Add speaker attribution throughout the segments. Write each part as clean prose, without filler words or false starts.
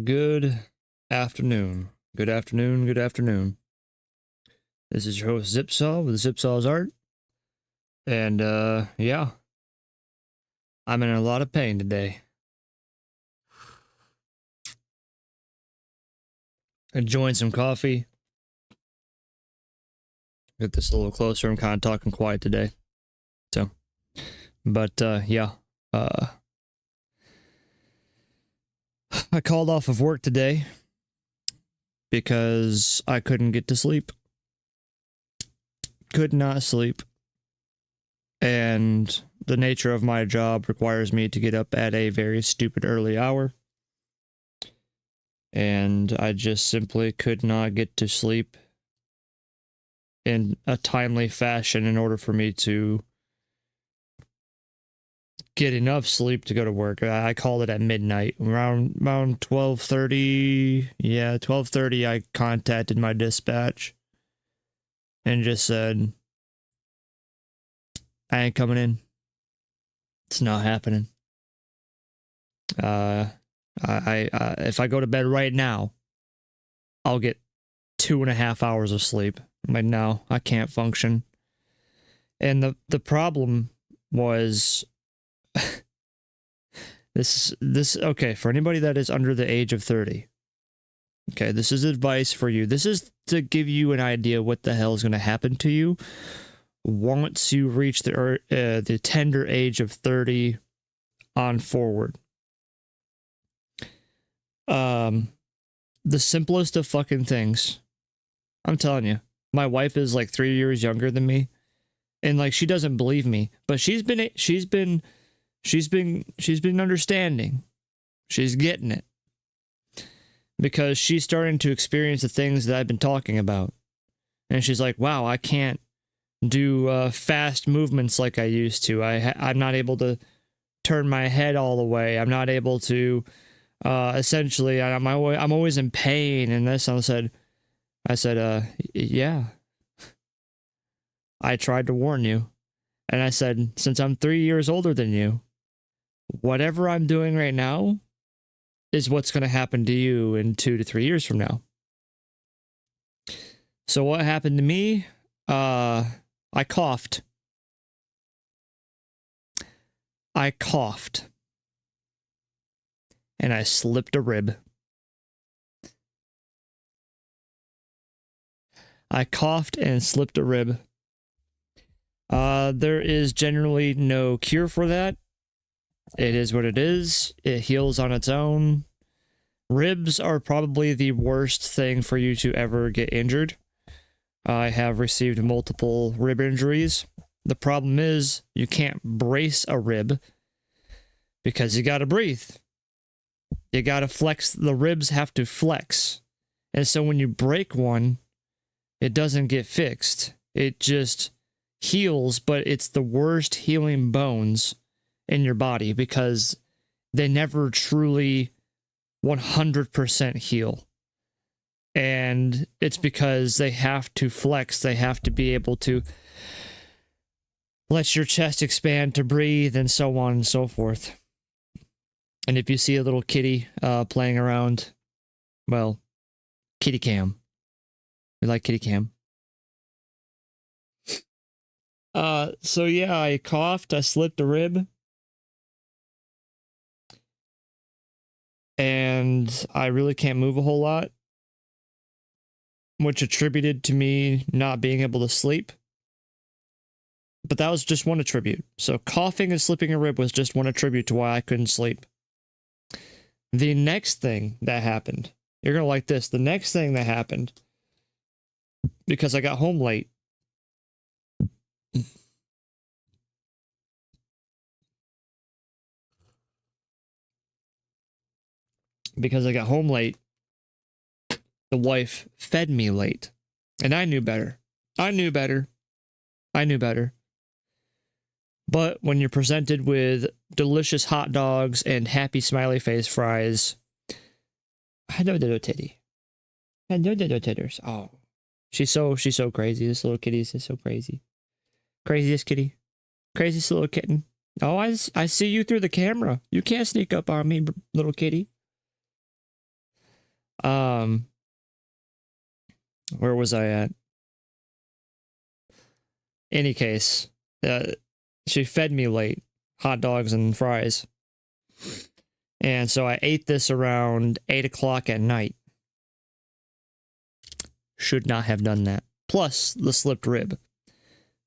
Speaker 1: Good afternoon. Good afternoon. Good afternoon. This is your host Zipsaw with Zipsaw's Art. And yeah. I'm in a lot of pain today. Enjoying some coffee. Get this a little closer. I'm kind of talking quiet today. So, but yeah. I called off of work today because I couldn't get to sleep. Could not sleep. And the nature of my job requires me to get up at a very stupid early hour. And I just simply could not get to sleep in a timely fashion in order for me to get enough sleep to go to work. I called it at midnight. Around 12:30, 12:30, I contacted my dispatch and just said, I ain't coming in. It's not happening. If I go to bed right now, I'll get 2.5 hours of sleep. I'm like, no, I can't function. And the problem was this okay, for anybody that is under the age of 30. Okay, this is advice for you. This is to give you an idea what the hell is going to happen to you once you reach the tender age of 30 on forward. The simplest of fucking things. I'm telling you, my wife is like 3 years younger than me, and like she doesn't believe me, but she's been understanding. She's getting it because she's starting to experience the things that I've been talking about, and she's like, "Wow, I can't do fast movements like I used to. I'm not able to turn my head all the way. I'm not able to." Essentially, I'm always in pain, and this. I said, yeah. I tried to warn you, and I said, since I'm 3 years older than you, whatever I'm doing right now is what's going to happen to you in 2 to 3 years from now. So what happened to me? I coughed. And I slipped a rib. I coughed and slipped a rib. There is generally no cure for that. It is what it is. It heals on its own. Ribs are probably the worst thing for you to ever get injured. I have received multiple rib injuries. The problem is you can't brace a rib because you gotta breathe. You gotta flex. The ribs have to flex. And so when you break one, it doesn't get fixed. It just heals, but it's the worst healing bones in your body because they never truly 100% heal. And it's because they have to flex. They have to be able to let your chest expand to breathe and so on and so forth. And if you see a little kitty playing around, well, kitty cam. We like kitty cam. So yeah, I coughed, I slipped a rib. And I really can't move a whole lot, which attributed to me not being able to sleep. But that was just one attribute. So coughing and slipping a rib was just one attribute to why I couldn't sleep. The next thing that happened, you're going to like this. The next thing that happened, because I got home late. Because I got home late, the wife fed me late. And I knew better. I knew better. But when you're presented with delicious hot dogs and happy smiley face fries, hello, little titty. Hello, little titters. Oh, she's so crazy. This little kitty is so crazy. Craziest kitty. Craziest little kitten. Oh, I see you through the camera. You can't sneak up on me, little kitty. Where was I at? Any case, she fed me late, hot dogs and fries. And so I ate this around 8 o'clock at night. Should not have done that. Plus the slipped rib.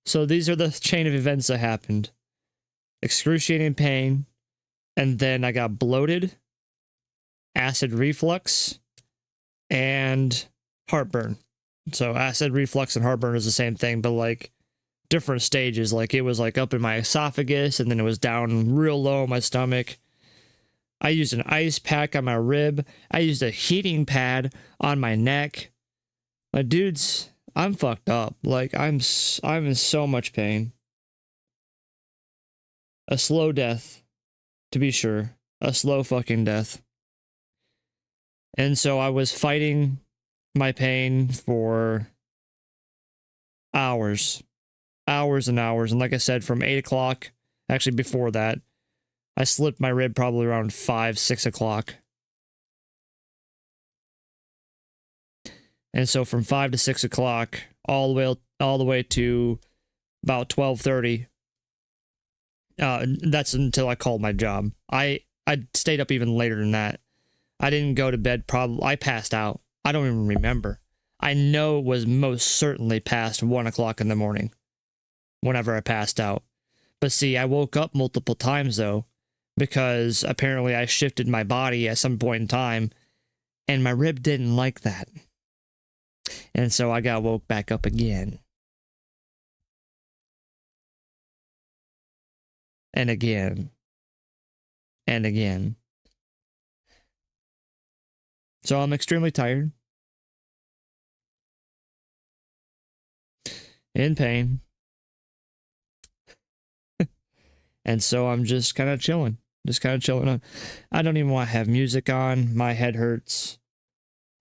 Speaker 1: So these are the chain of events that happened. Excruciating pain, and then I got bloated, acid reflux, and heartburn. So acid reflux and heartburn is the same thing, but like different stages. Like it was like up in my esophagus, and then it was down real low in my stomach. I used an ice pack on my rib. I used a heating pad on my neck. My dudes, I'm fucked up. Like I'm in so much pain. A slow death, to be sure. A slow fucking death. And so I was fighting my pain for hours. Hours and hours. And like I said, from 8 o'clock, actually before that, I slipped my rib probably around 5, 6 o'clock. And so from 5 to 6 o'clock, all the way to about 12:30. That's until I called my job. I stayed up even later than that. I didn't go to bed. I passed out. I don't even remember. I know it was most certainly past 1 o'clock in the morning whenever I passed out. But see, I woke up multiple times though, because apparently I shifted my body at some point in time, and my rib didn't like that. And so I got woke back up again. And again. And again. So I'm extremely tired. In pain. And so I'm just kind of chilling. I don't even want to have music on. My head hurts.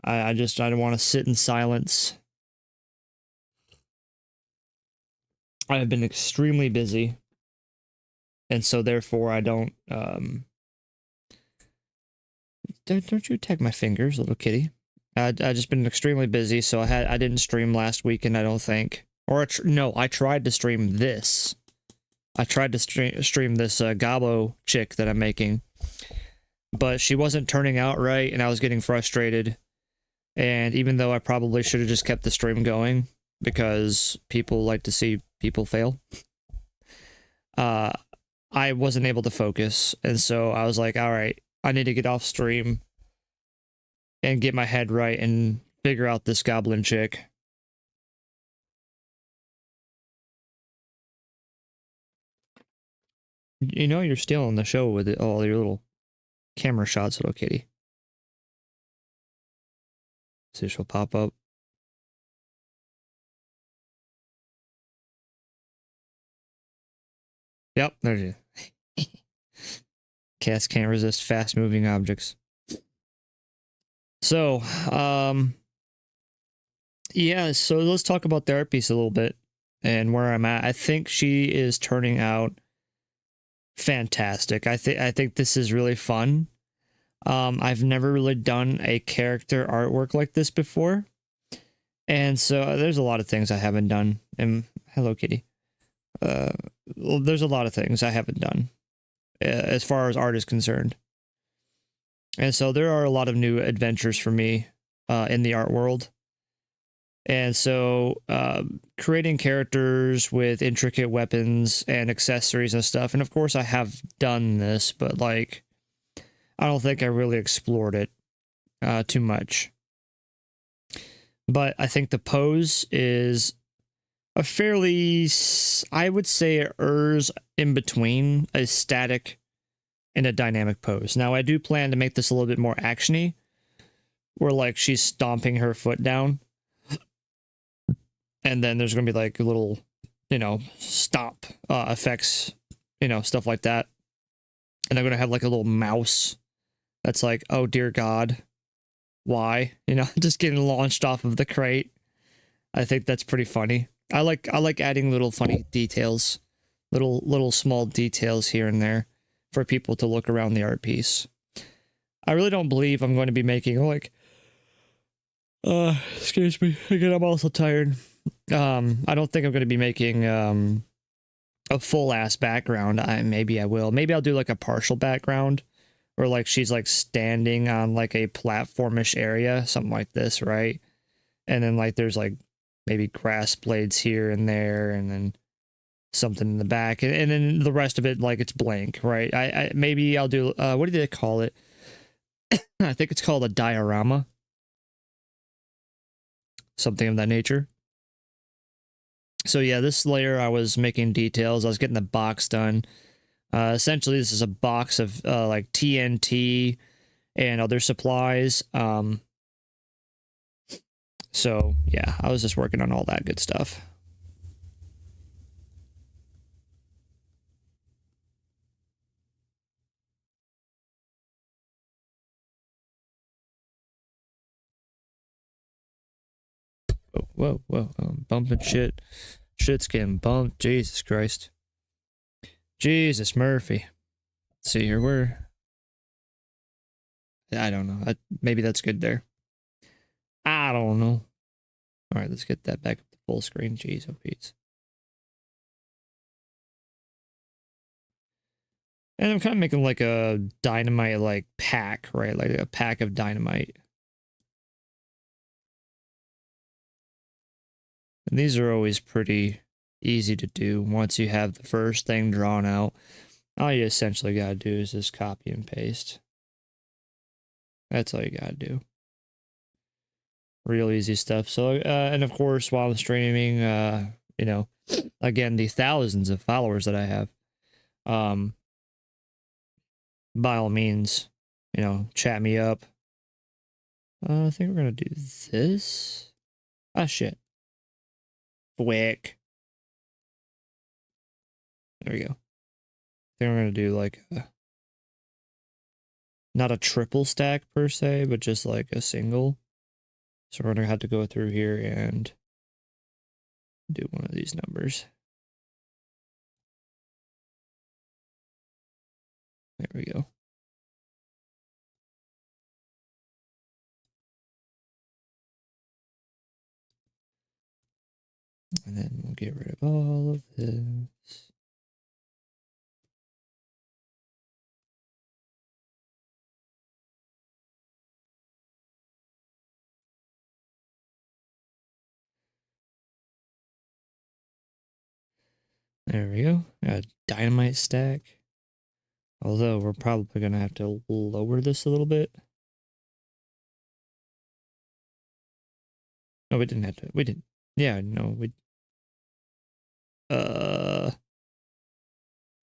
Speaker 1: I don't want to sit in silence. I have been extremely busy. And so therefore I don't you attack my fingers, little kitty. I just been extremely busy, so I didn't stream last weekend, I don't think. Or no, I tried to stream this. I tried to stream this Gabo chick that I'm making, but she wasn't turning out right, and I was getting frustrated. And even though I probably should have just kept the stream going because people like to see people fail, I wasn't able to focus, and so I was like, all right, I need to get off stream and get my head right and figure out this goblin chick. You know you're stealing the show with all your little camera shots, little kitty. So she'll pop up. Yep, there's you. Cats can't resist fast-moving objects. So, yeah, so let's talk about Therapies a little bit and where I'm at. I think she is turning out fantastic. I think this is really fun. I've never really done a character artwork like this before. And so there's a lot of things I haven't done. And hello, kitty. Well, there's a lot of things I haven't done as far as art is concerned. And so there are a lot of new adventures for me in the art world. And so creating characters with intricate weapons and accessories and stuff. And of course I have done this, but like, I don't think I really explored it too much. But I think the pose is a fairly, I would say it errs in between a static and a dynamic pose. Now I do plan to make this a little bit more actiony, where like she's stomping her foot down. And then there's going to be like a little, stomp effects, stuff like that. And I'm going to have like a little mouse that's like, oh dear God, why? Just getting launched off of the crate. I think that's pretty funny. I like adding little funny details Little small details here and there for people to look around the art piece. I really don't believe I'm going to be making like excuse me. Again, I'm also tired. I don't think I'm going to be making a full ass background. Maybe I will. Maybe I'll do like a partial background, or like she's like standing on like a platformish area, something like this, right? And then like there's like maybe grass blades here and there, and then something in the back, and then the rest of it like it's blank, right? I maybe I'll do what do they call it? I think it's called a diorama, something of that nature. So yeah, this layer I was making details. I was getting the box done. Essentially, this is a box of like TNT and other supplies. So yeah, I was just working on all that good stuff. Whoa. I'm bumping shit. Shit's getting bumped. Jesus Christ. Jesus Murphy. Let's see here. I don't know. Maybe that's good there. I don't know. All right, let's get that back up to full screen. Jeez, oh Pete. And I'm kind of making like a dynamite like pack, right? Like a pack of dynamite. And these are always pretty easy to do once you have the first thing drawn out. All you essentially gotta do is just copy and paste. That's all you gotta do. Real easy stuff. So, and of course, while I'm streaming, you know, again, the thousands of followers that I have, by all means, you know, chat me up. I think we're gonna do this. Ah, shit. Quick. There we go. I think we're gonna do like not a triple stack per se, but just like a single. So we're gonna have to go through here and do one of these numbers. There we go. And then we'll get rid of all of this. There we go. Got a dynamite stack. Although we're probably gonna have to lower this a little bit. No, we didn't have to. We didn't. Yeah, no, we.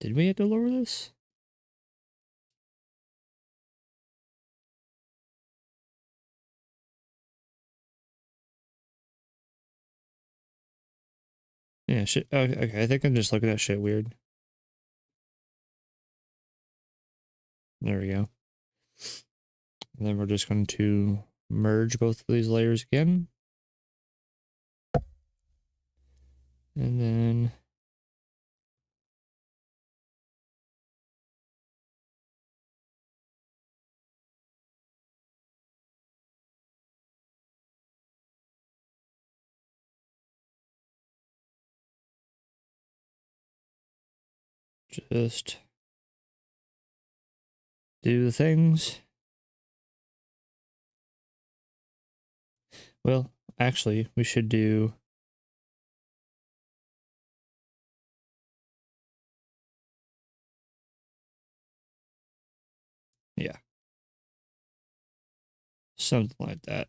Speaker 1: Did we have to lower this? Yeah, shit. Okay, I think I'm just looking at shit weird. There we go. And then we're just going to merge both of these layers again. And then just do the things. Well, actually, we should do. Yeah. Something like that.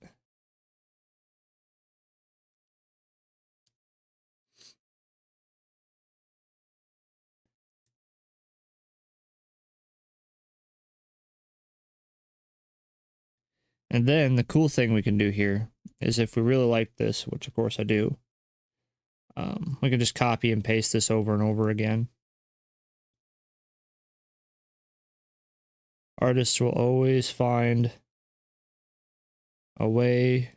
Speaker 1: And then the cool thing we can do here is if we really like this, which of course I do, we can just copy and paste this over and over again. Artists will always find a way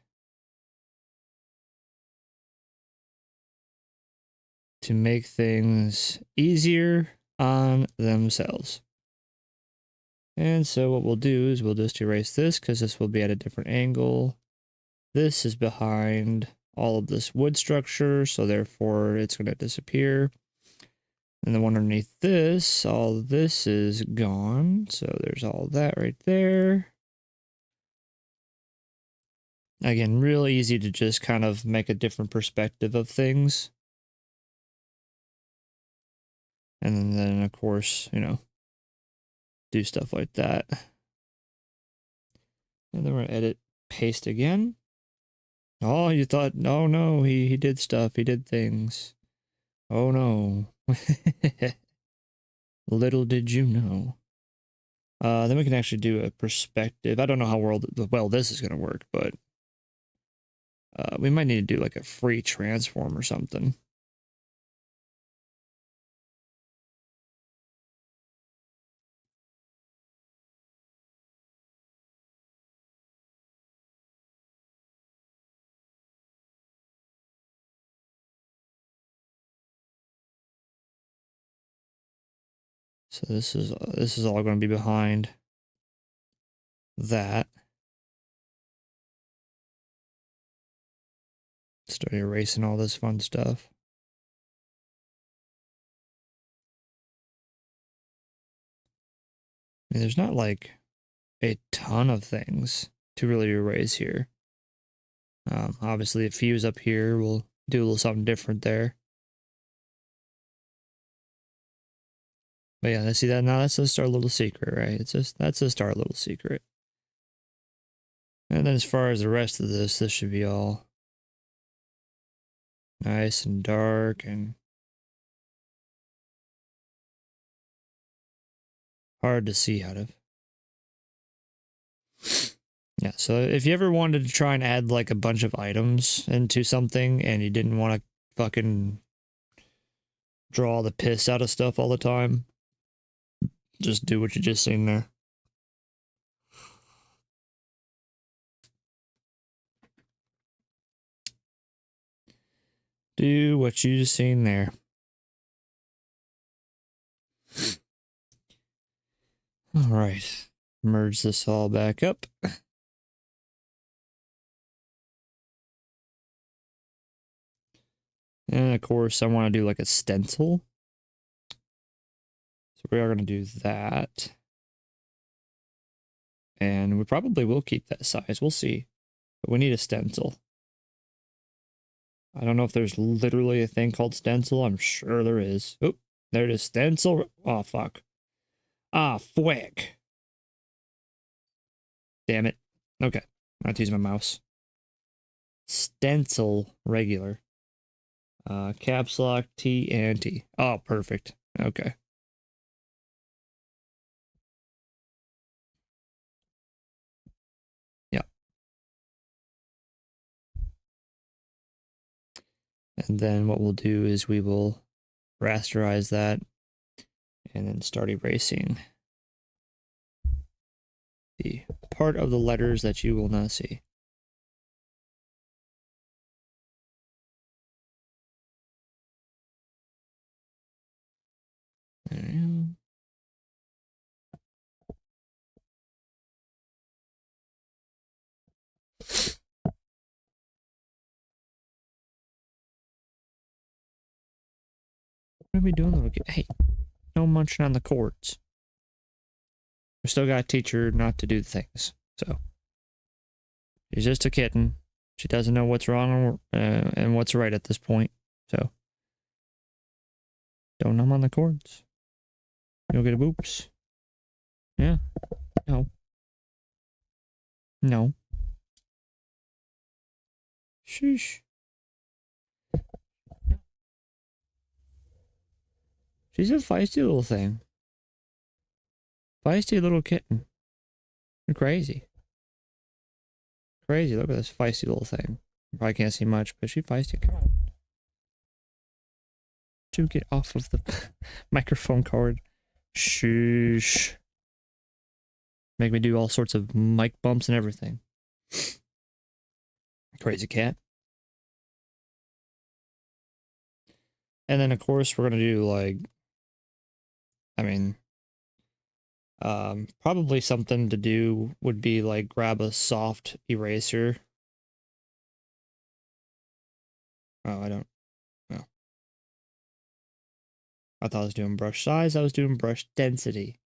Speaker 1: to make things easier on themselves. And so what we'll do is we'll just erase this because this will be at a different angle. This is behind all of this wood structure, so therefore it's going to disappear. And the one underneath this, all of this is gone. So there's all that right there. Again, real easy to just kind of make a different perspective of things. And then, of course, you know, do stuff like that. And then we're gonna edit, paste again. Oh, you thought, oh no, he did stuff, he did things. Oh no. Little did you know. Then we can actually do a perspective. I don't know how well this is gonna work, but we might need to do like a free transform or something. So this is all going to be behind that. Start erasing all this fun stuff. I mean, there's not like a ton of things to really erase here. Obviously, a fuse up here will do a little something different there. But yeah, I see that now. That's just our little secret, right? That's just our little secret. And then as far as the rest of this should be all nice and dark and hard to see out of. Yeah, so if you ever wanted to try and add like a bunch of items into something and you didn't want to fucking draw the piss out of stuff all the time, just do what you just seen there. Do what you just seen there. All right, merge this all back up. And of course, I want to do like a stencil. So we are going to do that. And we probably will keep that size. We'll see. But we need a stencil. I don't know if there's literally a thing called stencil. I'm sure there is. Oh, there it is. Stencil. Oh, fuck. Ah, fwick. Damn it. Okay. I have to use my mouse. Stencil regular. Caps lock T and T. Oh, perfect. Okay. Yeah. And then what we'll do is we will rasterize that and then start erasing the part of the letters that you will not see. And what are we doing, little kid? Hey, no munching on the cords. We still got to teach her not to do things. So she's just a kitten. She doesn't know what's wrong and what's right at this point. So don't numb on the cords. You'll get a boops. Yeah. No. No. Sheesh. She's a feisty little thing. Feisty little kitten. You're crazy. Crazy. Look at this feisty little thing. You probably can't see much, but she's feisty. Come on. To get off of the microphone cord. Sheesh. Make me do all sorts of mic bumps and everything. Crazy cat. And then of course we're gonna do like, I mean, probably something to do would be like grab a soft eraser. Oh, I don't know. I thought I was doing brush size. I was doing brush density.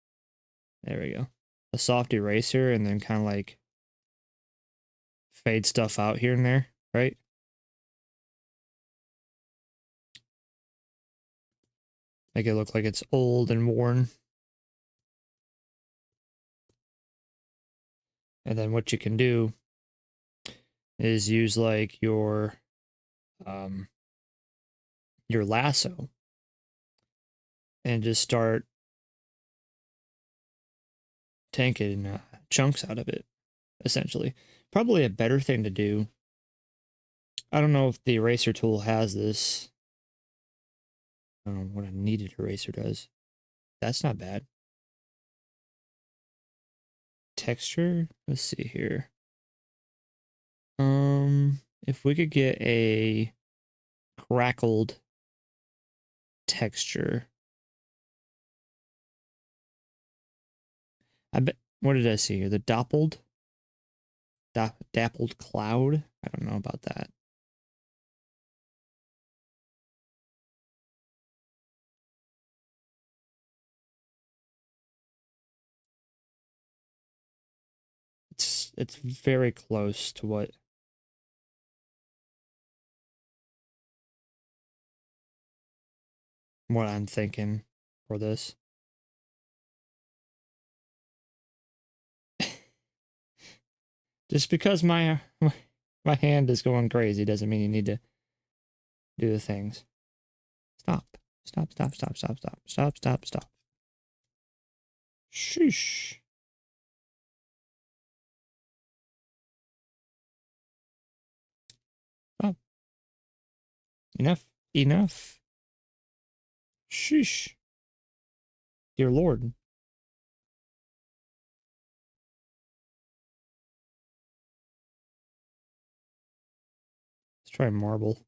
Speaker 1: There we go. A soft eraser and then kind of like fade stuff out here and there, right? Make it look like it's old and worn. And then what you can do is use like your lasso and just start taking chunks out of it, essentially. Probably a better thing to do. I don't know if the eraser tool has this. I don't know what a kneaded eraser does. That's not bad. Texture, let's see here. If we could get a crackled texture. I bet, what did I see here? The dappled cloud? I don't know about that. It's very close to what I'm thinking for this. Just because my hand is going crazy doesn't mean you need to do the things. Stop. Stop, stop, stop, stop, stop, stop, stop, stop. Sheesh. Stop. Enough. Enough. Sheesh. Dear Lord. Let's try marble.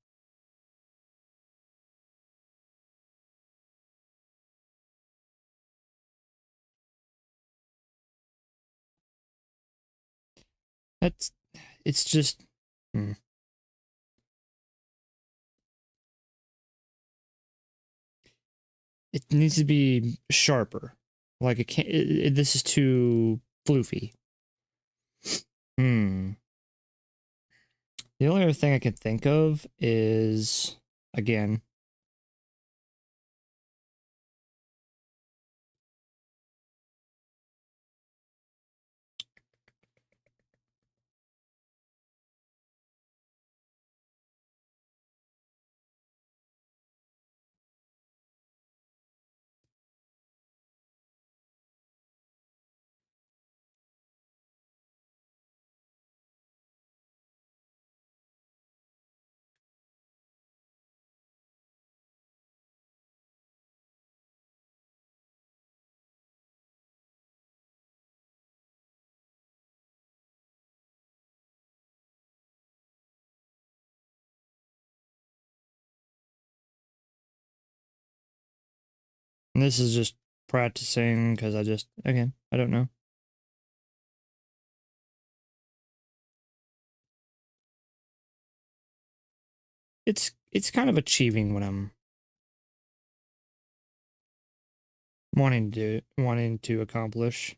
Speaker 1: It's just, It needs to be sharper. Like it can't, this is too floofy. The only other thing I can think of is, again, this is just practicing because again, I don't know. It's kind of achieving what I'm wanting to accomplish.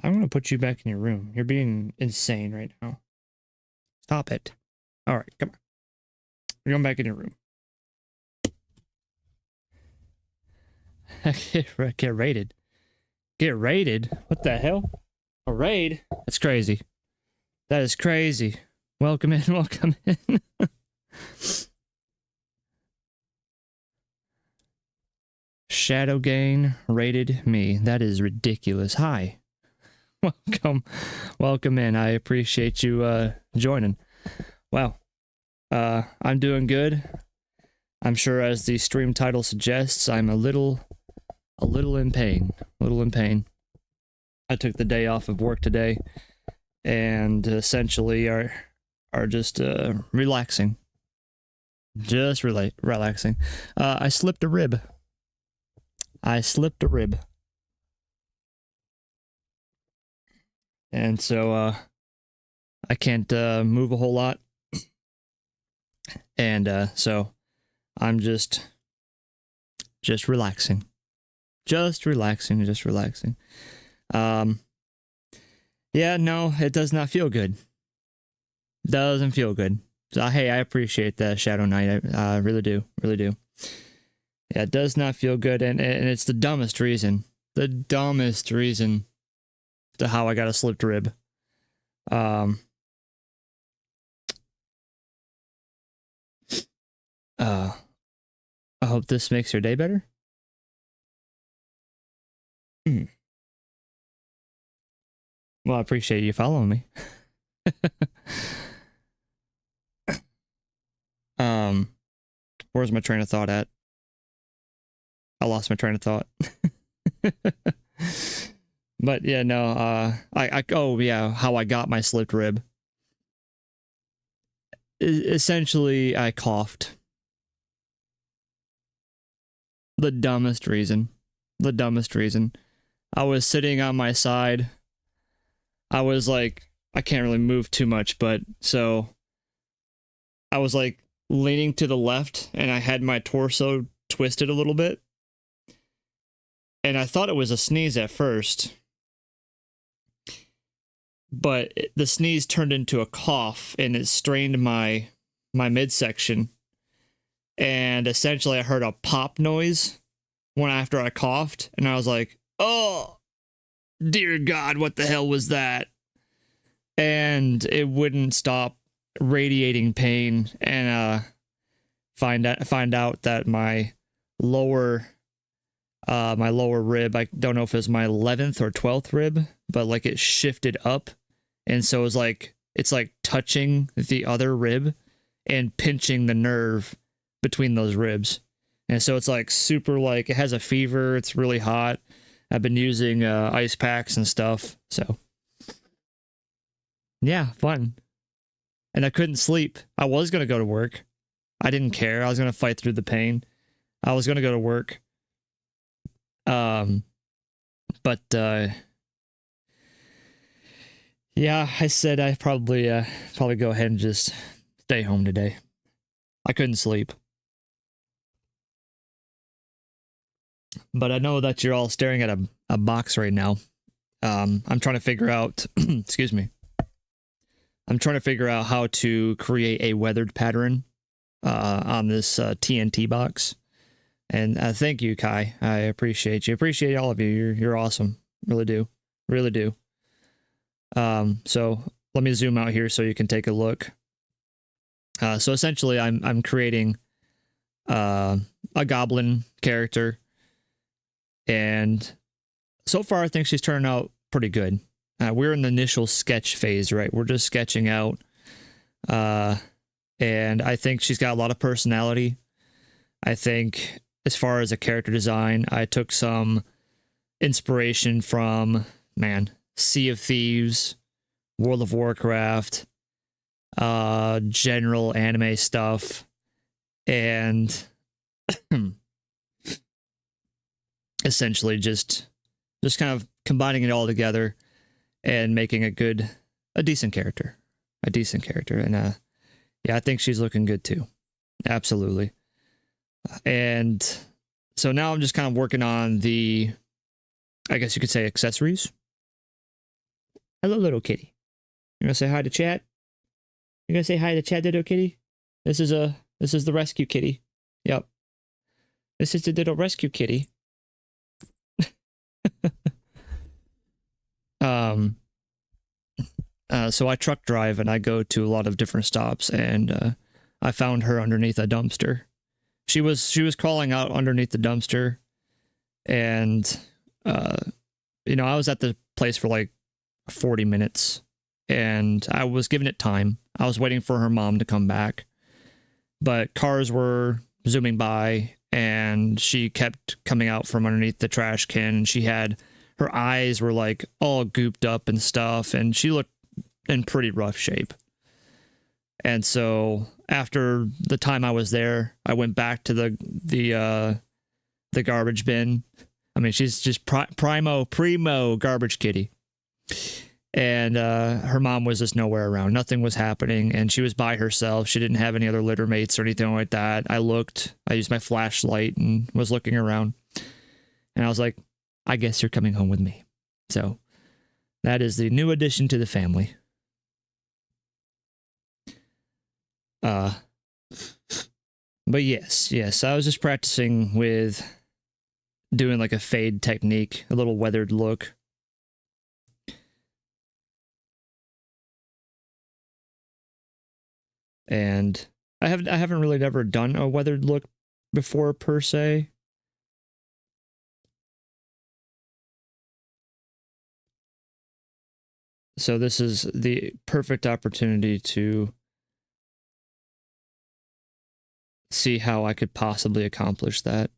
Speaker 1: I'm gonna put you back in your room. You're being insane right now. Stop it. All right, come on. You're going back in your room. Get raided. Get raided? What the hell? A raid? That's crazy. That is crazy. Welcome in, welcome in. Shadowgain raided me. That is ridiculous. Hi. Welcome in. I appreciate you joining. Wow. I'm doing good. I'm sure, as the stream title suggests, I'm a little in pain. I took the day off of work today, and essentially are just relaxing. Just relaxing. I slipped a rib. And so I can't move a whole lot. And so I'm just relaxing. Just relaxing. Yeah, no, it does not feel good. Doesn't feel good. So hey, I appreciate that, Shadow Knight. I really do. Yeah, it does not feel good, and it's the dumbest reason. The dumbest reason to how I got a slipped rib. I hope this makes your day better. Well, I appreciate you following me. Where's my train of thought at? I lost my train of thought. But yeah, no, oh yeah, how I got my slipped rib. Essentially, I coughed. The dumbest reason. I was sitting on my side. I was like, I can't really move too much, but so I was like leaning to the left, and I had my torso twisted a little bit. And I thought it was a sneeze at first, but the sneeze turned into a cough, and it strained my midsection. And essentially, I heard a pop noise after I coughed, and I was like, "Oh, dear God, what the hell was that?" And it wouldn't stop radiating pain, and find out that my lower rib, I don't know if it was my 11th or 12th rib, but like it shifted up, and so it's like touching the other rib and pinching the nerve between those ribs. And so it's like super, like it has a fever, it's really hot. I've been using ice packs and stuff, so yeah, fun. And I couldn't sleep. I was gonna go to work. I didn't care. I was gonna fight through the pain. I was gonna go to work. But yeah, I said I'd probably go ahead and just stay home today. I couldn't sleep. But I know that you're all staring at a box right now. I'm trying to figure out, excuse me. I'm trying to figure out how to create a weathered pattern on this TNT box. And thank you, Kai. I appreciate you. Appreciate all of you. You're awesome. Really do. So let me zoom out here so you can take a look. So essentially, I'm creating a goblin character, and so far I think she's turning out pretty good. We're in the initial sketch phase, right? We're just sketching out, and I think she's got a lot of personality. I think as far as a character design, I took some inspiration from, Sea of Thieves, World of Warcraft, general anime stuff, and essentially just kind of combining it all together and making a decent character. And yeah, I think she's looking good too. Absolutely. And so now I'm just kind of working on the, I guess you could say, accessories. Hello, little kitty. You gonna say hi to chat? You gonna say hi to chat, little kitty? This is the rescue kitty. Yep. This is the little rescue kitty. So I truck drive and I go to a lot of different stops, and I found her underneath a dumpster. She was crawling out underneath the dumpster, and I was at the place for like 40 minutes, and I was giving it time. I was waiting for her mom to come back, but cars were zooming by, and she kept coming out from underneath the trash can, and she had her eyes were like all gooped up and stuff, and she looked in pretty rough shape. And so after the time I was there, I went back to the garbage bin. I mean, she's just primo garbage kitty. And her mom was just nowhere around. Nothing was happening, and she was by herself. She didn't have any other litter mates or anything like that. I used my flashlight and was looking around. And I was like, I guess you're coming home with me. So that is the new addition to the family. But yes, I was just practicing with doing like a fade technique, a little weathered look. And I haven't really never done a weathered look before per se. So this is the perfect opportunity to see how I could possibly accomplish that.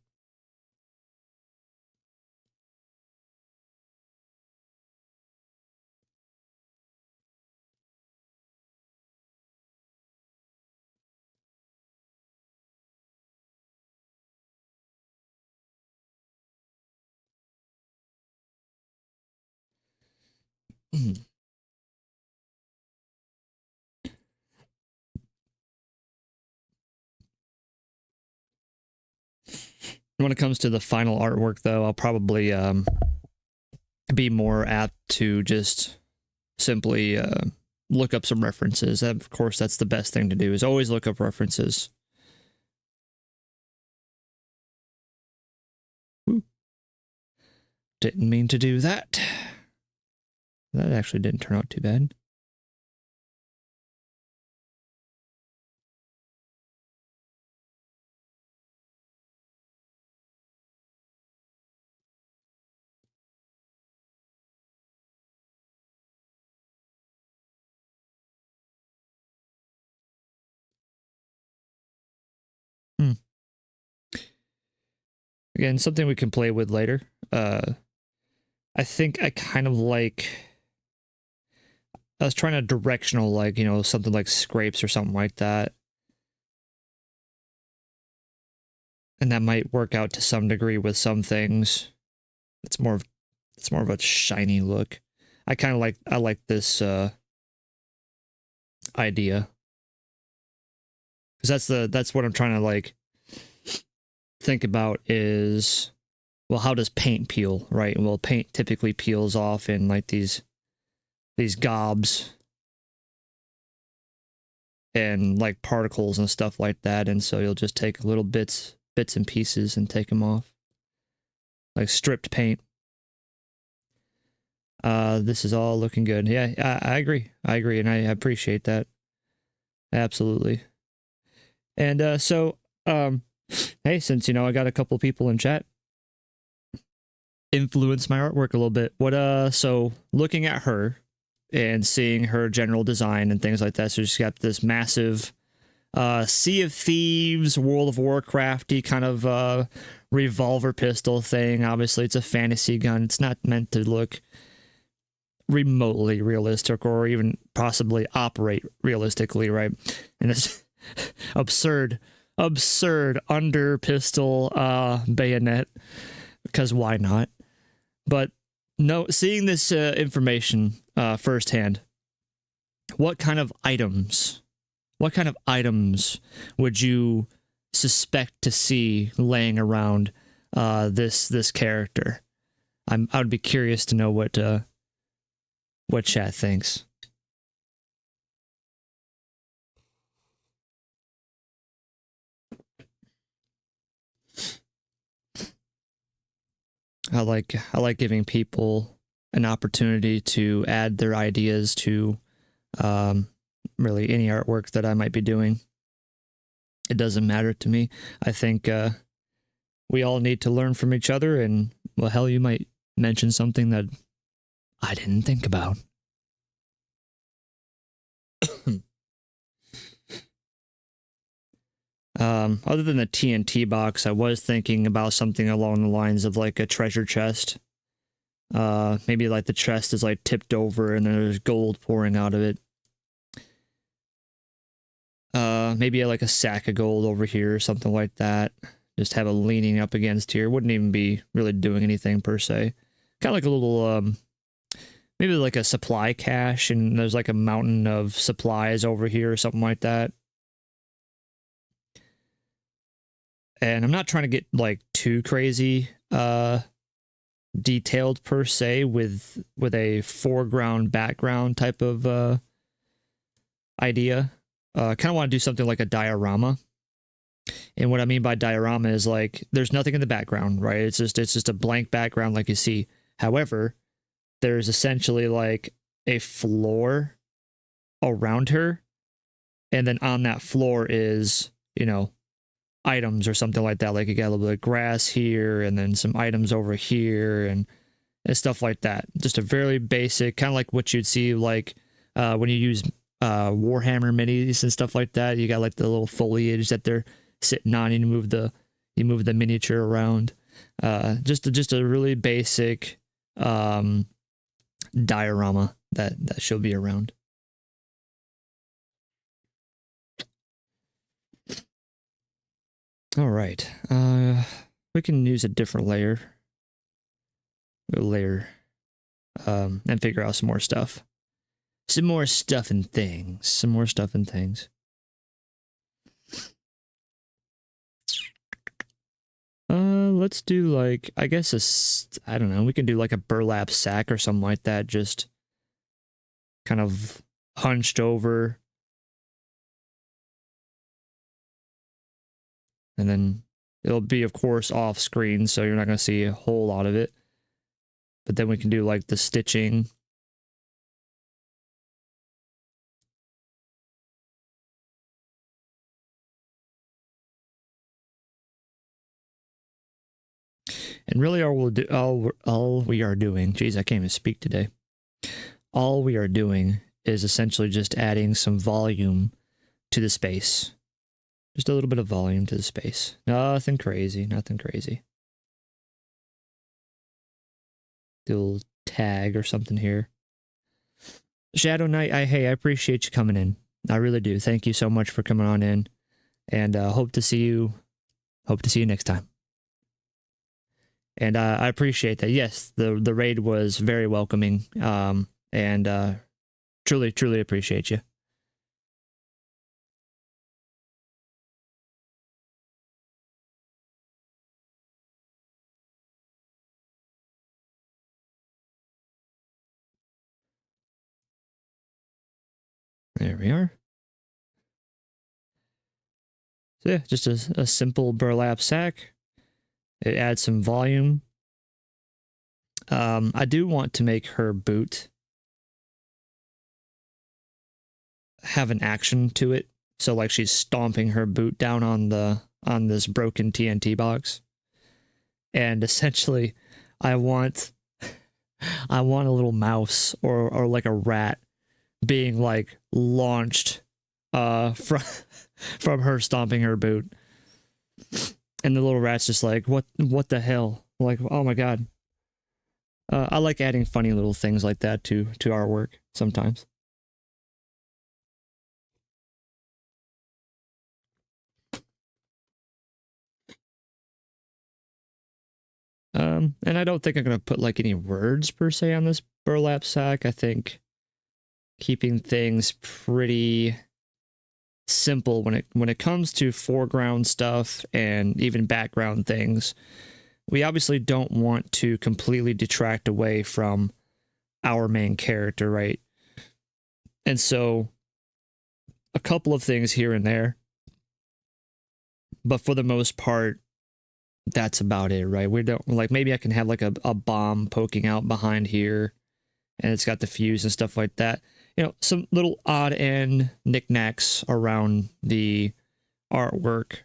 Speaker 1: When it comes to the final artwork, though, I'll probably be more apt to just simply look up some references. Of course, that's the best thing to do, is always look up references. Ooh. Didn't mean to do that. That actually didn't turn out too bad. Again, something we can play with later. I think I kind of like... I was trying a directional, like, something like scrapes or something like that. And that might work out to some degree with some things. It's more of a shiny look. I like this idea. Because that's what I'm trying to like think about is, well, how does paint peel, right? Well, paint typically peels off in like these gobs and like particles and stuff like that, and so you'll just take little bits and pieces and take them off, like stripped paint. This is all looking good. Yeah, I agree, and I appreciate that. Absolutely. And so hey, since I got a couple people in chat, influence my artwork a little bit. So looking at her and seeing her general design and things like that, so she's got this massive Sea of Thieves, World of Warcraft-y kind of revolver pistol thing. Obviously, it's a fantasy gun. It's not meant to look remotely realistic or even possibly operate realistically, right? And it's absurd under pistol bayonet, because why not? But no, seeing this information firsthand, what kind of items would you suspect to see laying around this character? I would be curious to know what chat thinks. I like giving people an opportunity to add their ideas to really any artwork that I might be doing. It doesn't matter to me. I think we all need to learn from each other, and well, hell, you might mention something that I didn't think about. Other than the TNT box, I was thinking about something along the lines of like a treasure chest. Maybe like the chest is like tipped over and there's gold pouring out of it. Maybe like a sack of gold over here or something like that. Just have it leaning up against here. Wouldn't even be really doing anything per se. Kind of like a little, maybe like a supply cache and there's like a mountain of supplies over here or something like that. And I'm not trying to get like too crazy, detailed per se with a foreground background type of idea. I kind of want to do something like a diorama. And what I mean by diorama is like there's nothing in the background, right? It's just a blank background like you see. However, there's essentially like a floor around her, and then on that floor is, you know, items or something like that. Like you got a little bit of grass here and then some items over here and stuff like that. Just a very basic, kind of like what you'd see like when you use Warhammer minis and stuff like that. You got like the little foliage that they're sitting on and you move the miniature around. Just a really basic diorama that she'll be around. All right. We can use a different layer. And figure out some more stuff. Some more stuff and things. Let's do like, I guess I don't know, we can do like a burlap sack or something like that, just kind of hunched over. And then it'll be, of course, off screen, so you're not going to see a whole lot of it. But then we can do like the stitching. And really all we are doing, geez, I can't even speak today. All we are doing is essentially just adding some volume to the space. Just a little bit of volume to the space. Nothing crazy. Do a little tag or something here. Shadow Knight, I appreciate you coming in. I really do. Thank you so much for coming on in. And hope to see you next time. And I appreciate that. Yes, the raid was very welcoming. And truly appreciate you. There we are. So yeah, just a simple burlap sack. It adds some volume. I do want to make her boot have an action to it. So like she's stomping her boot down on this broken TNT box. And essentially I want a little mouse or like a rat being like launched from her stomping her boot. And the little rat's just like, what the hell? Like, oh my god. I like adding funny little things like that to our work sometimes. And I don't think I'm gonna put like any words per se on this burlap sack. I think keeping things pretty simple when it comes to foreground stuff and even background things. We obviously don't want to completely detract away from our main character, right? And so a couple of things here and there, but for the most part, that's about it, right? We don't, like, maybe I can have like a bomb poking out behind here and it's got the fuse and stuff like that. You know, some little odd end knickknacks around the artwork.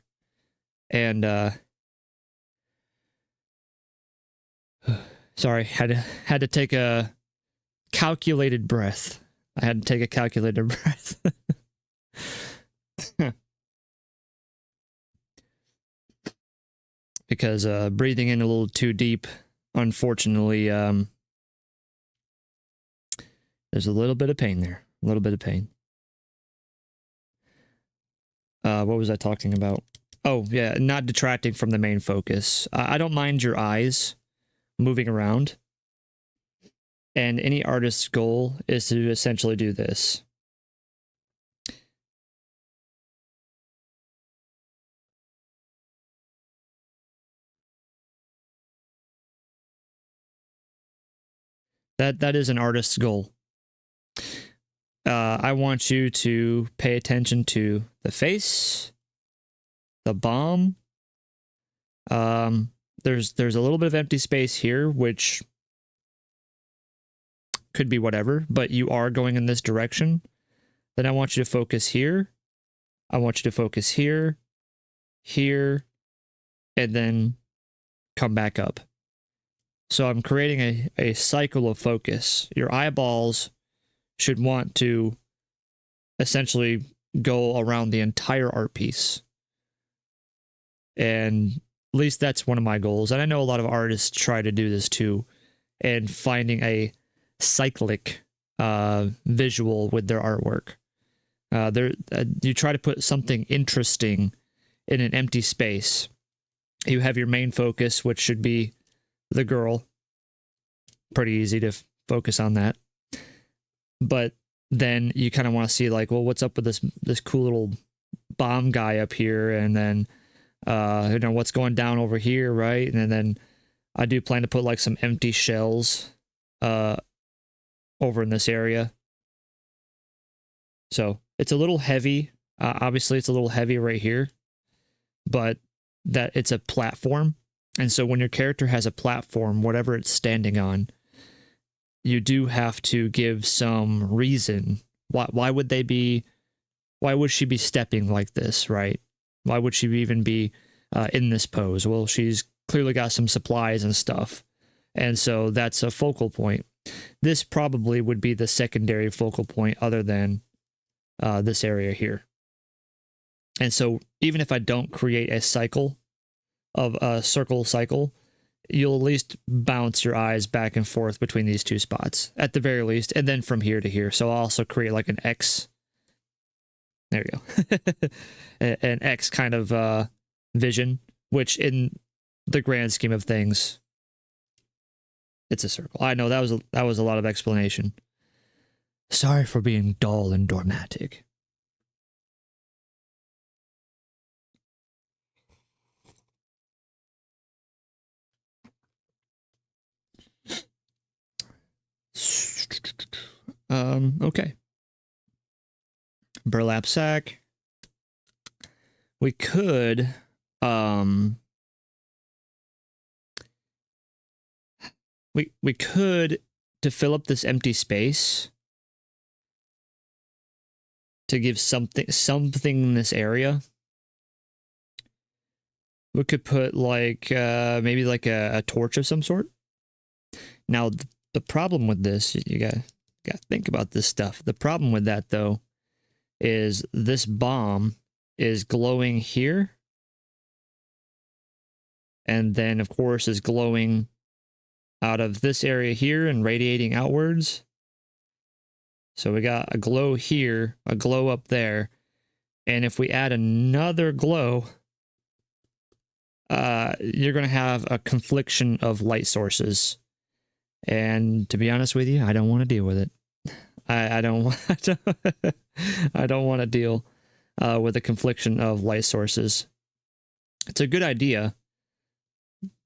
Speaker 1: And sorry, had to take a calculated breath. I had to take a calculated breath. Because breathing in a little too deep, unfortunately, There's a little bit of pain there. A little bit of pain. What was I talking about? Oh, yeah, not detracting from the main focus. I don't mind your eyes moving around. And any artist's goal is to essentially do this. That is an artist's goal. I want you to pay attention to the face, the bomb. There's a little bit of empty space here, which could be whatever, but you are going in this direction. Then I want you to focus here. I want you to focus here, here, and then come back up. So I'm creating a cycle of focus. Your eyeballs should want to essentially go around the entire art piece. And at least that's one of my goals. And I know a lot of artists try to do this too, and finding a cyclic visual with their artwork. You try to put something interesting in an empty space. You have your main focus, which should be the girl. Pretty easy to focus on that. But then you kind of want to see like, well, what's up with this cool little bomb guy up here, and then what's going down over here, right? And then I do plan to put like some empty shells over in this area. So it's a little heavy. Obviously, it's a little heavy right here, but that it's a platform. And so when your character has a platform, whatever it's standing on, you do have to give some reason. Why would she be stepping like this, right? Why would she even be in this pose? Well, she's clearly got some supplies and stuff. And so that's a focal point. This probably would be the secondary focal point other than this area here. And so even if I don't create a cycle of a circle cycle, you'll at least bounce your eyes back and forth between these two spots at the very least, and then from here to here. So I'll also create like an X. There you go. An X kind of vision, which in the grand scheme of things, it's a circle. I know that was a lot of explanation. Sorry for being dull and dogmatic. Okay. Burlap sack. We could, we could, to fill up this empty space, to give something in this area, we could put like, maybe like a torch of some sort. Now, the problem with this, you gotta think about this stuff. The problem with that, though, is this bomb is glowing here. And then, of course, is glowing out of this area here and radiating outwards. So we got a glow here, a glow up there. And if we add another glow, you're going to have a confliction of light sources. And to be honest with you, I don't want to deal with it. I don't want to deal with a confliction of light sources. It's a good idea,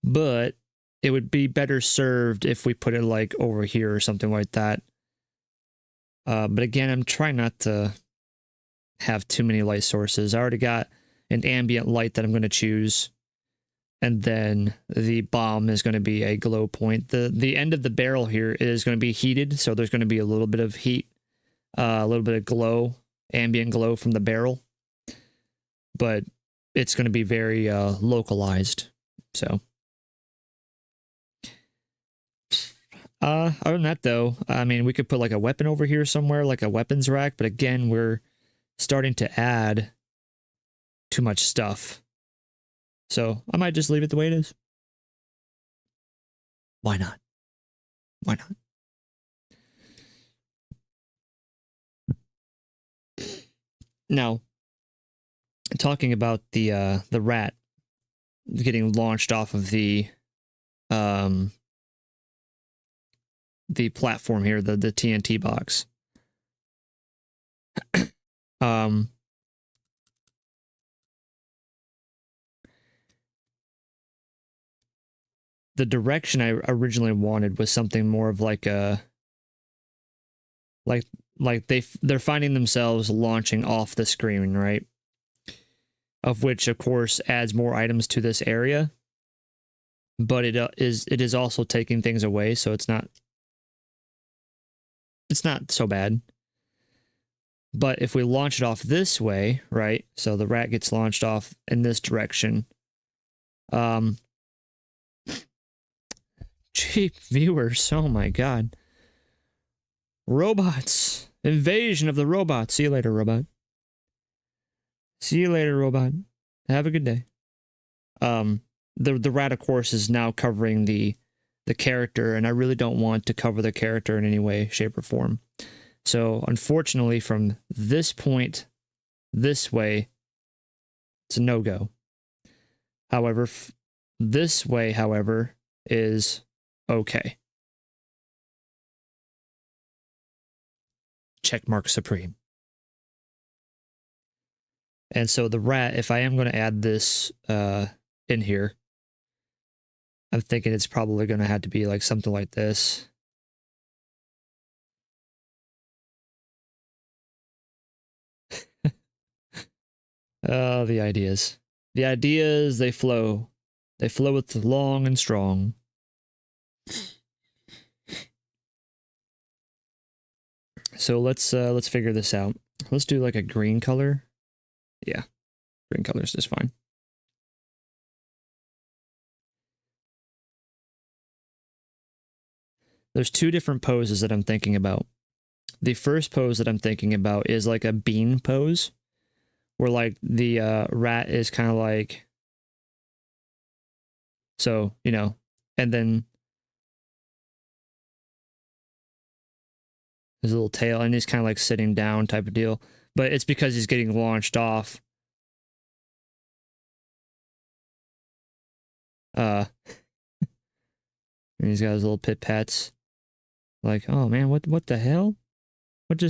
Speaker 1: but it would be better served if we put it like over here or something like that. But again, I'm trying not to have too many light sources. I already got an ambient light that I'm going to choose. And then the bomb is going to be a glow point. The end of the barrel here is going to be heated, so there's going to be a little bit of heat, a little bit of glow, ambient glow from the barrel. But it's going to be very localized. So, other than that, though, I mean, we could put like a weapon over here somewhere, like a weapons rack. But again, we're starting to add too much stuff. So I might just leave it the way it is. Why not? Why not? Now, talking about the rat getting launched off of the platform here, the TNT box. The direction I originally wanted was something more of like a like they're finding themselves launching off the screen, right? Of which, of course, adds more items to this area, but it is also taking things away, so it's not so bad. But if we launch it off this way, right? So the rat gets launched off in this direction. Cheap viewers, oh my god. Robots. Invasion of the robots. See you later, robot. See you later, robot. Have a good day. The rat, of course, is now covering the character, and I really don't want to cover the character in any way, shape, or form. So, unfortunately, from this point this way, it's a no-go. However, this way, however, is okay. Checkmark supreme. And so the rat, if I am going to add this in here, I'm thinking it's probably going to have to be like something like this. Oh, the ideas. The ideas, they flow. They flow with long and strong. So let's figure this out. Let's do like a green color. Yeah, green color is just fine. There's two different poses that I'm thinking about. The first pose that I'm thinking about is like a bean pose, where like the rat is kind of like, so, you know, and then his little tail, and he's kind of like sitting down type of deal. But it's because he's getting launched off. And he's got his little pit pats. Like, oh man, what the hell? What?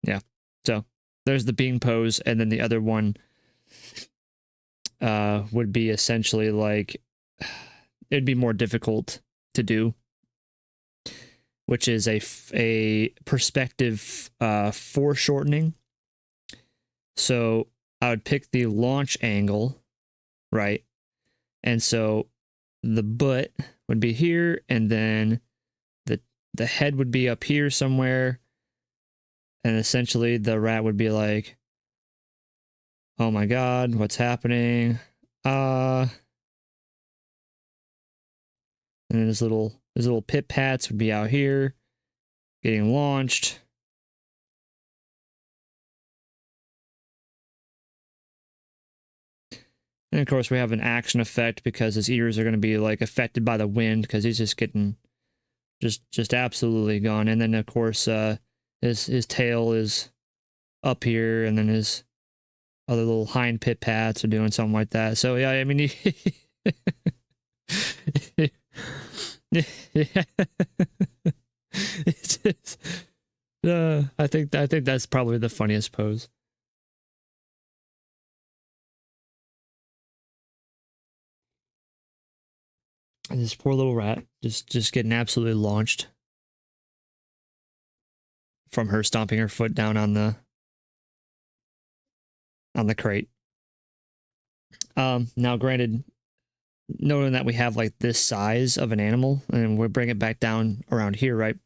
Speaker 1: Yeah. So there's the bean pose, and then the other one would be essentially like, it'd be more difficult to do, which is a perspective foreshortening. So I would pick the launch angle, right? And so the butt would be here, and then the head would be up here somewhere, and essentially the rat would be like, oh my god, what's happening? And then his little pit pats would be out here getting launched. And of course we have an action effect because his ears are going to be like affected by the wind because he's just getting just absolutely gone. And then of course his tail is up here, and then his other little hind pit pats are doing something like that. So yeah, I mean it's just, I think that's probably the funniest pose. And this poor little rat just getting absolutely launched from her stomping her foot down on the crate. Now granted, knowing that we have like this size of an animal, and we bring it back down around here, right?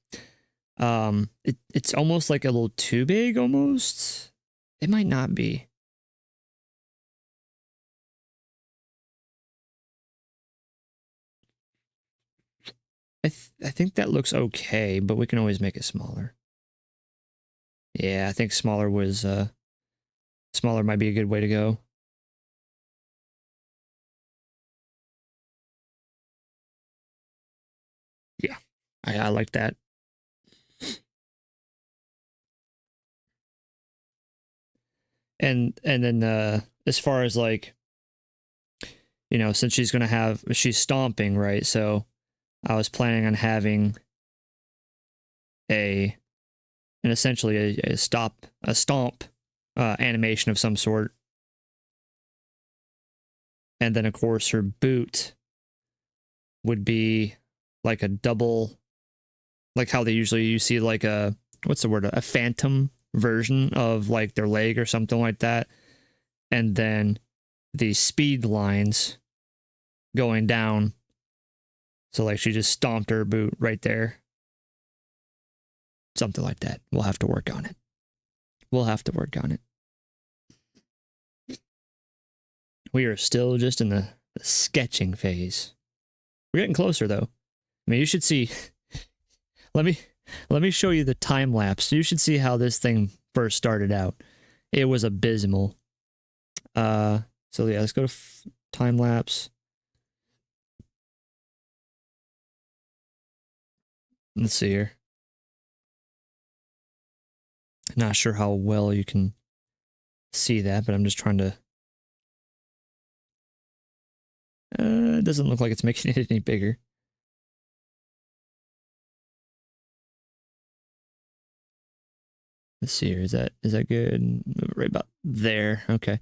Speaker 1: It's almost like a little too big, almost. It might not be. I think that looks okay, but we can always make it smaller. Yeah, I think smaller was Smaller might be a good way to go. Yeah, I like that. And then as far as like, you know, since she's stomping, right? So I was planning on having an essentially a stomp animation of some sort. And then of course her boot would be like a double, like how they usually you see like a, what's the word, a phantom version of like their leg or something like that. And then the speed lines going down. So like she just stomped her boot right there. Something like that. We'll have to work on it. We'll have to work on it. We are still just in the sketching phase. We're getting closer though. I mean, you should see. let me show you the time lapse. You should see how this thing first started out. It was abysmal. So yeah, let's go to time lapse. Let's see here. Not sure how well you can see that, but I'm just trying to. It doesn't look like it's making it any bigger. Let's see here. Is that good? Move it right about there. Okay.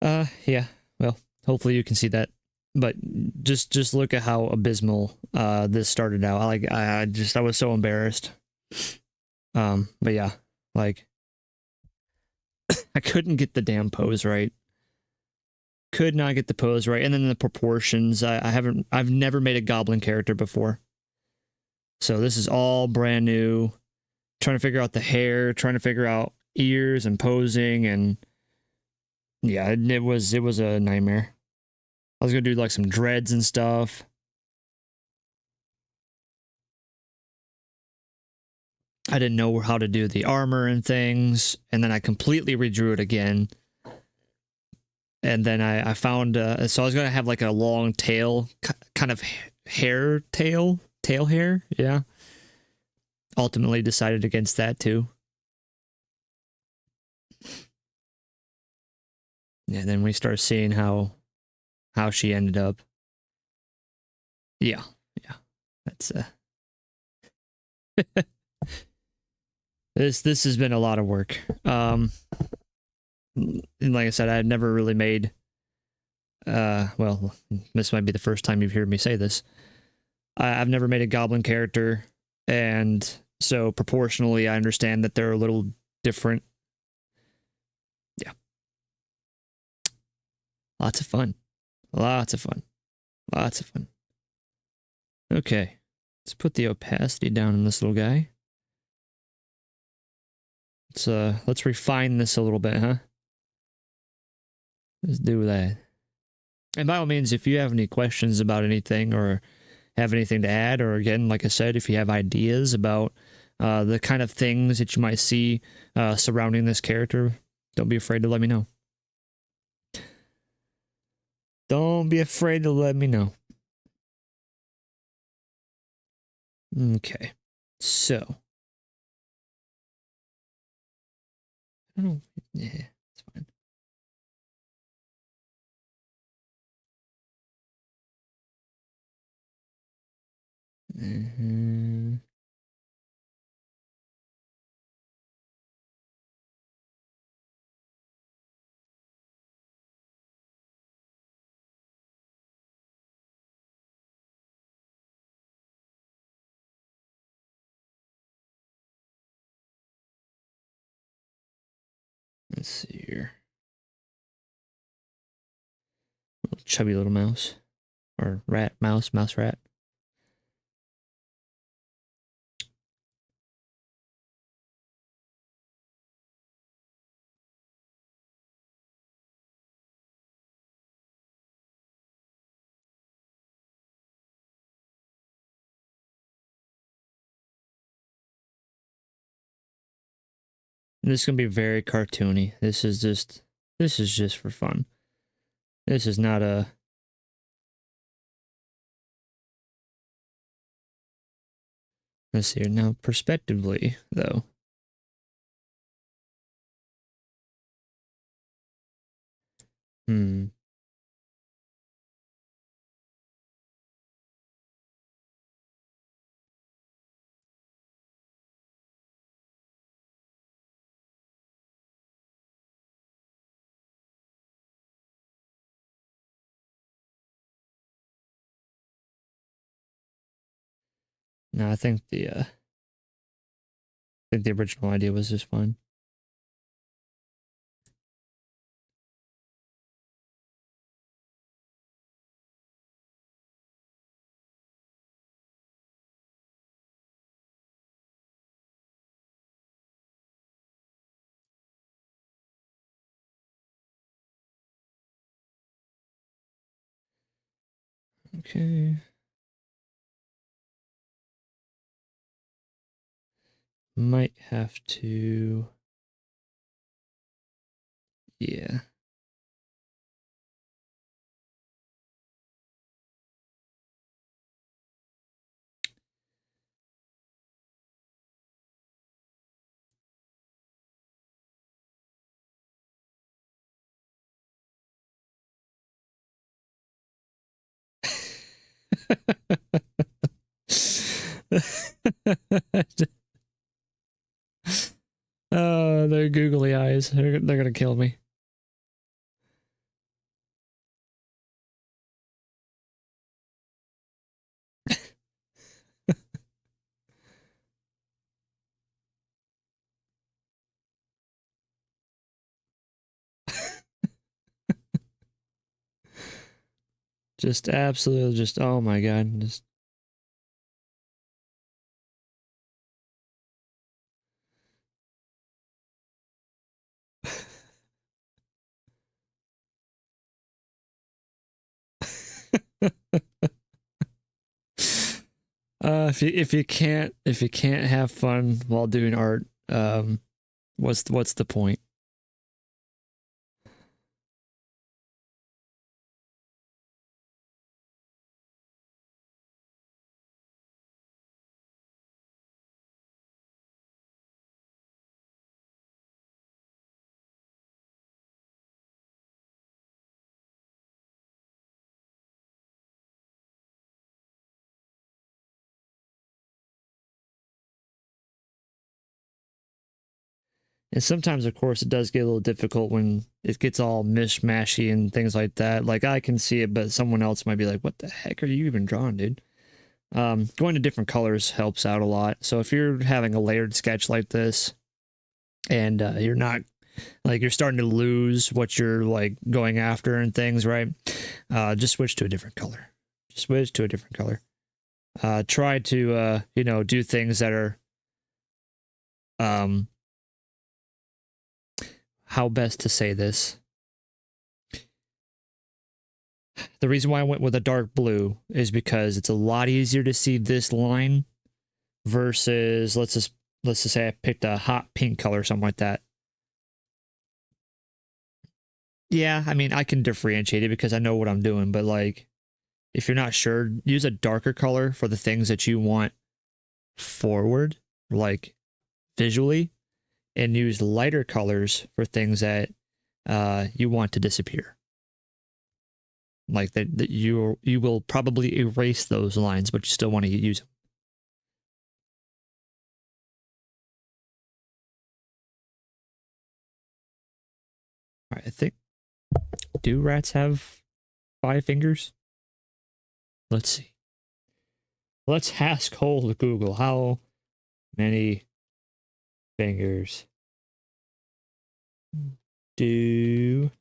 Speaker 1: Yeah. Well, hopefully you can see that. But just look at how abysmal this started out. I was so embarrassed. But yeah, like I couldn't get the damn pose right. Could not get the pose right, and then the proportions. I've never made a goblin character before, so this is all brand new. Trying to figure out the hair, trying to figure out ears and posing, and yeah, it was a nightmare. I was gonna do like some dreads and stuff. I didn't know how to do the armor and things, and then I completely redrew it again. And then I found so I was gonna have like a long tail, kind of hair tail hair, yeah. Ultimately decided against that too. Yeah, then we start seeing how she ended up. Yeah, yeah, that's this has been a lot of work. And like I said, I had never really made. Well, this might be the first time you've heard me say this. I've never made a goblin character, and so proportionally, I understand that they're a little different. Yeah, lots of fun, lots of fun, lots of fun. Okay, let's put the opacity down on this little guy. Let's refine this a little bit, huh? Let's do that. And by all means, if you have any questions about anything or have anything to add, or again, like I said, if you have ideas about the kind of things that you might see surrounding this character, don't be afraid to let me know. Don't be afraid to let me know. Okay, so I don't know. Yeah, it's fine. Mm-hmm. Let's see here. Little chubby little mouse. Or rat, mouse, rat. This is gonna be very cartoony. This is just for fun. This is not a. Let's see here now. Perspectively, though. Hmm. No, I think the original idea was just fine. Okay. Might have to. Yeah. Oh, their googly eyes. They're gonna kill me. Just absolutely just oh my god. Just if you can't have fun while doing art, what's the point? And sometimes, of course, it does get a little difficult when it gets all mishmashy and things like that. Like I can see it, but someone else might be like, "What the heck are you even drawing, dude?" Going to different colors helps out a lot. So if you're having a layered sketch like this, and you're not like you're starting to lose what you're like going after and things, right? Just switch to a different color. Just switch to a different color. Try to do things that are um how best to say this. The reason why I went with a dark blue is because it's a lot easier to see this line versus let's just say I picked a hot pink color or something like that. Yeah, I mean I can differentiate it because I know what I'm doing, but like if you're not sure, use a darker color for the things that you want forward, like visually, and use lighter colors for things that you want to disappear. Like that you will probably erase those lines, but you still want to use them. All right, I think do rats have 5 fingers? Let's see. Let's ask old Google how many fingers do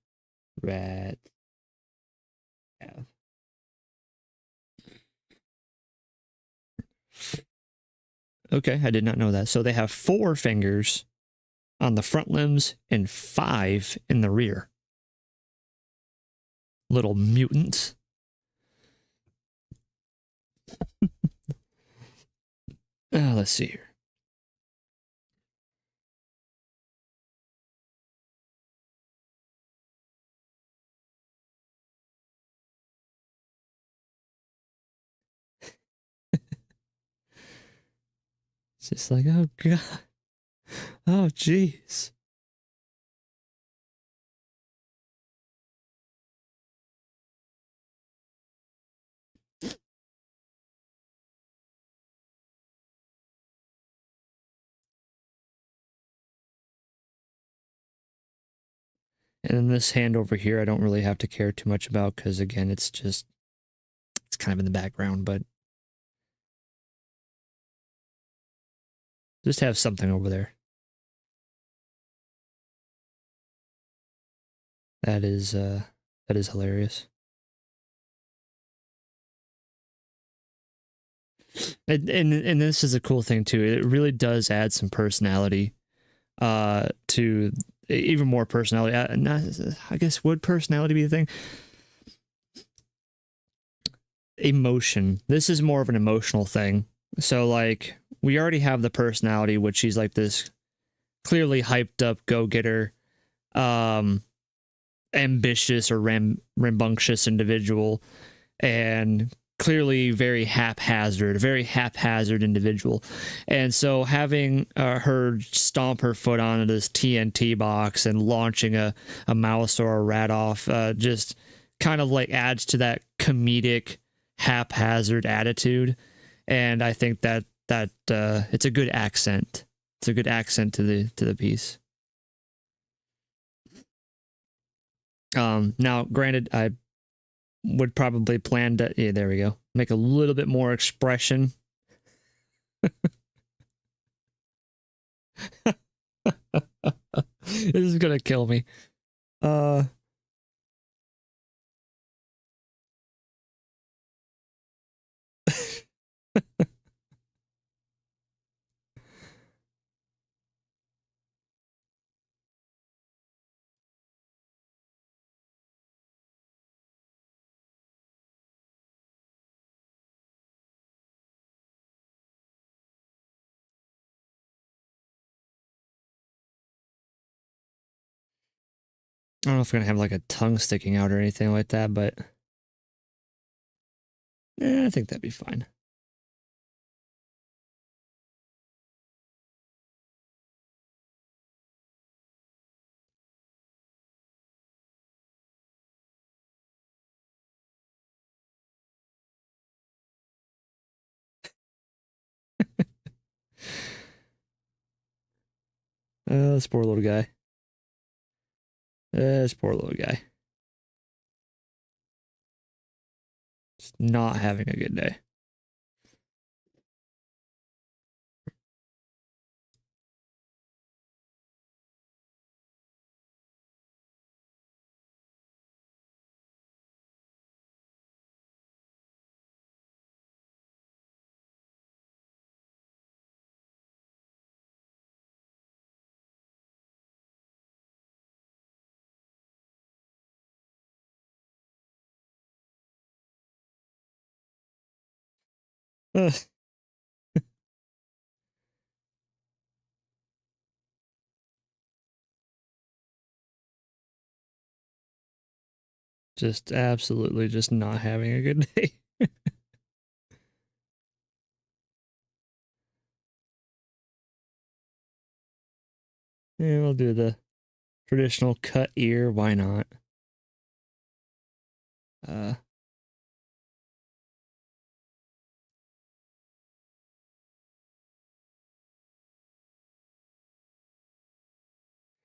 Speaker 1: rats have? Okay, I did not know that. So they have 4 fingers on the front limbs and 5 in the rear. Little mutants. Let's see here. It's just like, oh god, oh jeez. And then this hand over here, I don't really have to care too much about because again, it's kind of in the background, but just have something over there. That is hilarious. And this is a cool thing too. It really does add some personality to even more personality. I guess would personality be the thing? Emotion. This is more of an emotional thing. So like we already have the personality, which she's like this clearly hyped up go-getter, ambitious or rambunctious individual, and clearly very haphazard individual. And so having her stomp her foot onto this TNT box and launching a mouse or a rat off just kind of like adds to that comedic haphazard attitude. And I think that it's a good accent. It's a good accent to the piece. Now granted, I would probably plan to, yeah, there we go, make a little bit more expression. This is gonna kill me. I don't know if we're gonna have like a tongue sticking out or anything like that, but I think that'd be fine. This poor little guy. This poor little guy. Just not having a good day. Ugh. Just absolutely just not having a good day. Yeah, we'll do the traditional cut ear. Why not?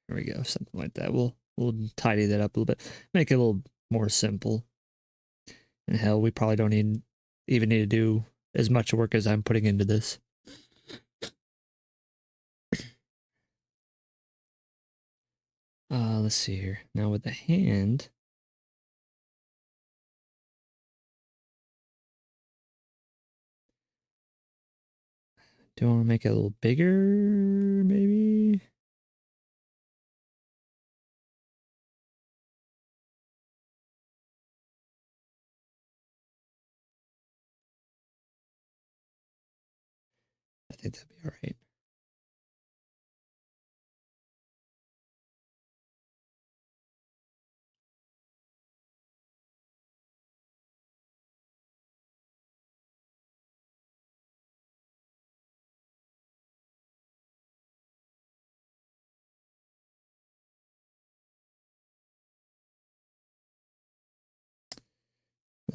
Speaker 1: There we go. Something like that. We'll tidy that up a little bit. Make it a little more simple. And hell, we probably don't even need to do as much work as I'm putting into this. Let's see here. Now with the hand. Do I want to make it a little bigger, maybe? I think that'd be all right.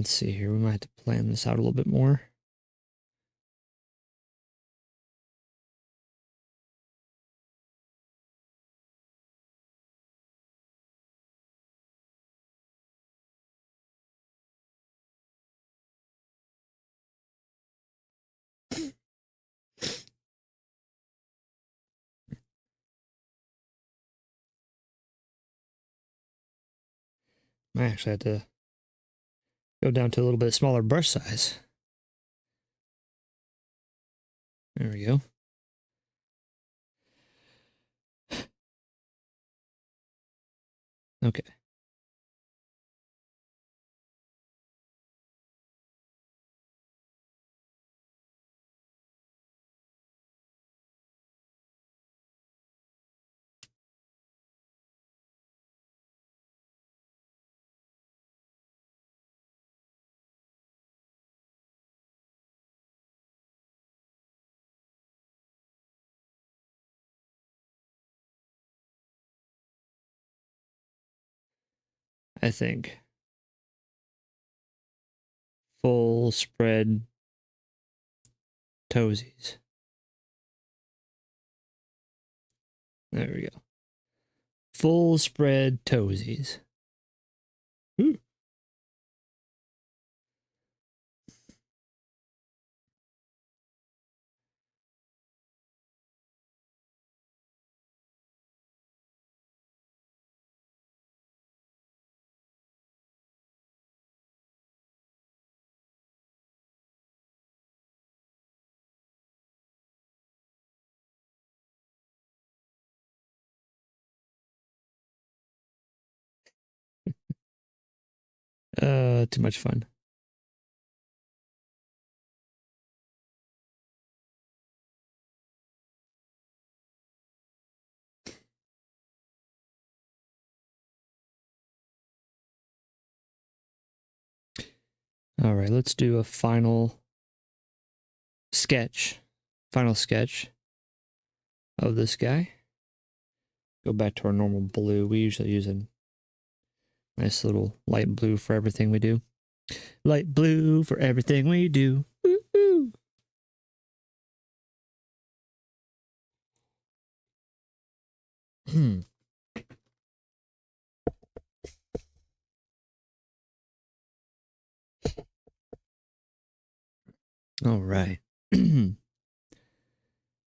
Speaker 1: Let's see here. We might have to plan this out a little bit more. I actually had to go down to a little bit smaller brush size. There we go. Okay. I think full spread toesies. There we go. Full spread toesies. Ooh. Too much fun. All right, let's do a final sketch. Final sketch of this guy. Go back to our normal blue. We usually use a nice little light blue for everything we do. Light blue for everything we do. Woo-hoo. All right.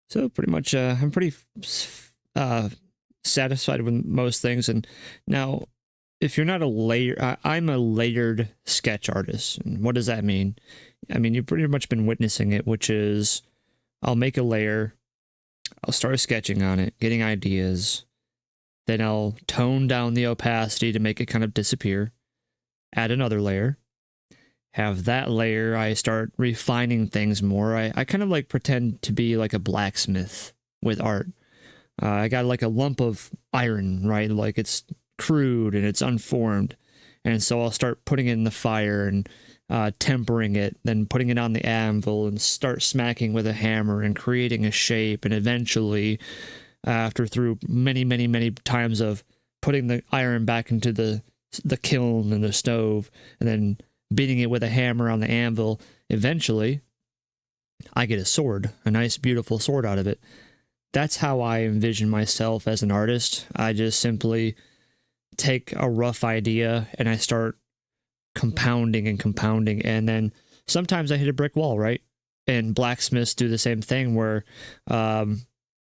Speaker 1: So pretty much, I'm pretty satisfied with most things. And now, if you're not a layer, I'm a layered sketch artist. And what does that mean? I mean, you've pretty much been witnessing it, which is I'll make a layer, I'll start sketching on it, getting ideas, then I'll tone down the opacity to make it kind of disappear, add another layer, have that layer, I start refining things more. I kind of like pretend to be like a blacksmith with art. I got like a lump of iron, right? Like it's crude and it's unformed. And so I'll start putting it in the fire and tempering it, then putting it on the anvil and start smacking with a hammer and creating a shape. And eventually, after through many, many, many times of putting the iron back into the kiln and the stove and then beating it with a hammer on the anvil, eventually I get a sword, a nice, beautiful sword out of it. That's how I envision myself as an artist. I just simply take a rough idea and I start compounding and compounding. And then sometimes I hit a brick wall, right? And blacksmiths do the same thing where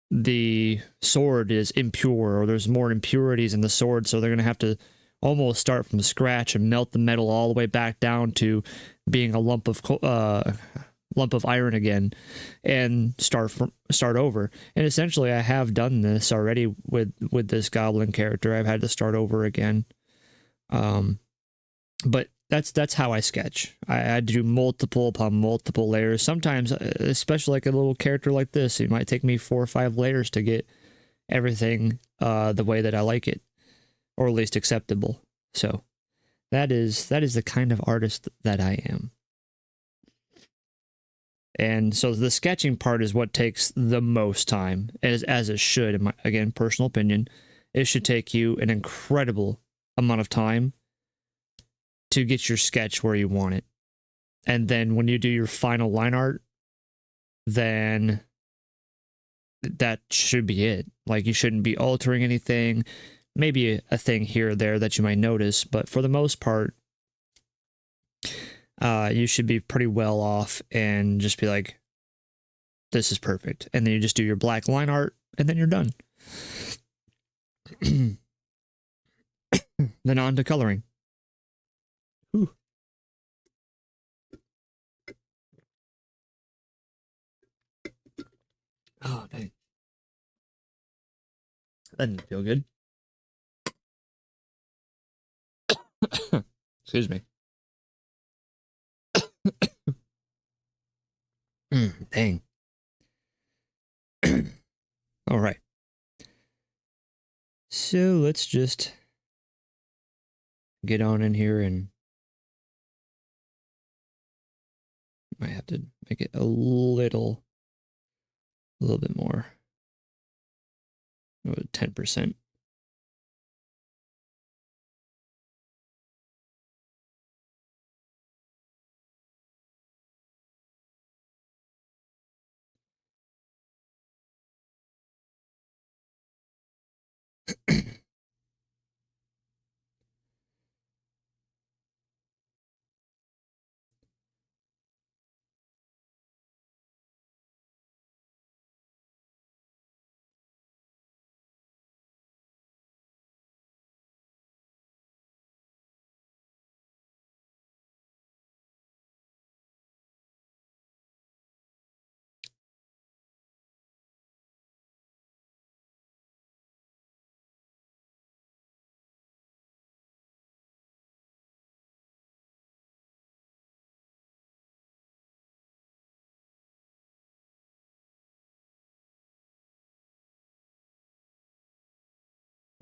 Speaker 1: the sword is impure or there's more impurities in the sword. So they're going to have to almost start from scratch and melt the metal all the way back down to being a lump of iron again and start over. And essentially I have done this already with this goblin character. I've had to start over again. But that's how I sketch. I do multiple upon multiple layers. Sometimes, especially like a little character like this, it might take me 4 or 5 layers to get everything the way that I like it, or at least acceptable. So that is the kind of artist that I am. And so the sketching part is what takes the most time, as it should, in my, again, personal opinion. It should take you an incredible amount of time to get your sketch where you want it. And then when you do your final line art, then that should be it. Like, you shouldn't be altering anything. Maybe a thing here or there that you might notice, but for the most part, you should be pretty well off and just be like, this is perfect. And then you just do your black line art and then you're done. Then on to coloring. Ooh. Oh, dang. That didn't feel good. Excuse me. Dang. All right. So let's just get on in here and might have to make it a little bit more. 10%.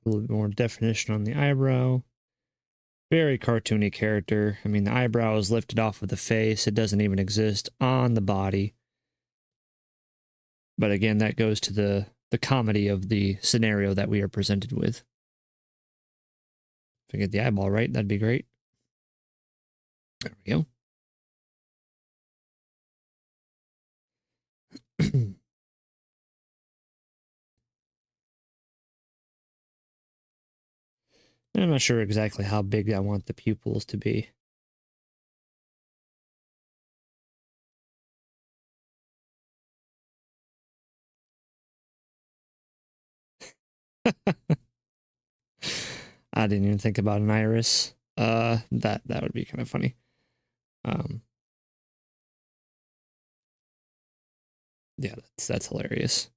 Speaker 1: A little bit more definition on the eyebrow. Very cartoony character. I mean, the eyebrow is lifted off of the face. It doesn't even exist on the body. But again, that goes to the comedy of the scenario that we are presented with. If I get the eyeball right, that'd be great. There we go. I'm not sure exactly how big I want the pupils to be. I didn't even think about an iris. That would be kind of funny. Yeah, that's hilarious.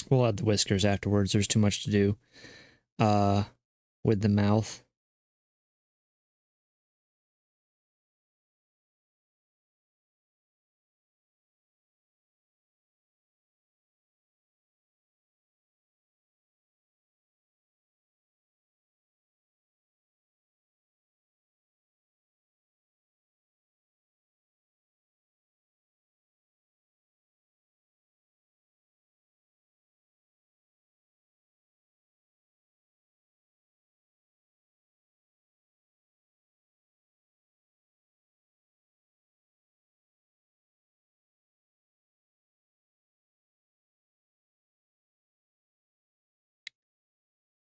Speaker 1: We'll add the whiskers afterwards. There's too much to do. With the mouth.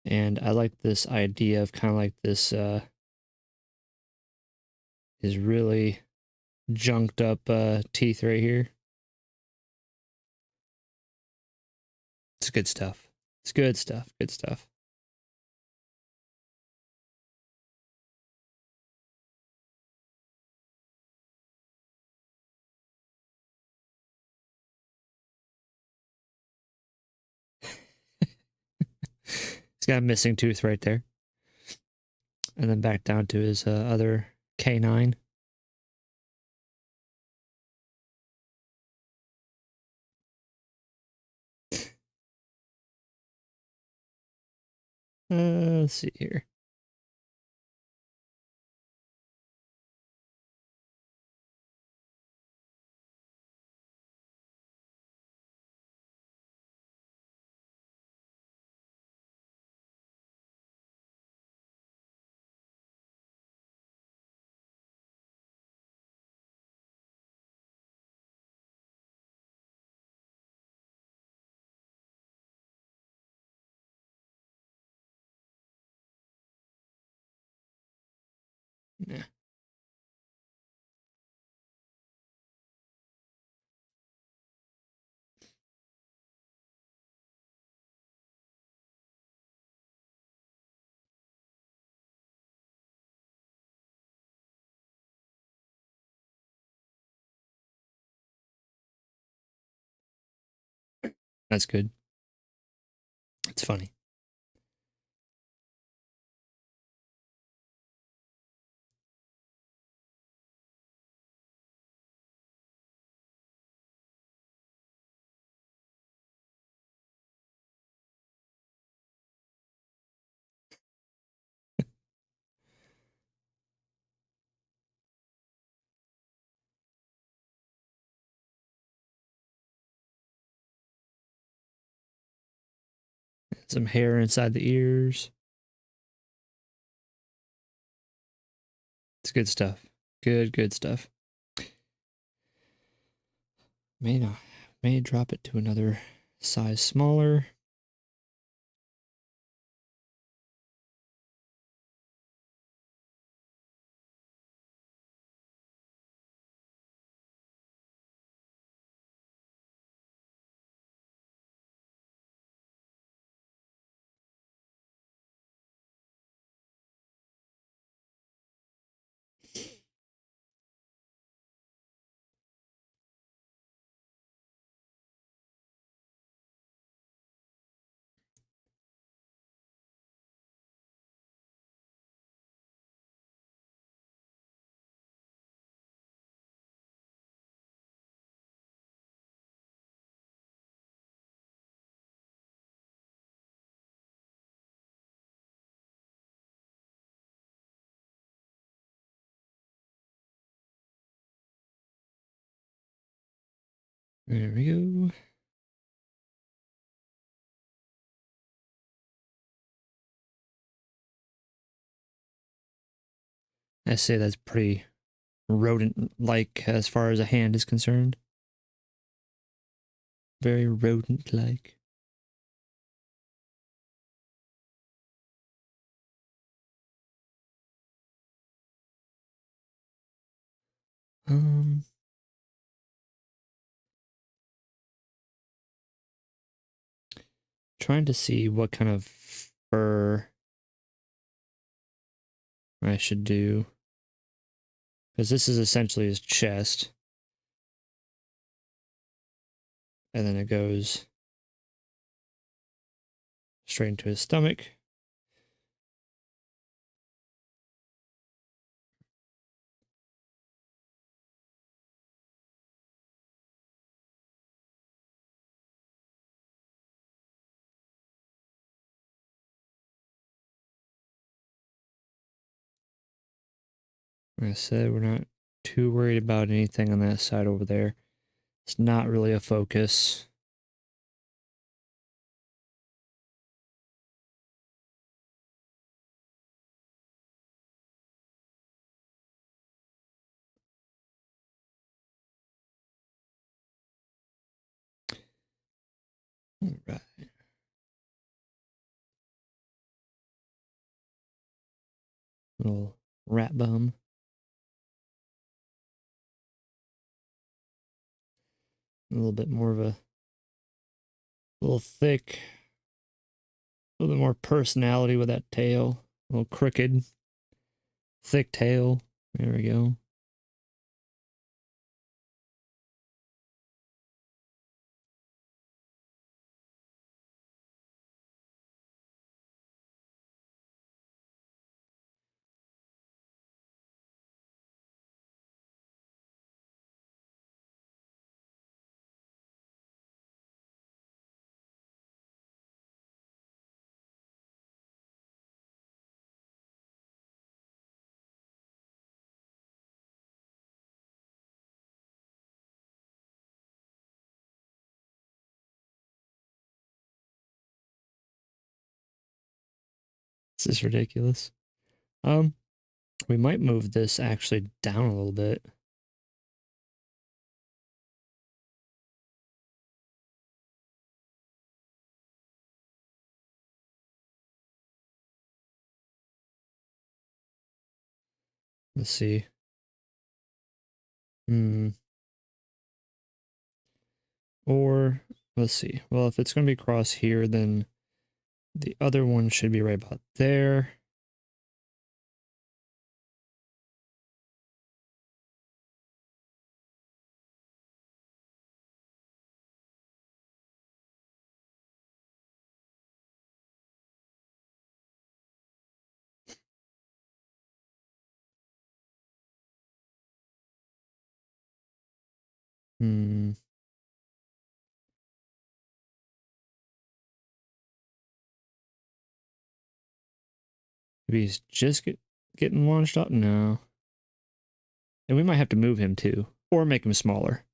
Speaker 1: And I like this idea of kind of like this is really junked up teeth right here. It's good stuff. It's good stuff. Good stuff. He's got a missing tooth right there. And then back down to his other canine. Let's see here. Yeah. That's good. It's funny. Some hair inside the ears. It's good stuff. Good stuff. May drop it to another size smaller. There we go. I say that's pretty rodent-like as far as a hand is concerned. Very rodent-like. Trying to see what kind of fur I should do. Because this is essentially his chest. And then it goes straight into his stomach. Like I said, we're not too worried about anything on that side over there. It's not really a focus. All right. Little rat bum. A little bit more of a little thick. A little bit more personality with that tail. A little crooked. Thick tail. There we go. This is ridiculous. We might move this actually down a little bit. Let's see. Or, let's see. Well, if it's going to be across here, then the other one should be right about there. Hmm. Maybe he's just getting launched up? No. And we might have to move him too. Or make him smaller.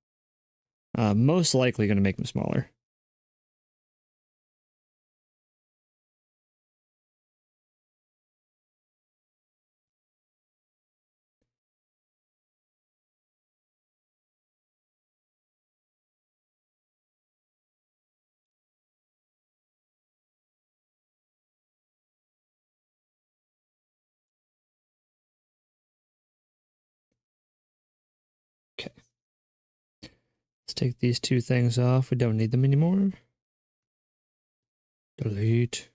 Speaker 1: Most likely going to make him smaller. Okay. Let's take these two things off. We don't need them anymore. Delete.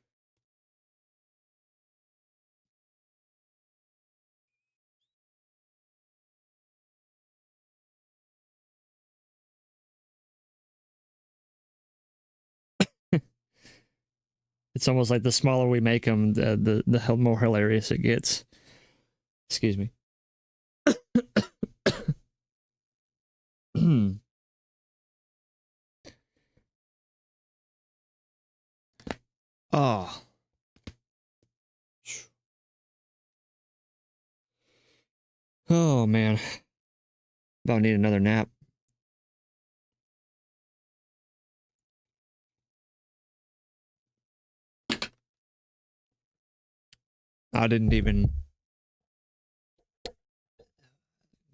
Speaker 1: It's almost like the smaller we make them, the more hilarious it gets. Excuse me. Oh. Oh, man. About need another nap. I didn't even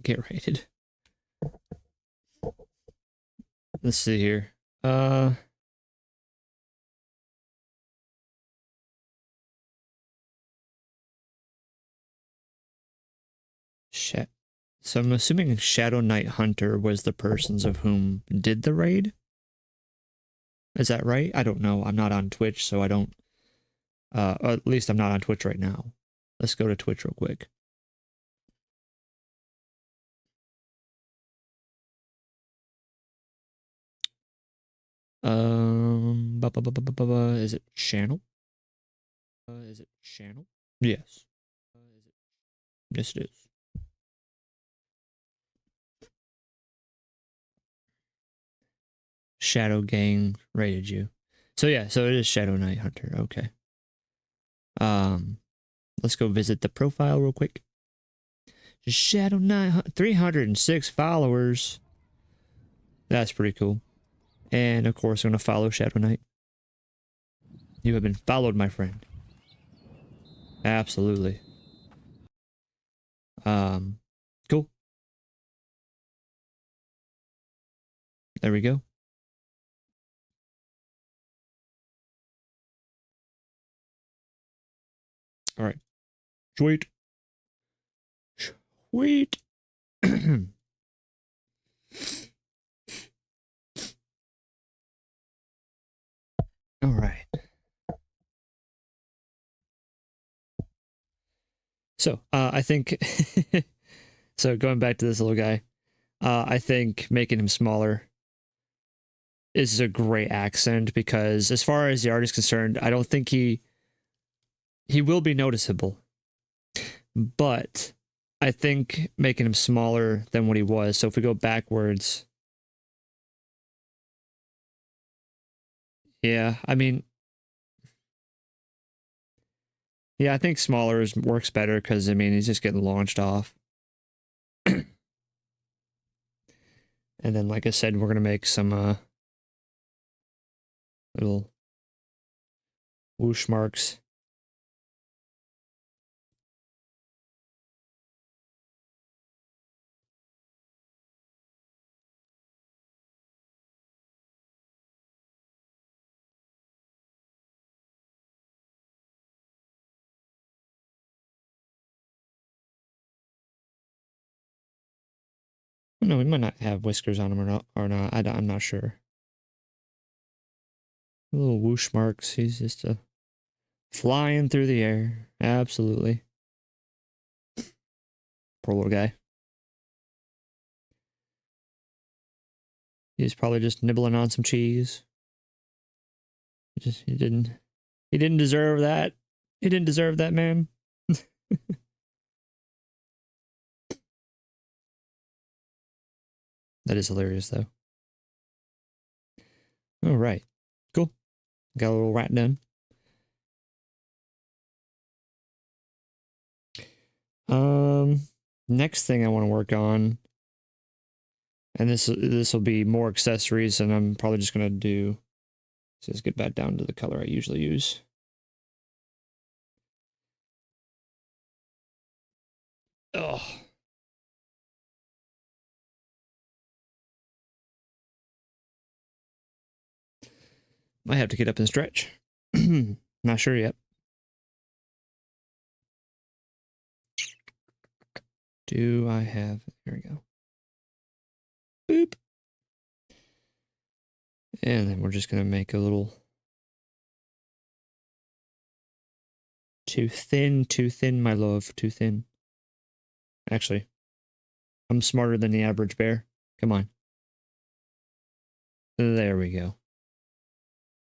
Speaker 1: get rated. Let's see here. Shit. So I'm assuming Shadow Knight Hunter was the persons of whom did the raid? Is that right? I don't know. I'm not on Twitch, so I don't... at least I'm not on Twitch right now. Let's go to Twitch real quick. Is it channel? Is it channel? Yes. Yes, it is. Shadow Gang raided you. So yeah, so it is Shadow Knight Hunter. Okay. Let's go visit the profile real quick. Shadow Knight, 306 followers. That's pretty cool. And of course, I'm gonna follow Shadow Knight. You have been followed, my friend. Absolutely. Cool. There we go. All right. Sweet. Sweet. All right. So, I think so going back to this little guy, I think making him smaller is a great accent because as far as the art is concerned, I don't think he will be noticeable. But I think making him smaller than what he was. So if we go backwards, yeah, I mean, yeah, I think smaller works better because I mean he's just getting launched off. And then, like I said, we're gonna make some little whoosh marks. No, we might not have whiskers on him or not. I'm not sure. Little whoosh marks. He's just flying through the air. Absolutely. Poor little guy. He's probably just nibbling on some cheese. He didn't deserve that. He didn't deserve that, man. That is hilarious, though. All right, cool. Got a little rat done. Next thing I want to work on, and this will be more accessories, and I'm probably just gonna do. So let's get back down to the color I usually use. Oh. Might have to get up and stretch. Not sure yet. Do I have... Here we go. Boop. And then we're just going to make a little... Too thin, my love. Too thin. Actually, I'm smarter than the average bear. Come on. There we go.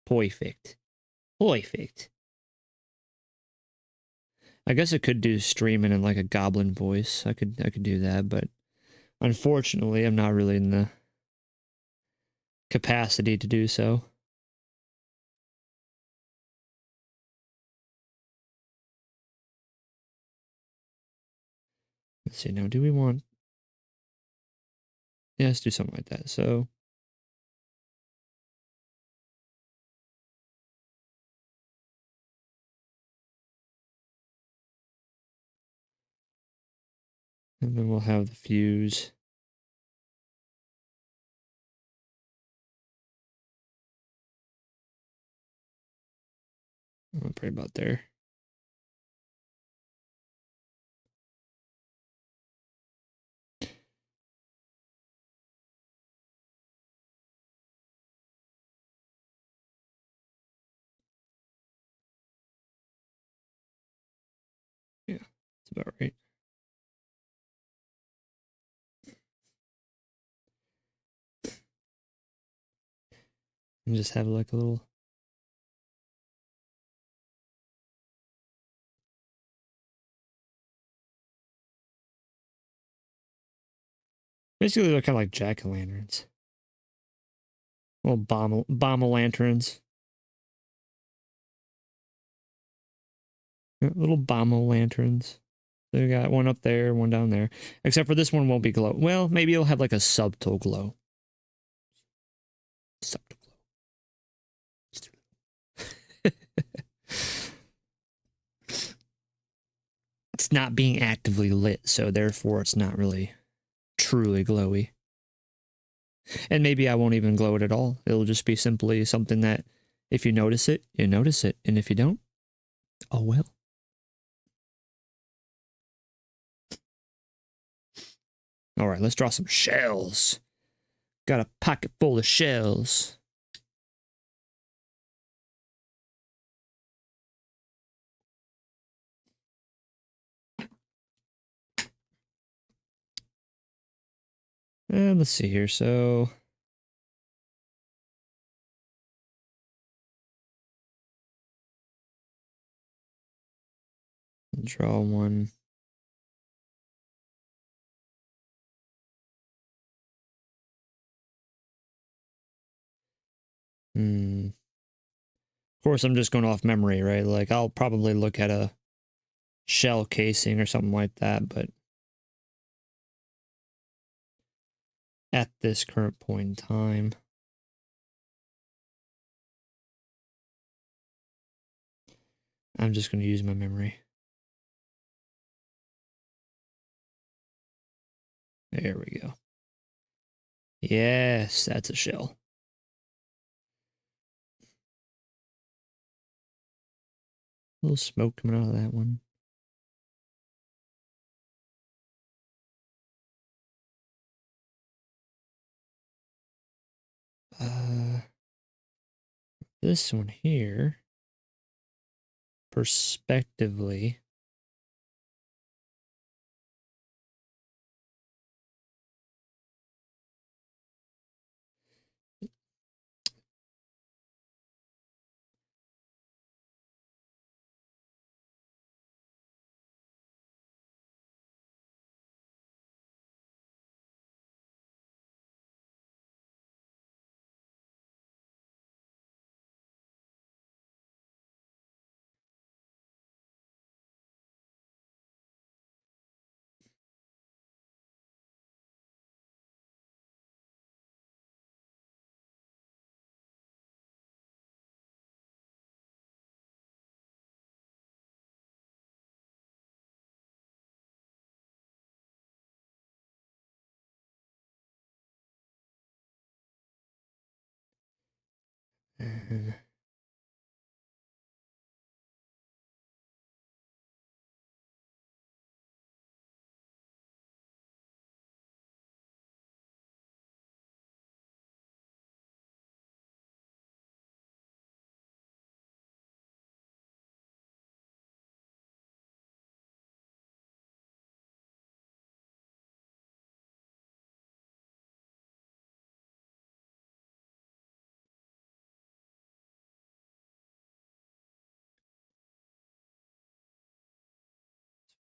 Speaker 1: Perfect. Perfect. I guess I could do streaming in like a goblin voice. I could do that, but unfortunately, I'm not really in the capacity to do so. Let's see now. Do we want? Yeah, let's do something like that. So. And then we'll have the fuse. I'm probably about there. Yeah, that's about right. And just have like a little. Basically, they're kind of like jack-o'-lanterns. Little bomb lanterns. Little bomb lanterns. So we got one up there, one down there. Except for this one won't be glow. Well, maybe it'll have like a subtle glow. Subtle glow. It's not being actively lit, so therefore it's not really truly glowy. And maybe I won't even glow it at all. It'll just be simply something that if you notice it, you notice it. And if you don't, oh well. All right, let's draw some shells. Got a pocket full of shells. And let's see here. So draw one. Of course, I'm just going off memory, right? Like, I'll probably look at a shell casing or something like that, but at this current point in time, I'm just going to use my memory. There we go. Yes, that's a shell. A little smoke coming out of that one. This one here, perspectively.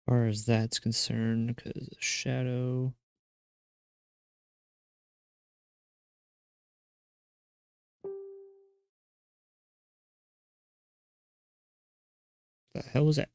Speaker 1: As far as that's concerned, because shadow. The hell was that?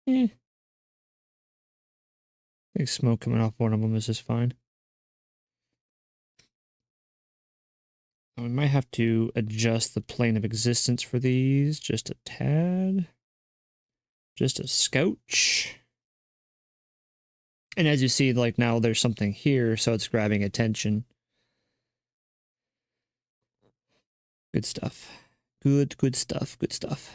Speaker 1: I think smoke coming off one of them is just fine. We might have to adjust the plane of existence for these just a tad. Just a scotch. And as you see, like now there's something here, so it's grabbing attention. Good stuff. Good stuff. Good stuff.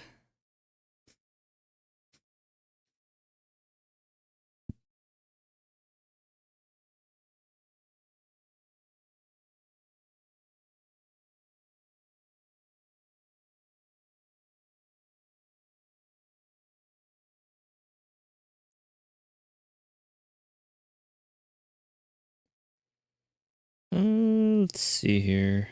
Speaker 1: Let's see here.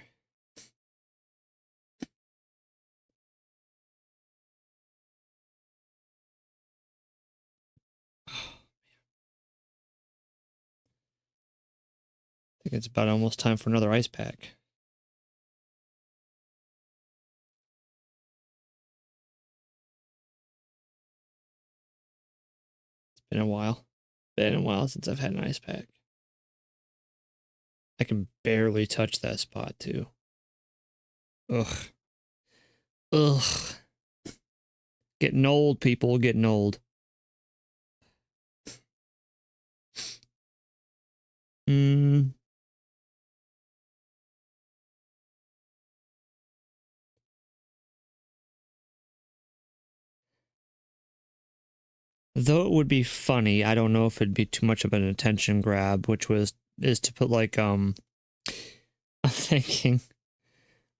Speaker 1: I think it's about almost time for another ice pack. It's been a while. Been a while since I've had an ice pack. I can barely touch that spot too. Ugh. Ugh. Getting old, people. Getting old. Though it would be funny, I don't know if it'd be too much of an attention grab, which is to put like I'm thinking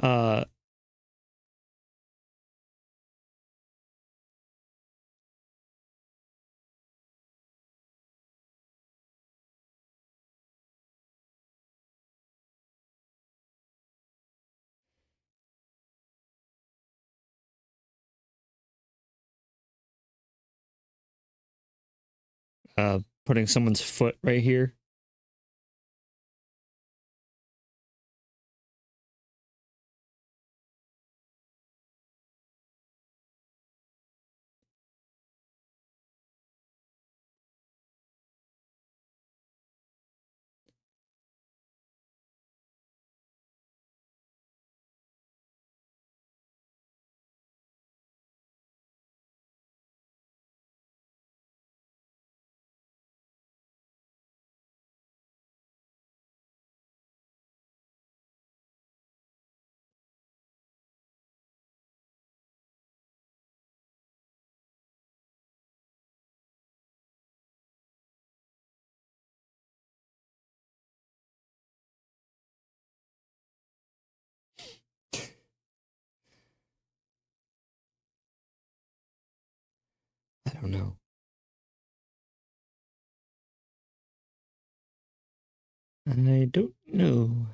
Speaker 1: uh putting someone's foot right here. don't know. I don't know.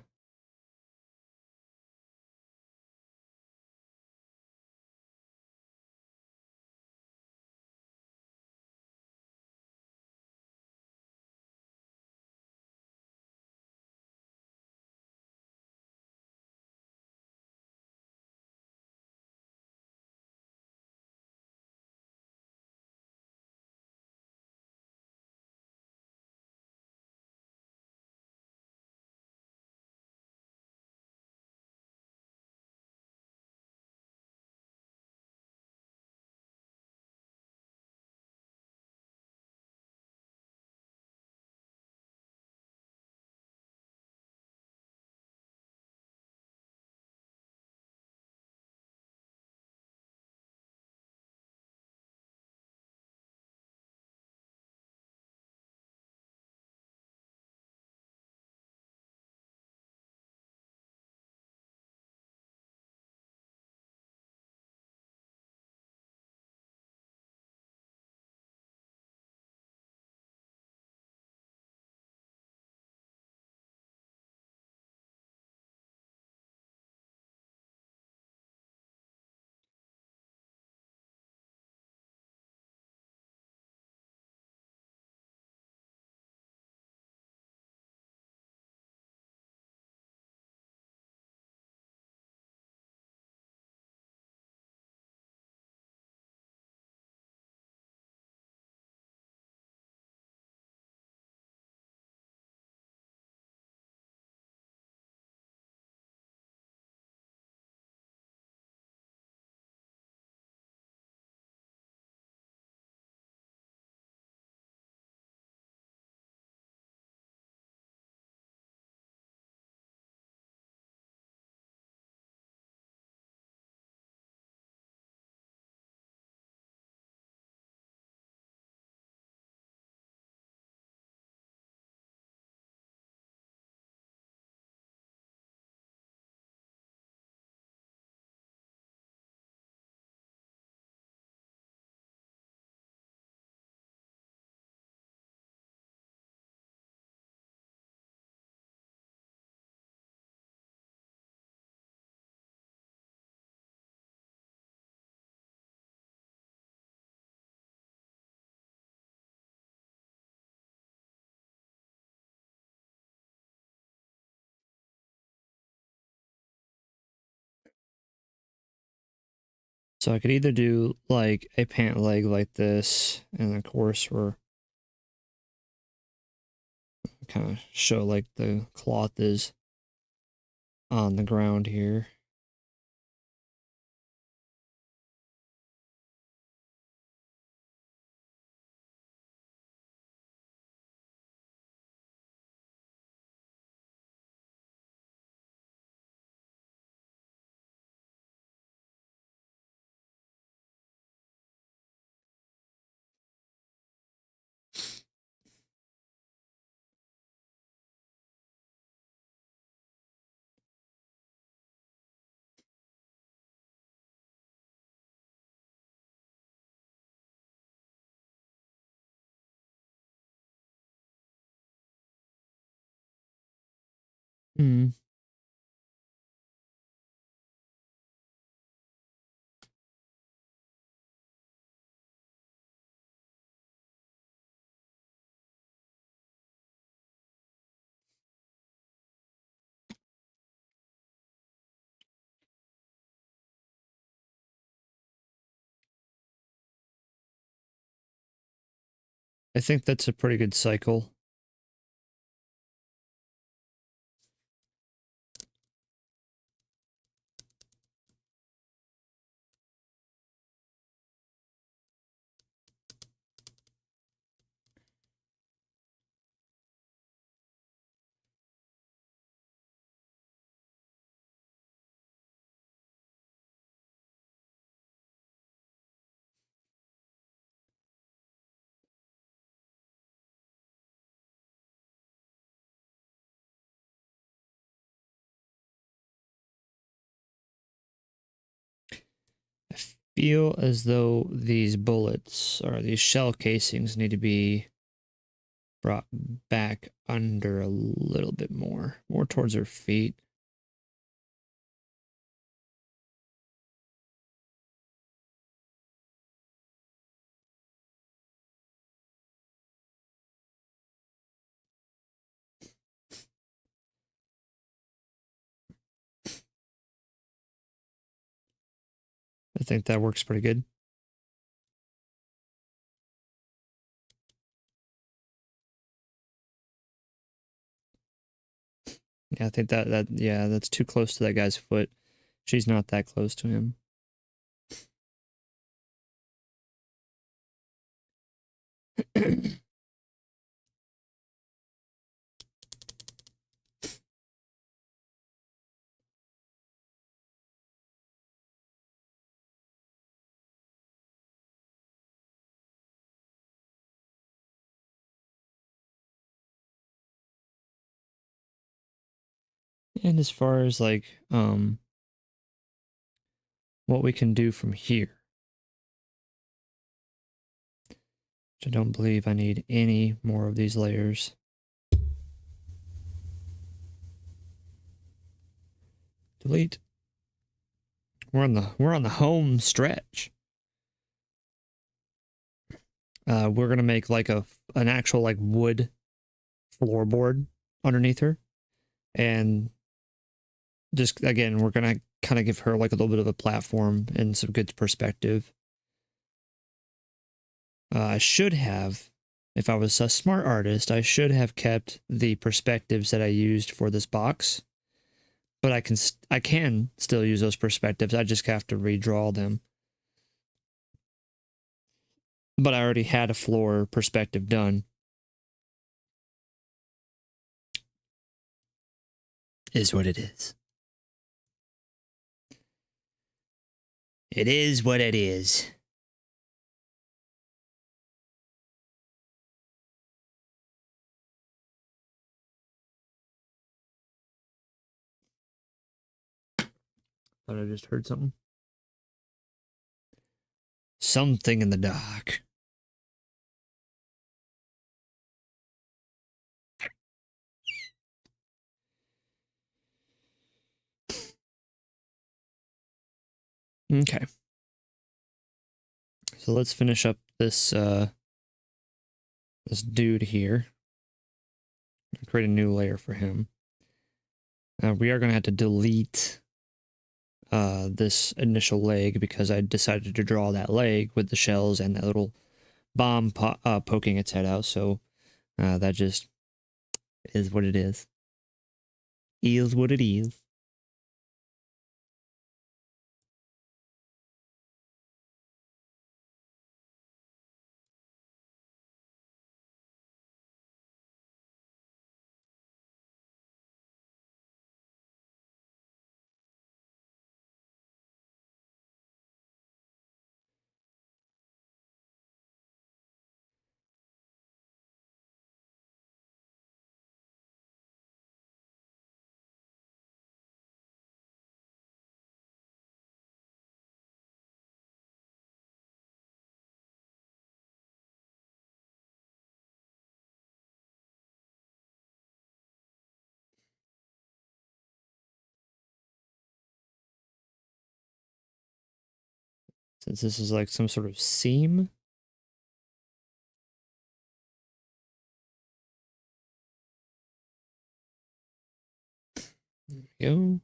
Speaker 1: So I could either do like a pant leg like this, and of course we're kind of show like the cloth is on the ground here. Hmm. I think that's a pretty good cycle. feel as though these bullets or these shell casings need to be brought back under a little bit more towards her feet. I think that works pretty good. Yeah, I think yeah, that's too close to that guy's foot. She's not that close to him. And as far as like what we can do from here, which I don't believe I need any more of these layers. Delete. We're on the home stretch. We're gonna make like an actual like wood floorboard underneath her, and just again we're gonna kind of give her like a little bit of a platform and some good perspective. I should have, if I was a smart artist, I should have kept the perspectives that I used for this box, but I can still use those perspectives. I just have to redraw them. But I already had a floor perspective done. Is what it is. It is what it is. Thought I just heard something. Something in the dark. Okay. So let's finish up this this dude here. Create a new layer for him. We are going to have to delete this initial leg because I decided to draw that leg with the shells and that little bomb poking its head out. So that just is what it is. Is what it is. Since this is like some sort of seam. There we go.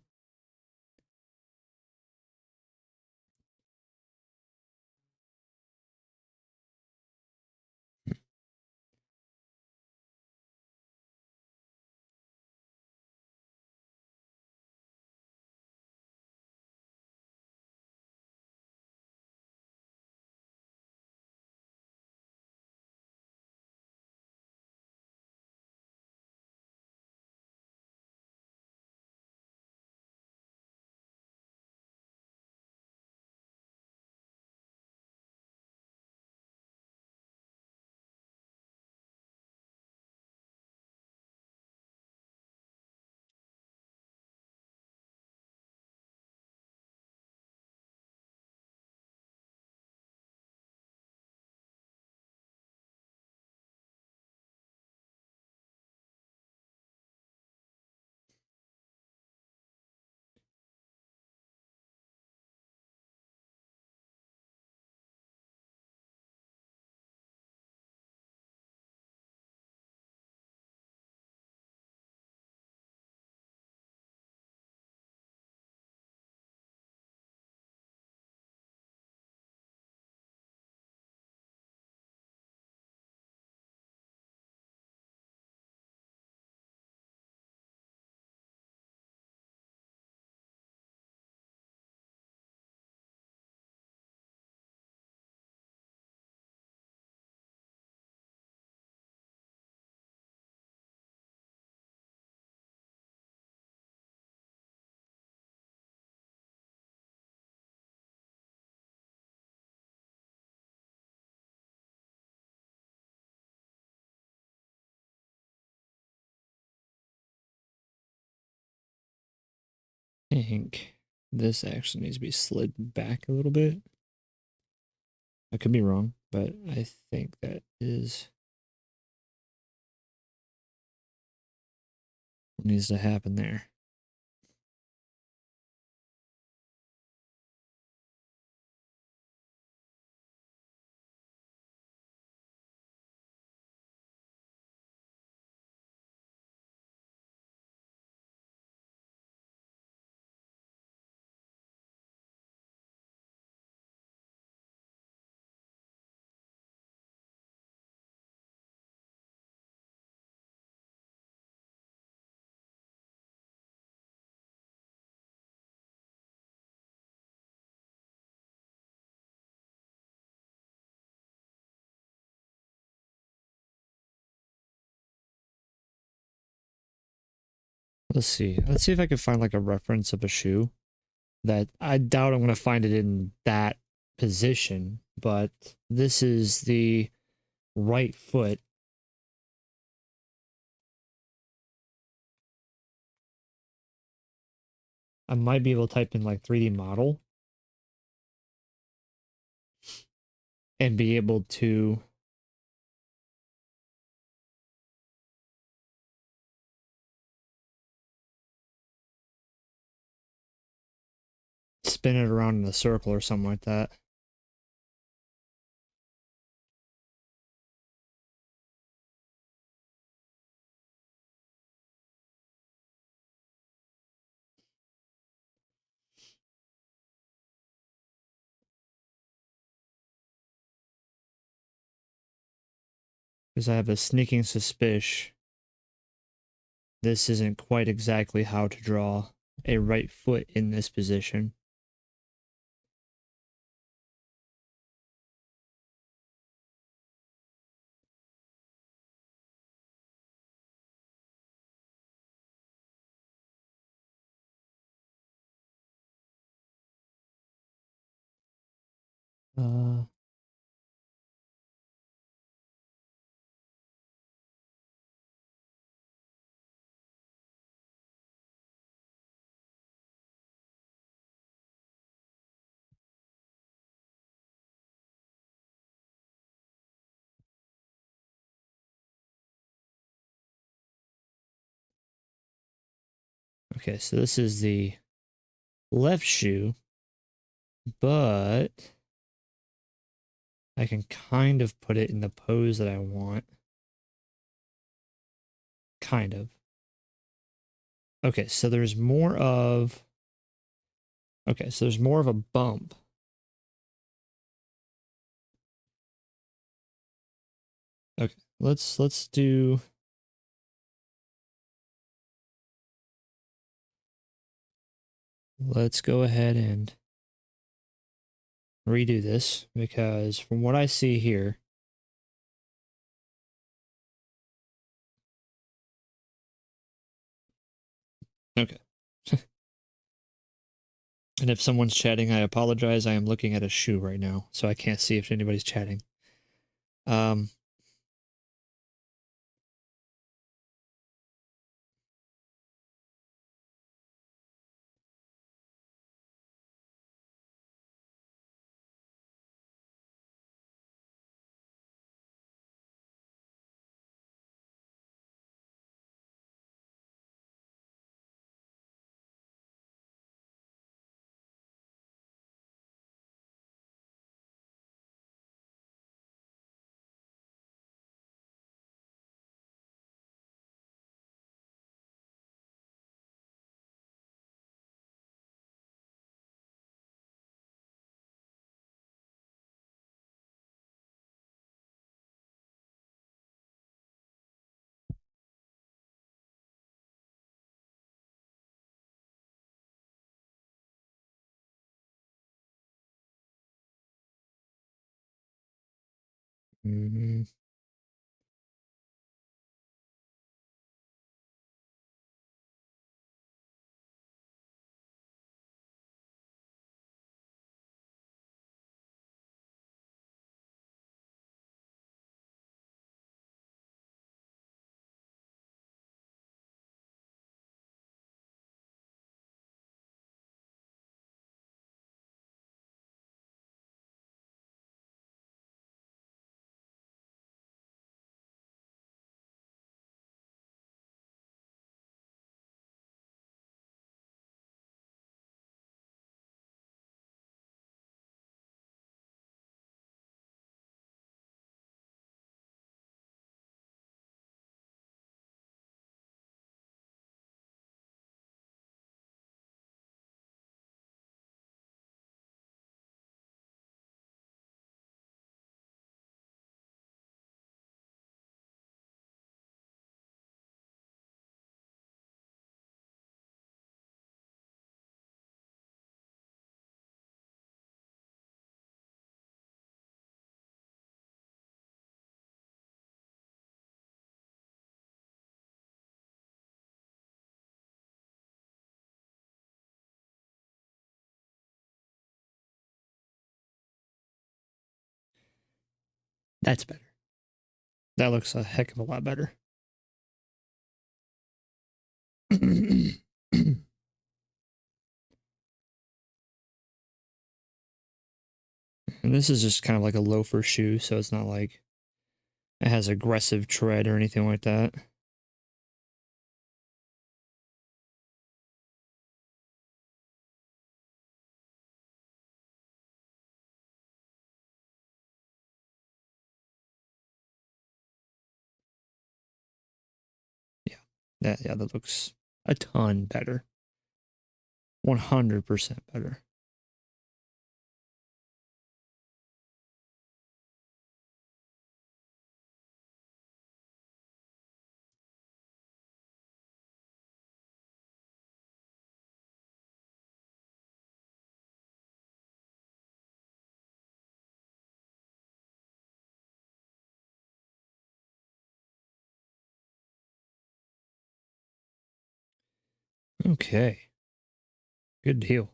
Speaker 1: think this actually needs to be slid back a little bit. I could be wrong, but I think that is what needs to happen there. Let's see. Let's see if I can find like a reference of a shoe that I doubt I'm going to find it in that position, but this is the right foot. I might be able to type in like 3D model and be able to spin it around in a circle or something like that. Because I have a sneaking suspicion this isn't quite exactly how to draw a right foot in this position. Uh, okay, so this is the left shoe, but I can kind of put it in the pose that I want. Kind of. Okay, so there's more of... Okay, so there's more of a bump. Okay, let's do... Let's go ahead and redo this, because from what I see here... Okay. And if someone's chatting, I apologize. I am looking at a shoe right now, so I can't see if anybody's chatting. Um, mm, That's better. That looks a heck of a lot better. And this is just kind of like a loafer shoe, so it's not like it has aggressive tread or anything like that. Yeah, that looks a ton better. 100% better. Okay. Good deal.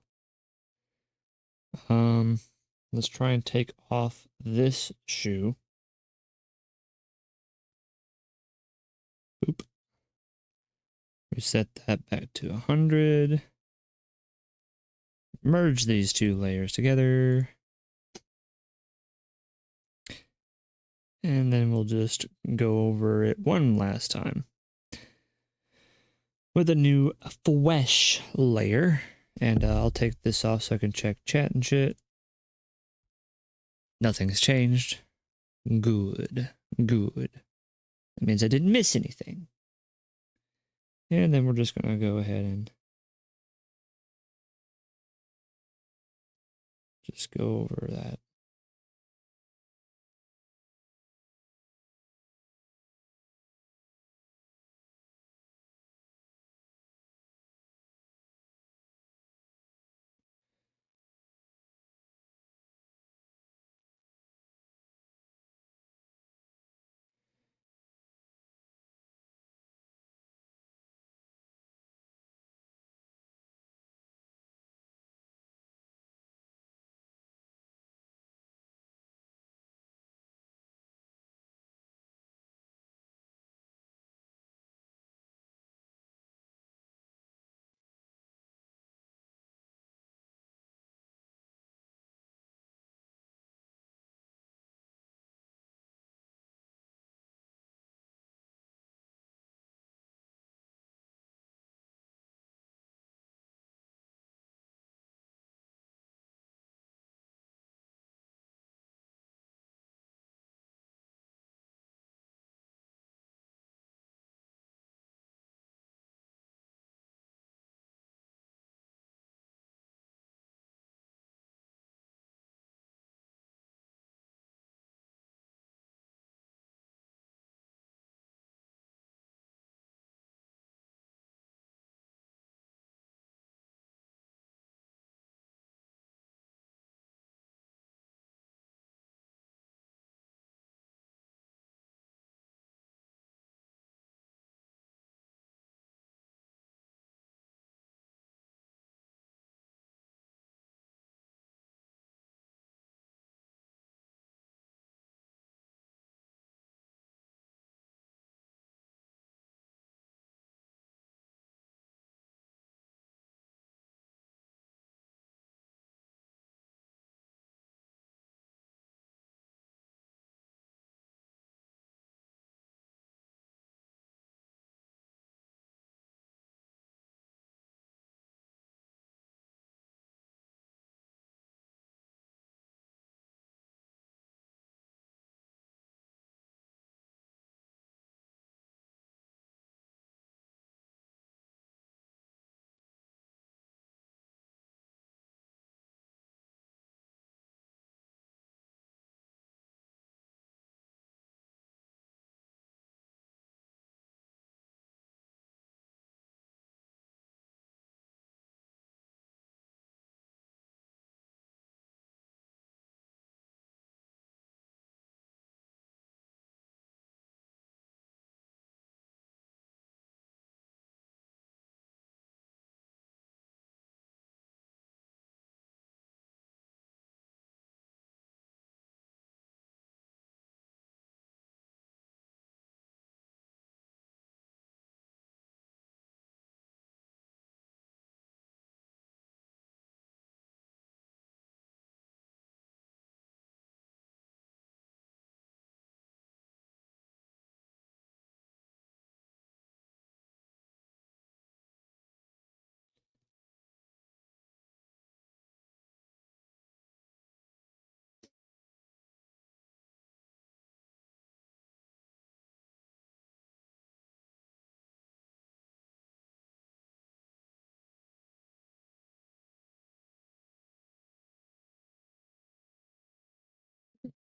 Speaker 1: Let's try and take off this shoe. Boop. Reset that back to 100. Merge these two layers together. And then we'll just go over it one last time with a new fresh layer. And I'll take this off so I can check chat and shit. Nothing's changed. Good. Good. That means I didn't miss anything. And then we're just going to go ahead and just go over that.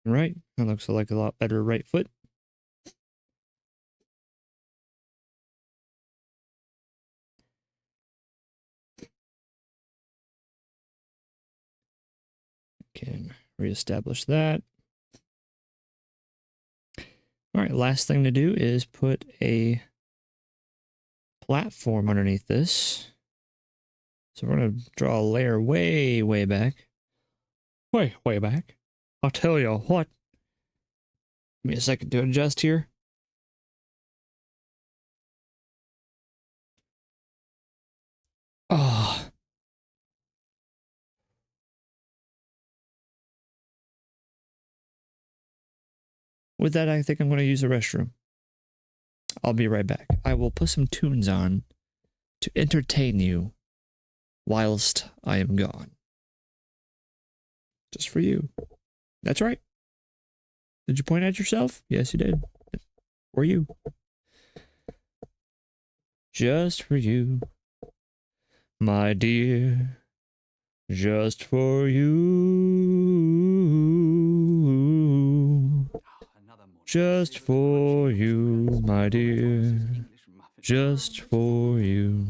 Speaker 1: Right. That looks like a lot better right foot. Can reestablish that. All right, last thing to do is put a platform underneath this. So we're going to draw a layer way, way back. Way back. I'll tell you what. Give me a second to adjust here. Oh. With that, I think I'm going to use the restroom. I'll be right back. I will put some tunes on to entertain you whilst I am gone. Just for you. That's right. Did you point at yourself? Yes, you did. For you. Just for you, my dear. Just for you. Just for you, my dear. Just for you.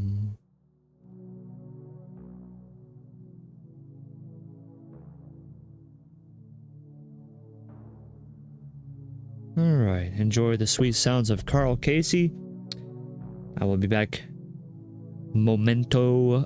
Speaker 1: Alright, enjoy the sweet sounds of Carl Casey. I will be back momentarily.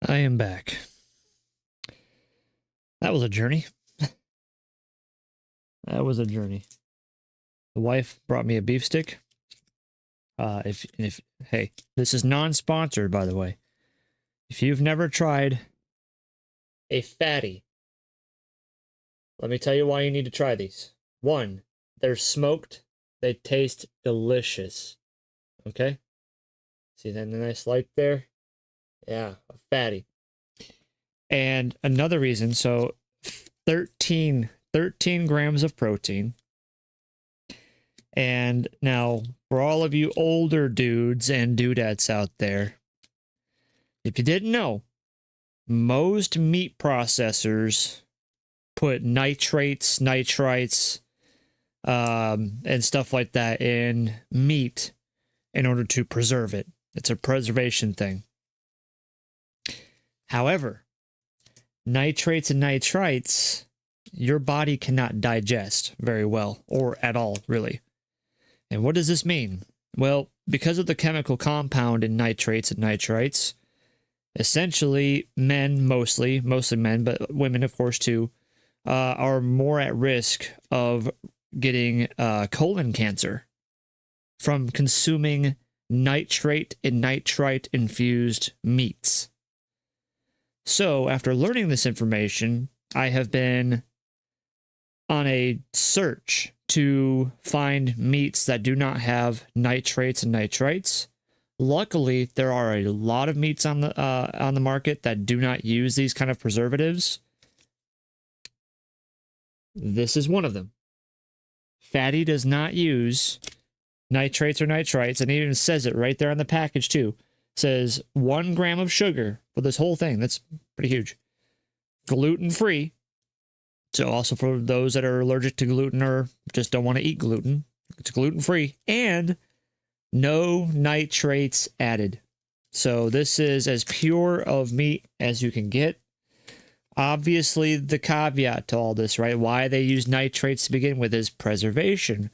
Speaker 1: I am back. That was a journey. That was a journey. The wife brought me a beef stick. If hey, this is non-sponsored, by the way. If you've never tried a fatty, let me tell you why you need to try these. One, they're smoked. They taste delicious. Okay? See that nice light there? Yeah, a fatty. And another reason, so 13 grams of protein. And now, for all of you older dudes and dudettes out there, if you didn't know, most meat processors put nitrates, nitrites, and stuff like that in meat in order to preserve it. It's a preservation thing. However, nitrates and nitrites, your body cannot digest very well, or at all, really. And what does this mean? Well, because of the chemical compound in nitrates and nitrites, essentially men, mostly men, but women, of course, too, are more at risk of getting colon cancer from consuming nitrate and nitrite infused meats. So, after learning this information, I have been on a search to find meats that do not have nitrates and nitrites. Luckily, there are a lot of meats on the market that do not use these kind of preservatives. This is one of them. Fatty does not use nitrates or nitrites, and it even says it right there on the package too. It says 1 gram of sugar for this whole thing. That's pretty huge. Gluten-free. So also for those that are allergic to gluten or just don't want to eat gluten, it's gluten-free. And no nitrates added. So this is as pure of meat as you can get. Obviously, the caveat to all this, right? Why they use nitrates to begin with is preservation.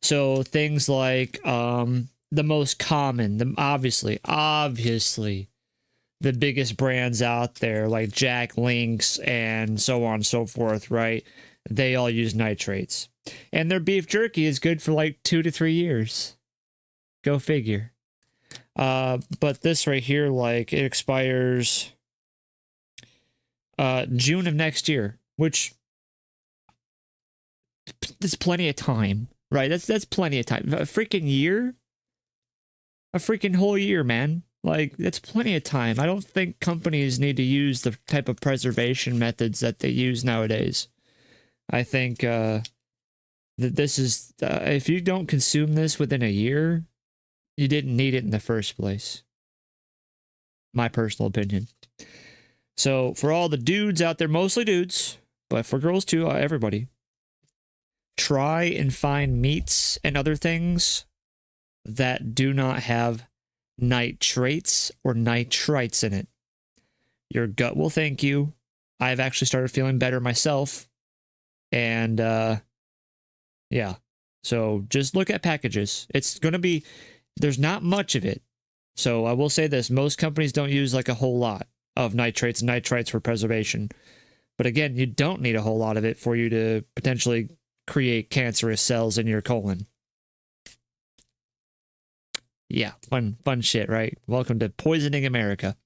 Speaker 1: So things like the most common, obviously, the biggest brands out there like Jack Links and so on and so forth, right? They all use nitrates. And their beef jerky is good for like 2 to 3 years. Go figure. But this right here, like, it expires June of next year, which there's plenty of time, right? That's plenty of time. A freaking year? A freaking whole year, man. Like, that's plenty of time. I don't think companies need to use the type of preservation methods that they use nowadays. I think that this is, if you don't consume this within a year, you didn't need it in the first place. My personal opinion. So, for all the dudes out there, mostly dudes, but for girls too, everybody, try and find meats and other things that do not have nitrates or nitrites in it. Your gut will thank you. I've actually started feeling better myself. And, yeah. So, just look at packages. It's going to be, there's not much of it. So, I will say this, most companies don't use like a whole lot of nitrates and nitrites for preservation. But again, you don't need a whole lot of it for you to potentially create cancerous cells in your colon. Yeah, fun shit, right? Welcome to Poisoning America.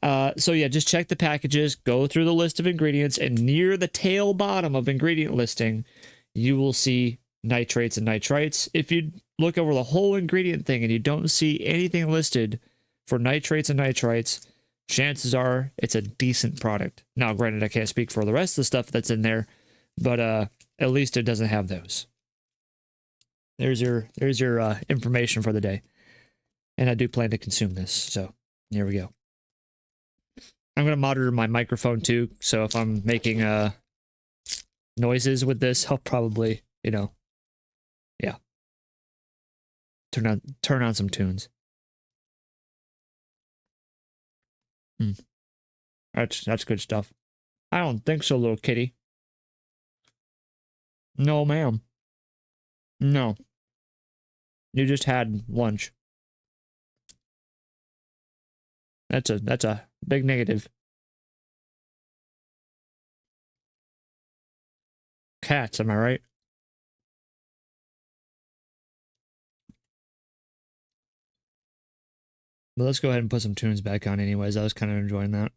Speaker 1: So yeah, just check the packages, go through the list of ingredients, and near the tail bottom of ingredient listing, you will see nitrates and nitrites. If you look over the whole ingredient thing and you don't see anything listed for nitrates and nitrites, chances are it's a decent product. Now, granted, I can't speak for the rest of the stuff that's in there, but at least it doesn't have those. there's your information for the day. And I do plan to consume this, so here we go. I'm gonna monitor my microphone too, so if I'm making noises with this, I'll probably, you know, yeah, turn on some tunes. That's good stuff. I don't think so, little kitty. No, ma'am. No. You just had lunch. That's a big negative. Cats, am I right? But let's go ahead and put some tunes back on anyways. I was kind of enjoying that.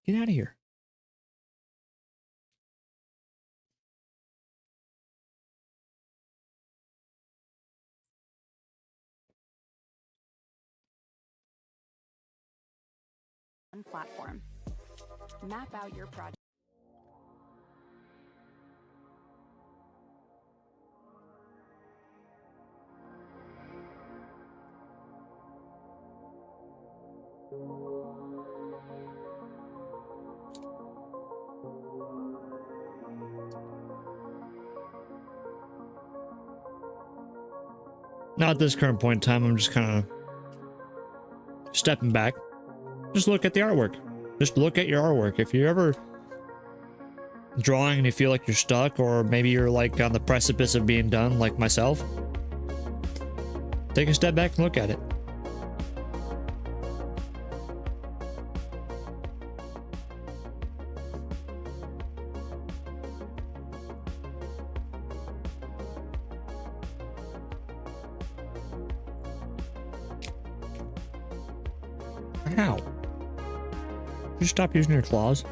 Speaker 1: Get out of here.
Speaker 2: Platform. Map out your project.
Speaker 1: Not at this current point in time, I'm just kind of stepping back. Just look at the artwork. Just look at your artwork. If you're ever drawing and you feel like you're stuck, or maybe you're like on the precipice of being done, like myself, take a step back and look at it. Ow. Just stop using your claws.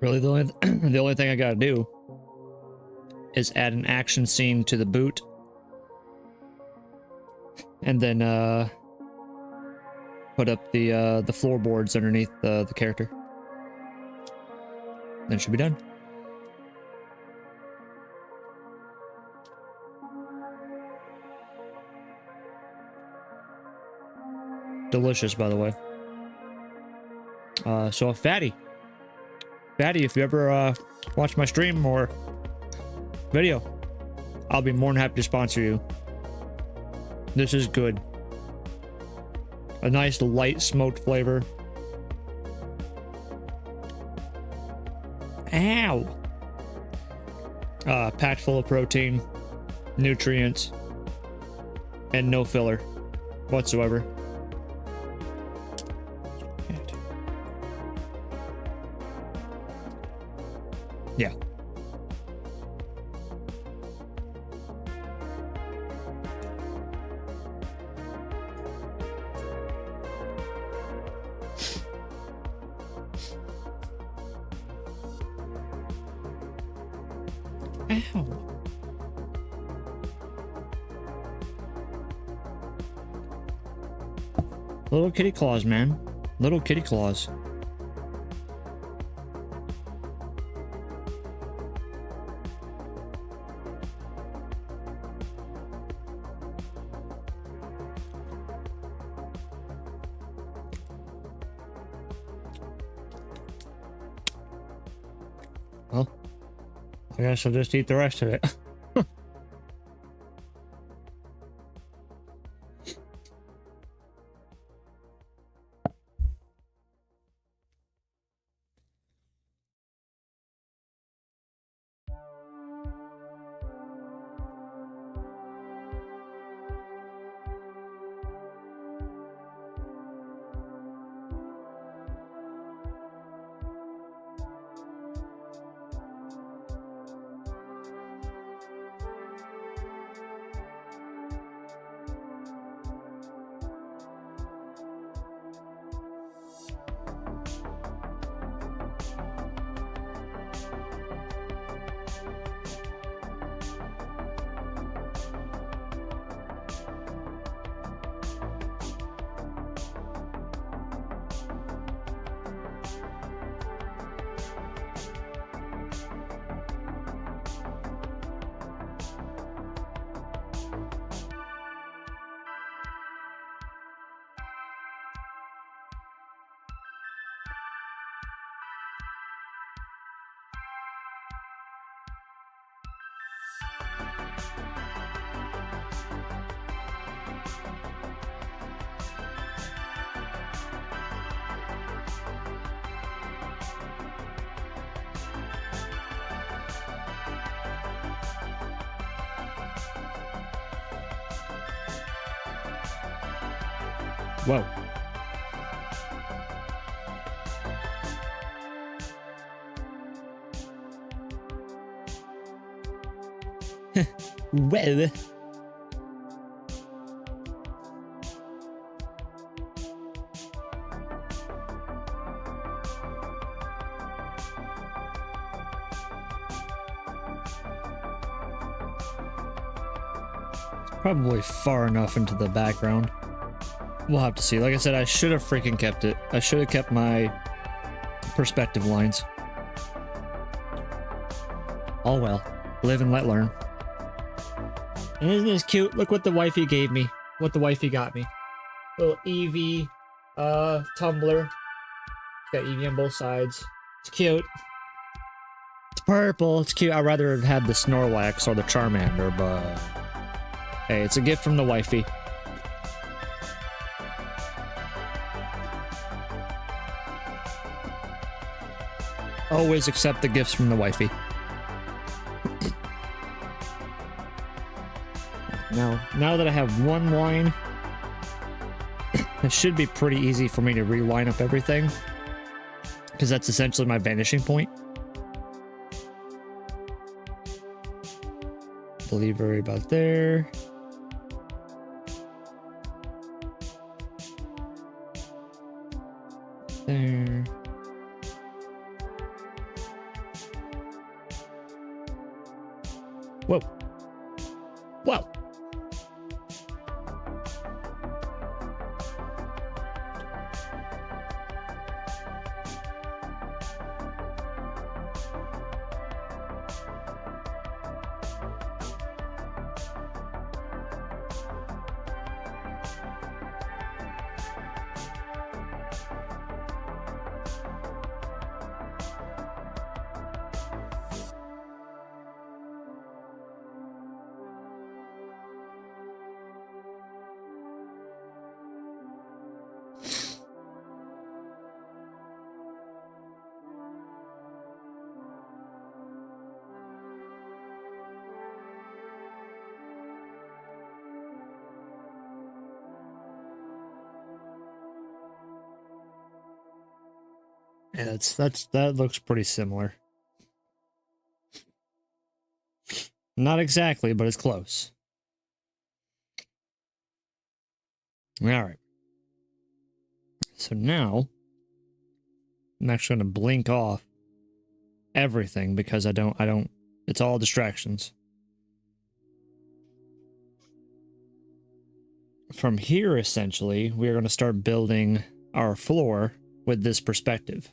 Speaker 1: Really, the only thing I gotta do is add an action scene to the boot, and then put up the floorboards underneath the character. Then it should be done. Delicious, by the way. So Fatty, if you ever watch my stream or video, I'll be more than happy to sponsor you. This is good. A nice light smoked flavor. Ow! Packed full of protein, nutrients, and no filler whatsoever. Yeah. Ow. Little kitty claws, man. Little kitty claws. Well, I guess I'll just eat the rest of it. Whoa. Well. Probably far enough into the background. We'll have to see. Like I said, I should have freaking kept it. I should have kept my perspective lines. Oh well. Live and let learn. And isn't this cute? Look what the wifey gave me. What the wifey got me. Little Eevee, tumbler. It's got Eevee on both sides. It's cute. It's purple. It's cute. I'd rather have had the Snorlax or the Charmander, but hey, it's a gift from the wifey. Always accept the gifts from the wifey. Now that I have one line, it should be pretty easy for me to reline up everything, because that's essentially my vanishing point. Believe right about there. There. Whoa. Whoa. Yeah, that looks pretty similar. Not exactly, but it's close. All right. So now I'm actually going to blink off everything because I don't, it's all distractions. From here, essentially, we are going to start building our floor with this perspective.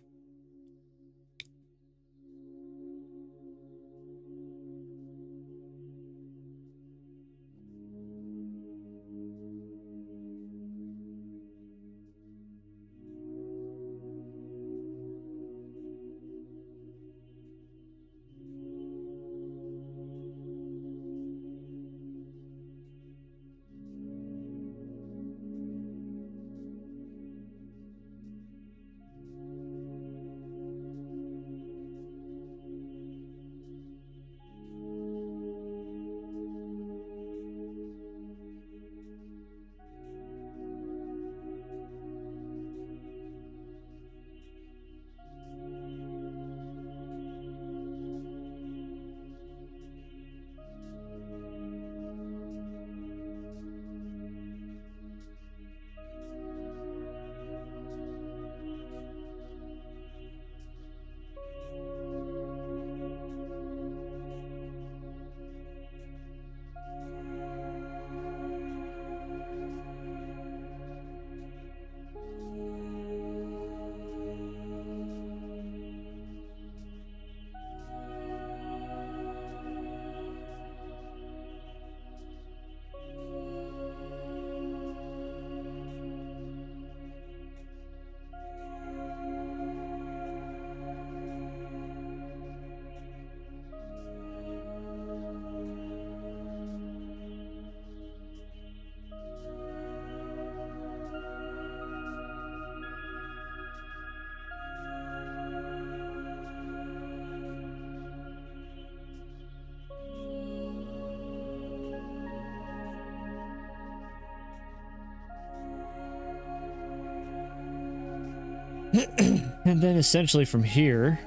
Speaker 1: And then essentially from here,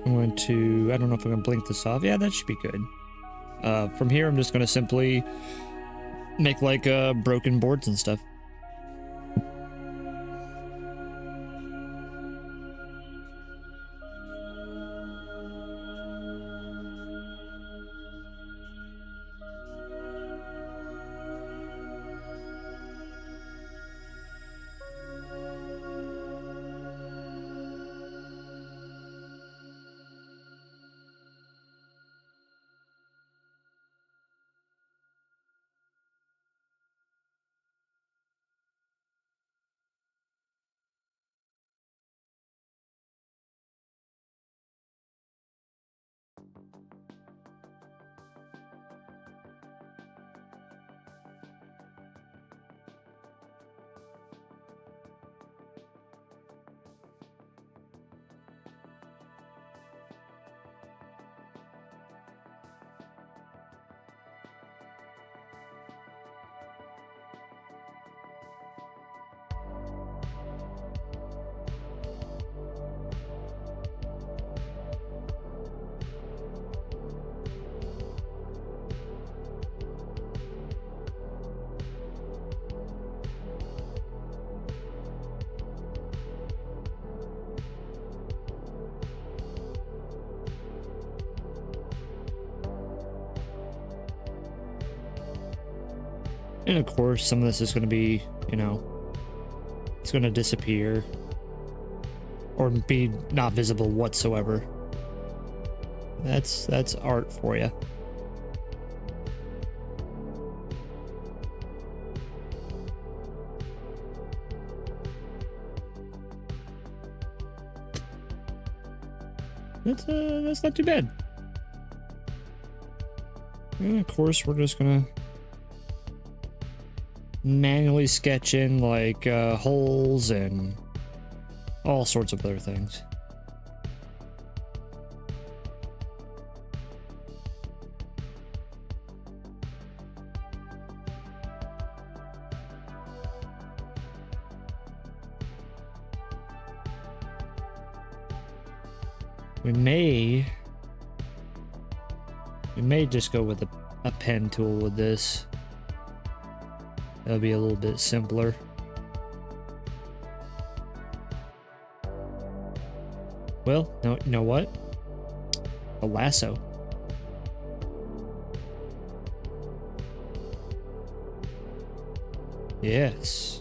Speaker 1: I'm going to, I don't know if I'm going to blink this off. Yeah, that should be good. From here, I'm just going to simply make like broken boards and stuff. And of course, some of this is going to be, you know, it's going to disappear or be not visible whatsoever. That's art for you. That's not too bad. And of course, we're just gonna manually sketch in like holes and all sorts of other things. We may just go with a pen tool with this. That'll be a little bit simpler. Well, no, you know what? A lasso. Yes.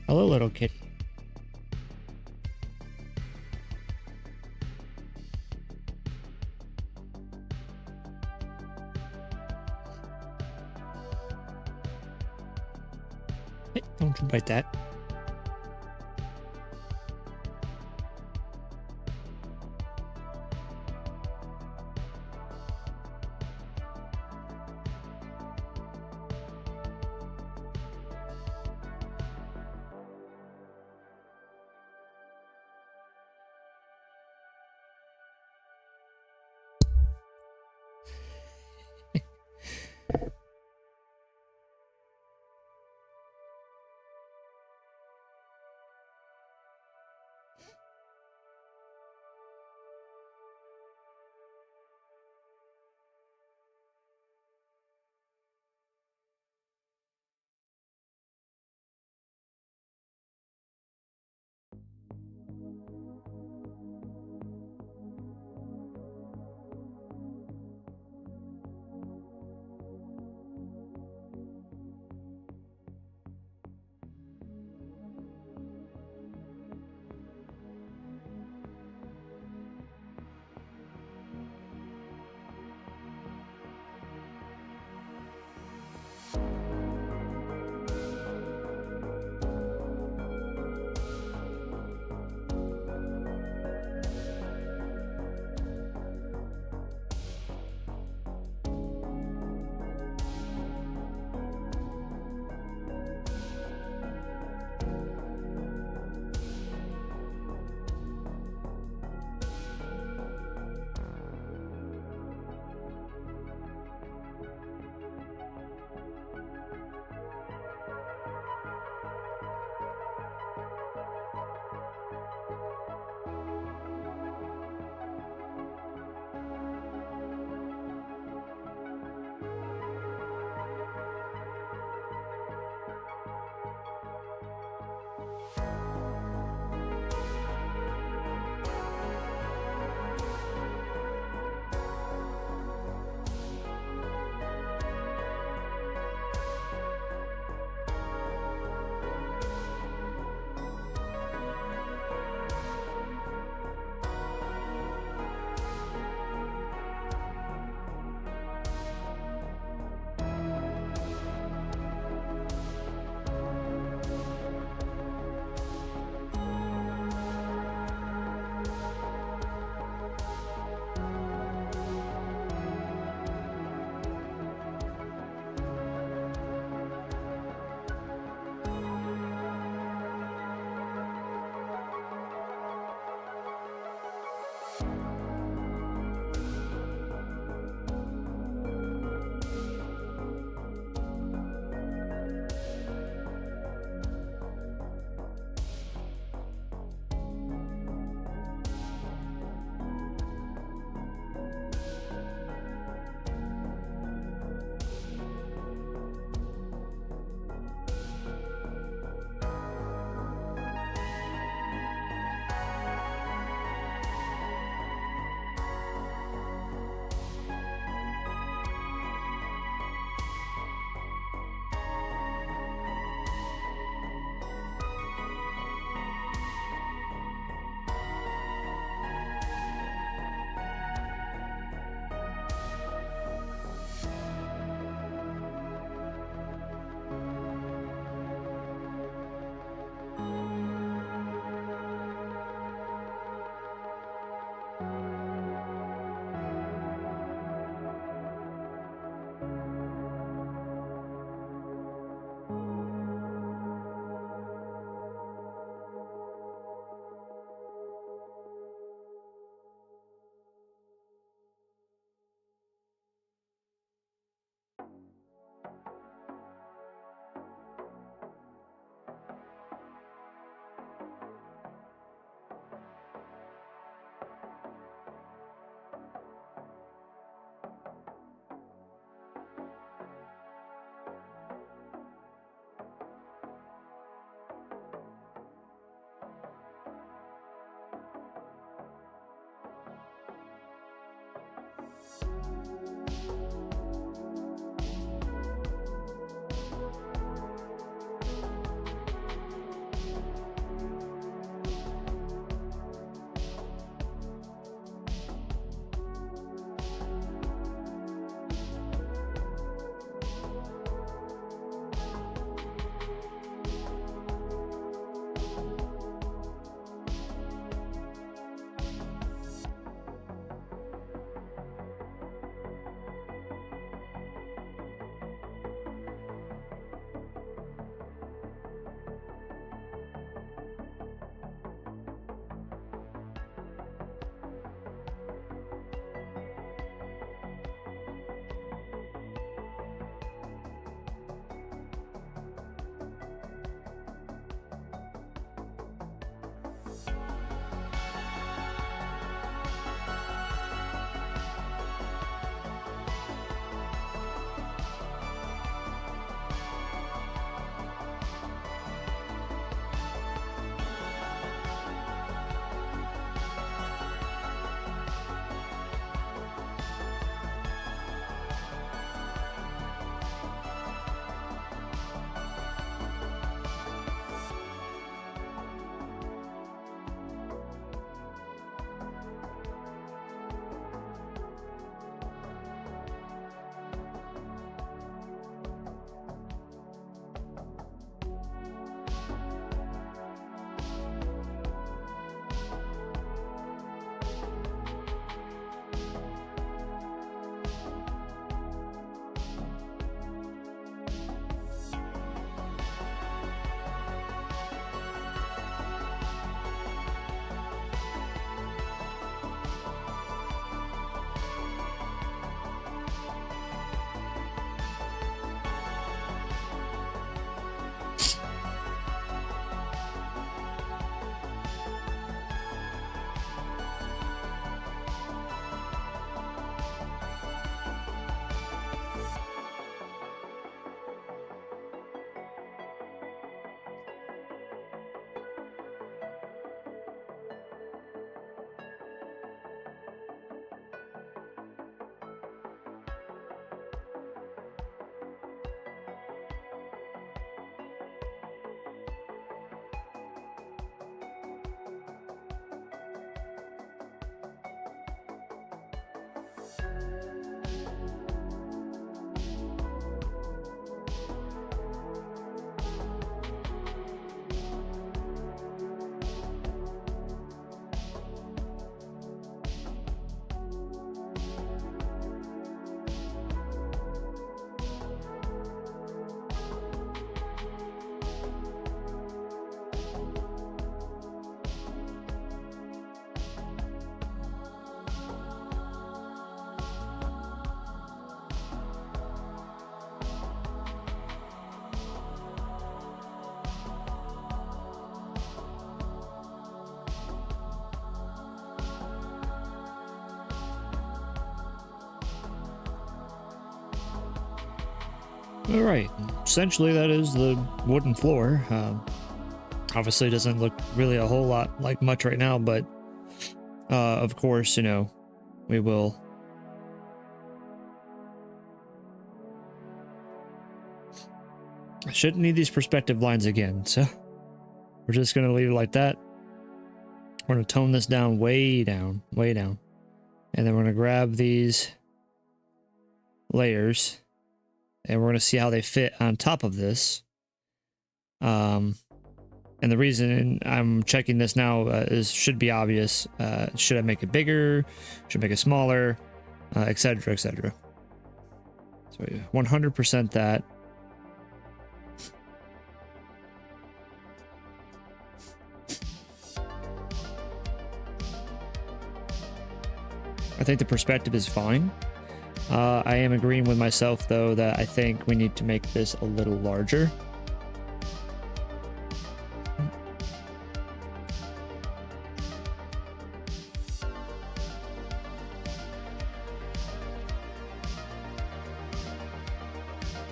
Speaker 1: Hello, little kitty. Hey, don't you bite that. All right, essentially that is the wooden floor. Obviously it doesn't look really a whole lot like much right now, but of course, you know, we will. I shouldn't need these perspective lines again, so we're just gonna leave it like that. We're gonna tone this down, way down, and then we're gonna grab these layers and we're gonna see how they fit on top of this. And the reason I'm checking this now is should be obvious. Should I make it bigger? Should I make it smaller? Etc. etc. So 100% that. I think the perspective is fine. I am agreeing with myself though that I think we need to make this a little larger.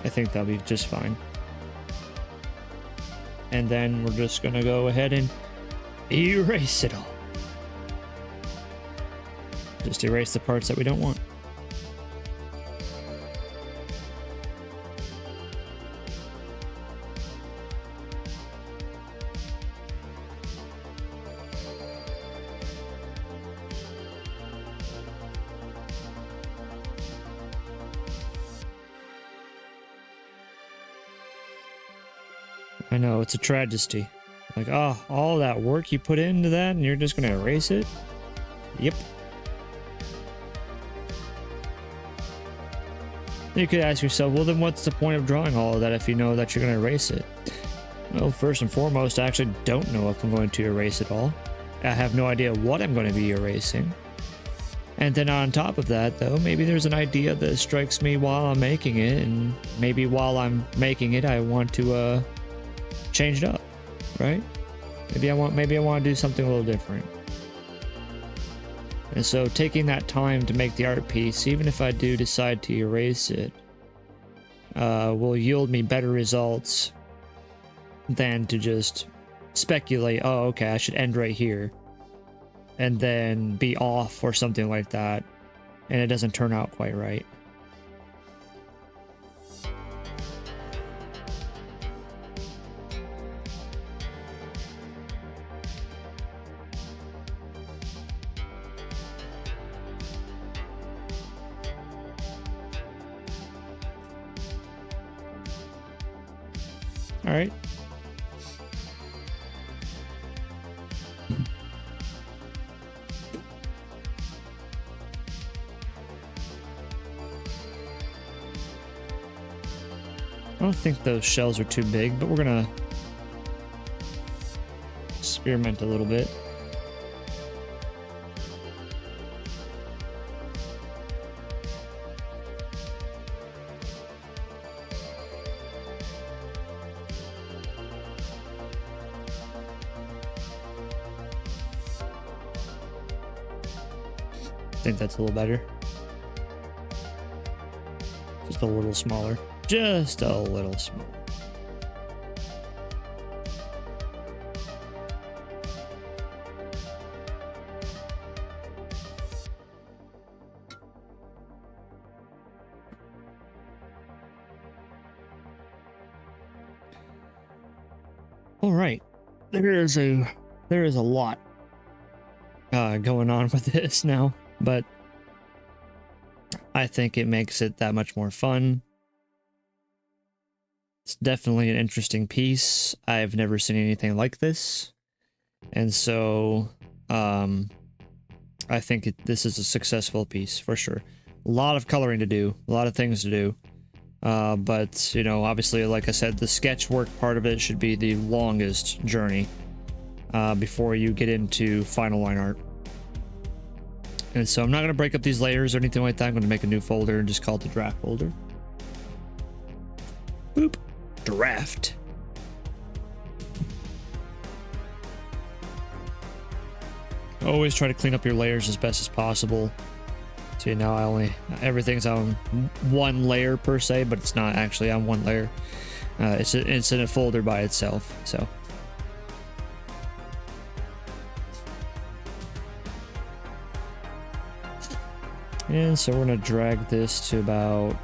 Speaker 1: I think that'll be just fine. And then we're just gonna go ahead and erase it all. Just erase the parts that we don't want. I know, it's a tragedy. Like, oh, all that work you put into that and you're just gonna erase it? Yep. You could ask yourself, well then what's the point of drawing all of that if you know that you're gonna erase it? Well, first and foremost, I actually don't know if I'm going to erase it all. I have no idea what I'm going to be erasing. And then on top of that, though, maybe there's an idea that strikes me while I'm making it, and maybe while I'm making it, I want to change it up, right? Maybe I want to do something a little different. And so taking that time to make the art piece, even if I do decide to erase it, will yield me better results than to just speculate, oh, okay, I should end right here, and then be off or something like that, and it doesn't turn out quite right. All right. I don't think those shells are too big, but we're gonna experiment a little bit. I think that's a little better. Just a little smaller. Just a little smaller. All right. There is a lot going on with this now, but I think it makes it that much more fun. It's definitely an interesting piece. I've never seen anything like this, and so I think this is a successful piece for sure. A lot of coloring to do, a lot of things to do, but you know, obviously, like I said, the sketch work part of it should be the longest journey before you get into final line art. And so I'm not going to break up these layers or anything like that. I'm going to make a new folder and just call it the draft folder. Boop. Draft. Always try to clean up your layers as best as possible See, now I only, everything's on one layer per se, but it's not actually on one layer. It's in a folder by itself, so. And so we're gonna drag this to about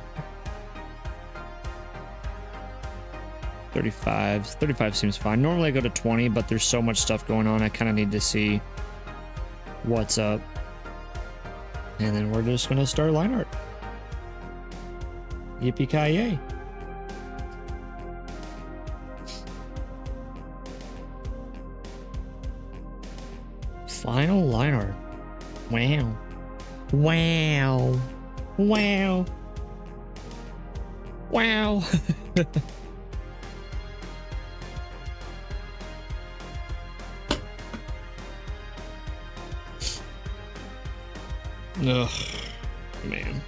Speaker 1: 35. 35 seems fine. Normally I go to 20, but there's so much stuff going on, I kind of need to see what's up. And then we're just gonna start line art. Yippee-ki-yay. Final line art. Wow. Wow. Wow. Wow. Ugh, man.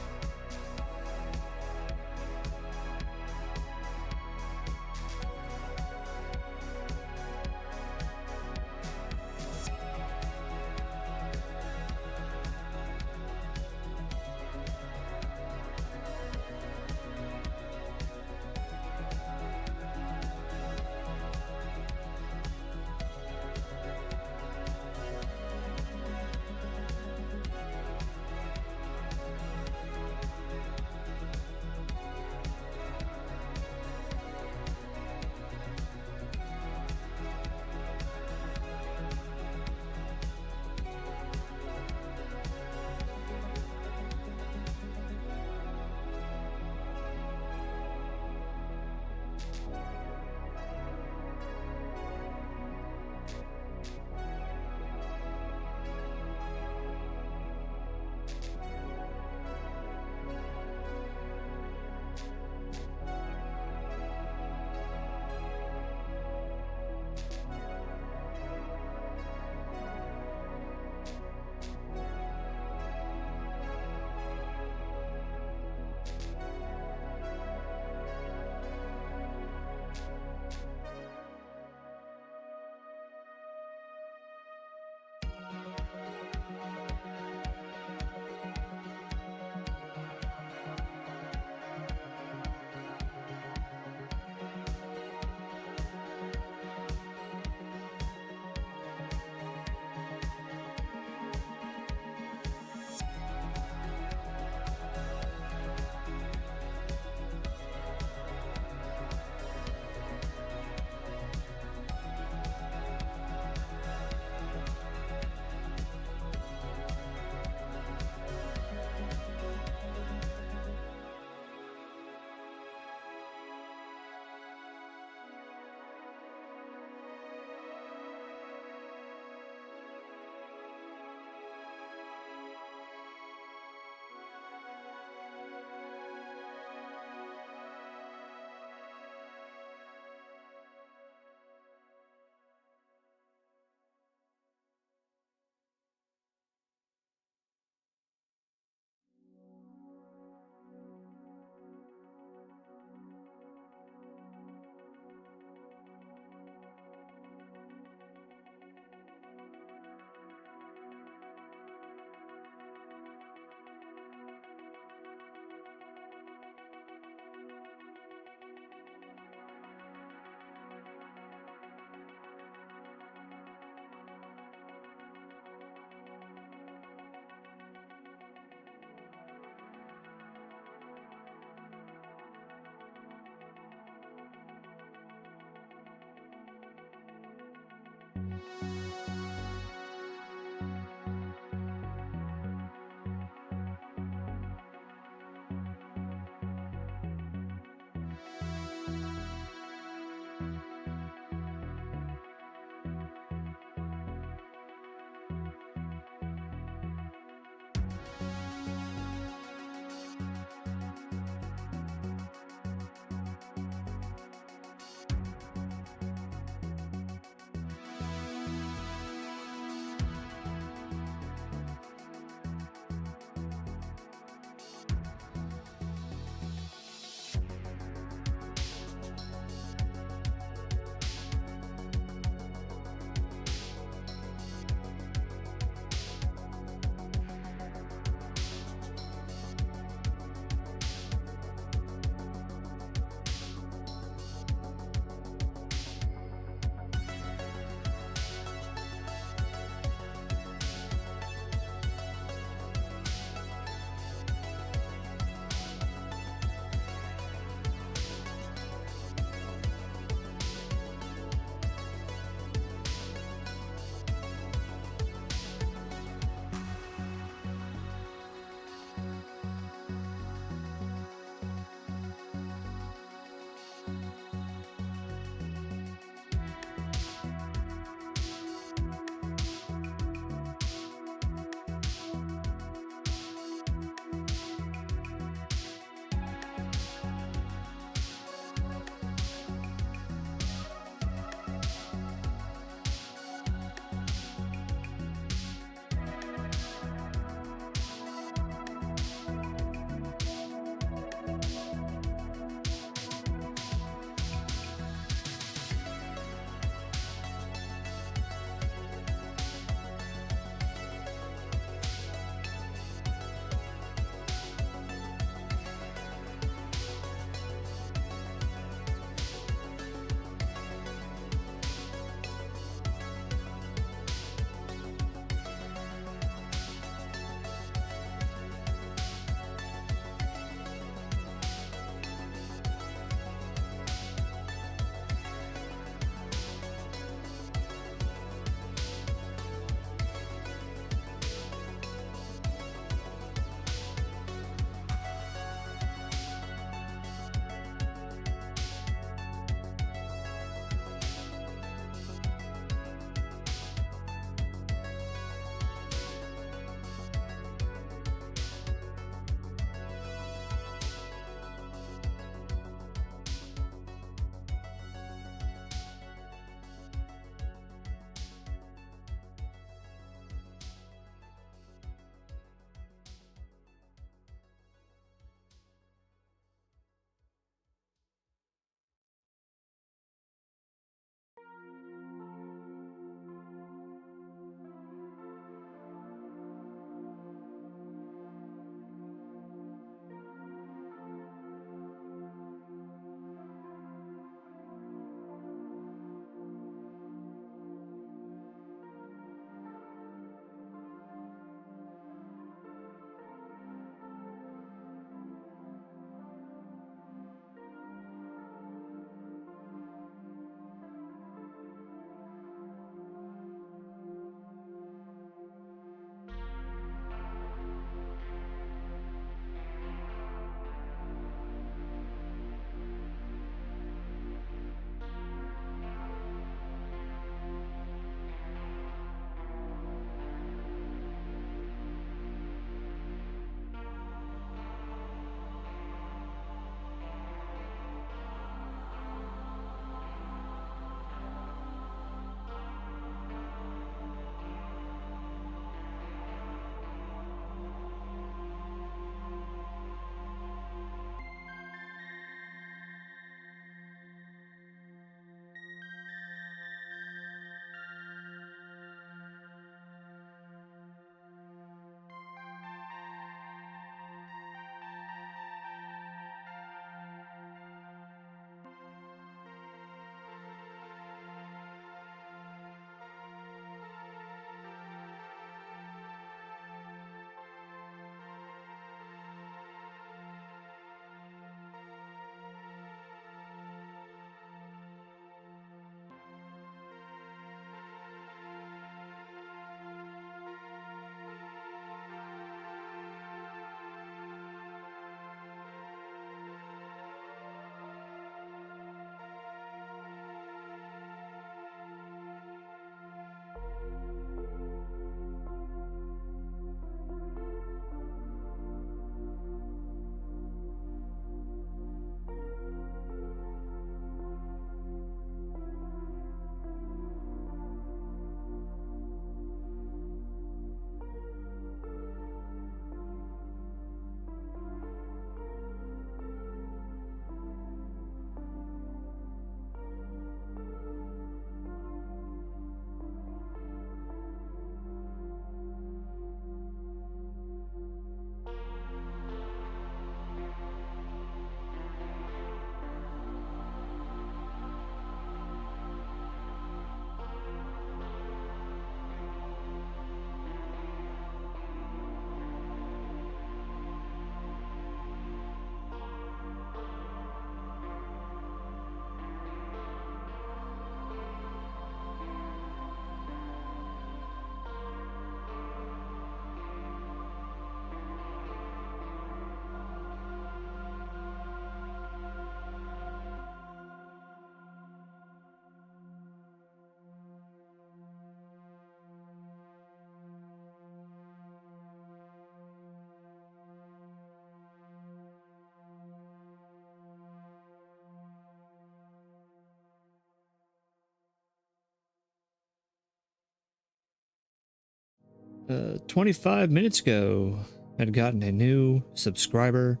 Speaker 1: 25 minutes ago, had gotten a new subscriber,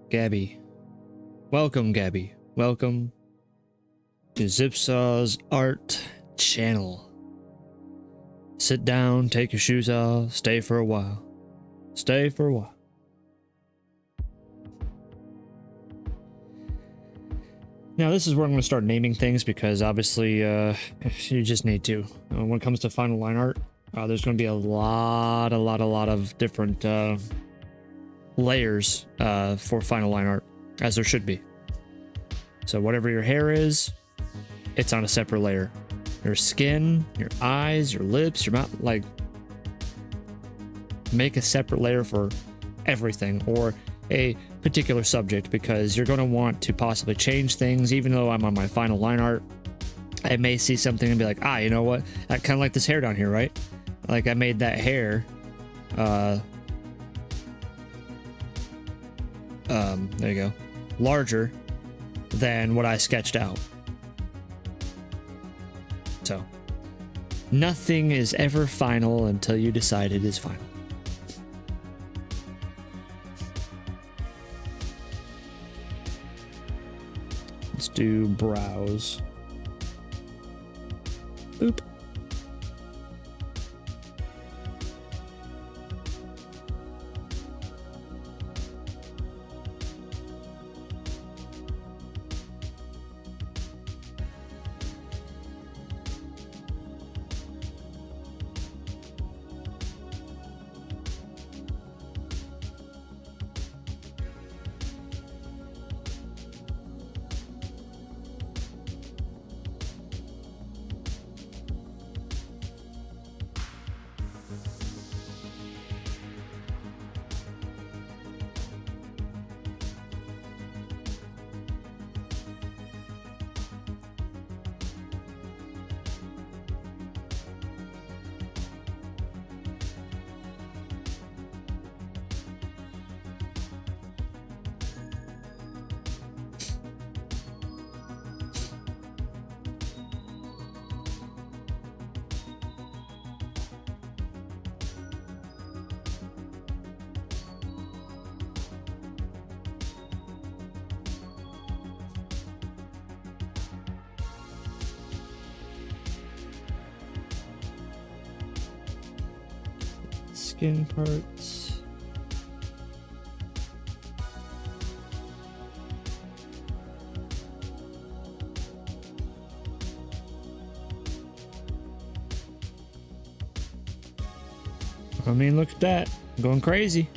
Speaker 1: Gabby. Welcome, Gabby. Welcome to Zipsaw's art channel. Sit down, take your shoes off, stay for a while. Stay for a while. Now, this is where I'm going to start naming things because obviously you just need to. When it comes to final line art, there's going to be a lot of different layers for final line art, as there should be. So whatever your hair is, it's on a separate layer. Your skin, your eyes, your lips, your mouth, like, make a separate layer for everything, or a particular subject, because you're going to want to possibly change things. Even though I'm on my final line art, I may see something and be like, you know what, I kind of like this hair down here, right? Like, I made that hair there you go, larger than what I sketched out. So nothing is ever final until you decide it is final. Let's do brows. Boop. Skin parts. I mean, look at that. I'm going crazy.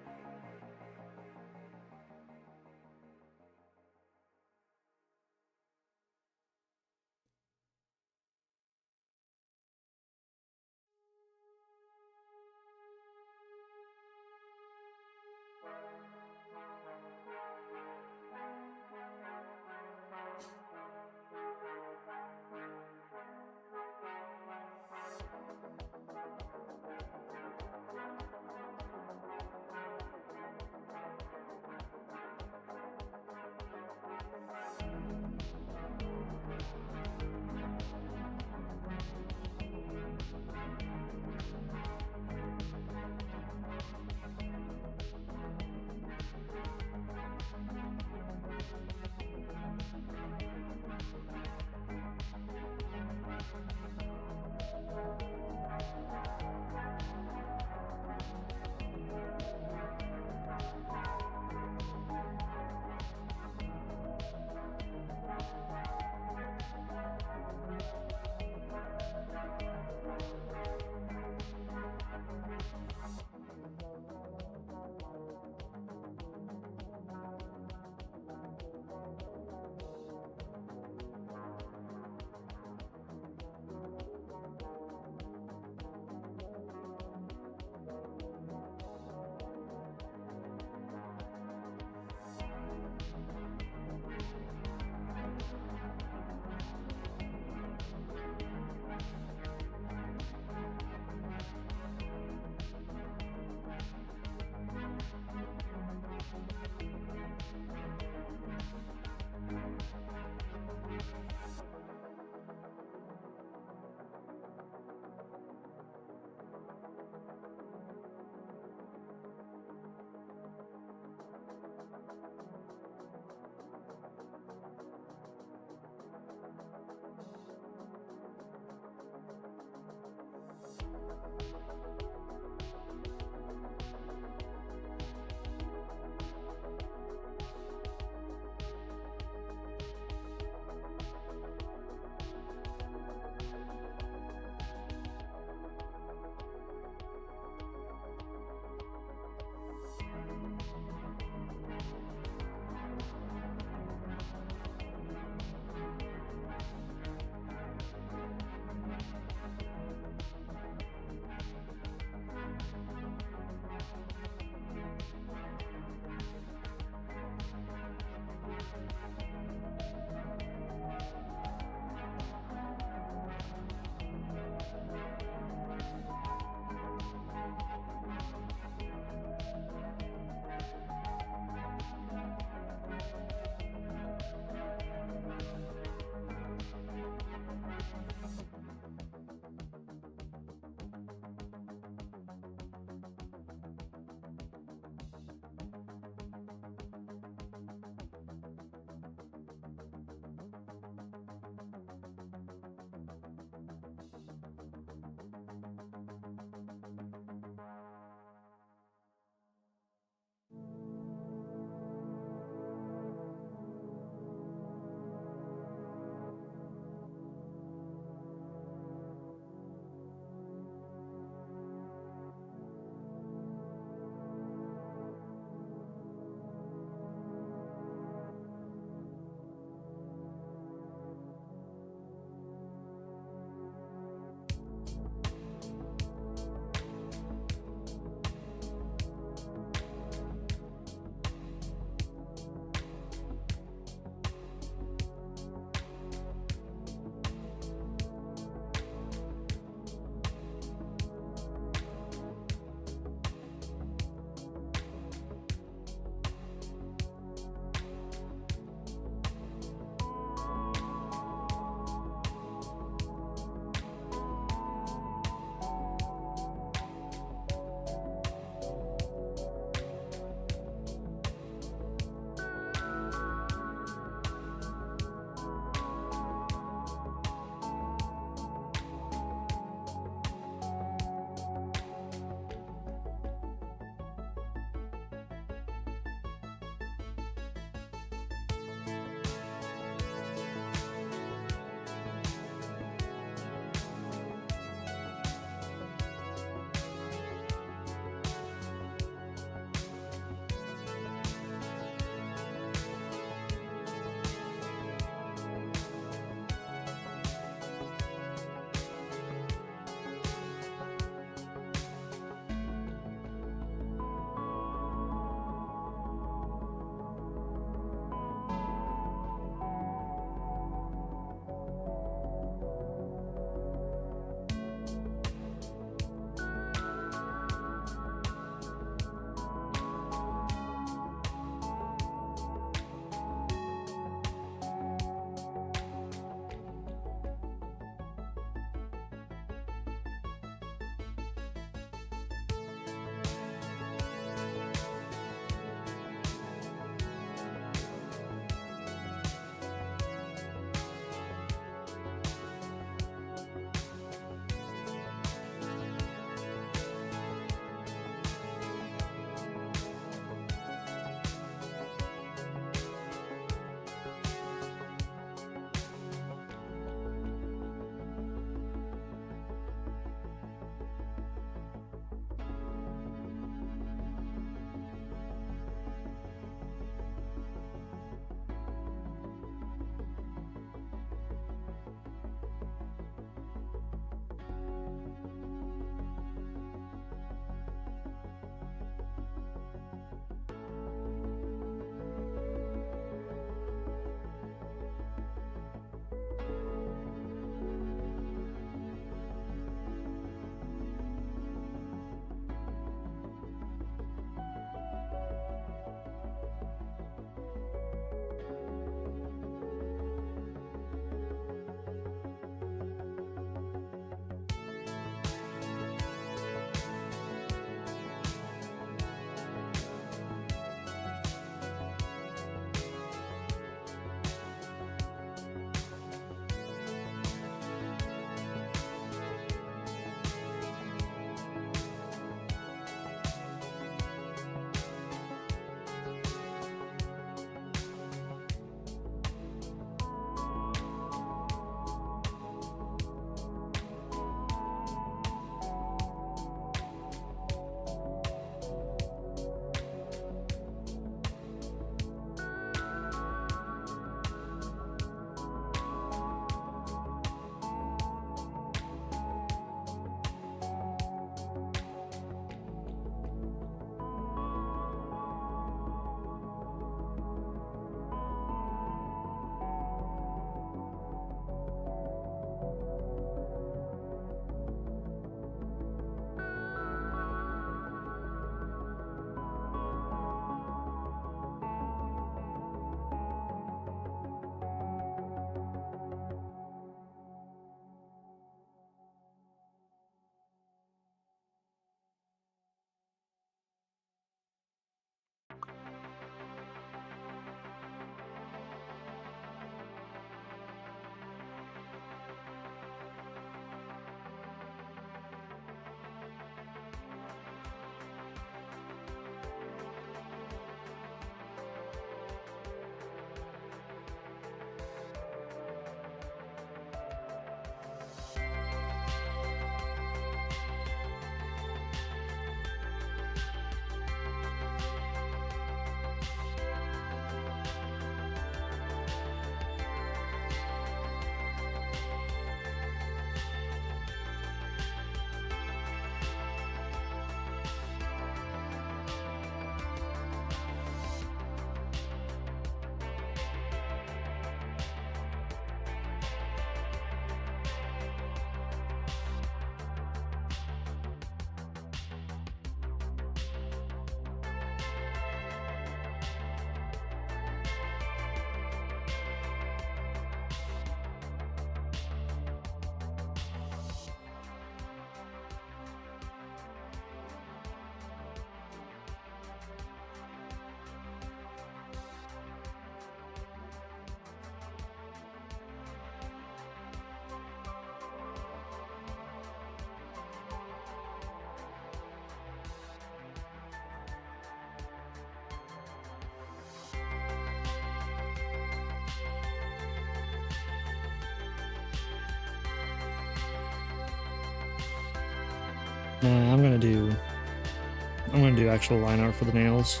Speaker 1: Nah, I'm gonna do actual line art for the nails.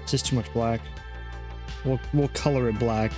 Speaker 1: It's just too much black. We'll color it black.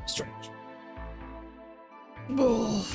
Speaker 1: Strange. Ugh.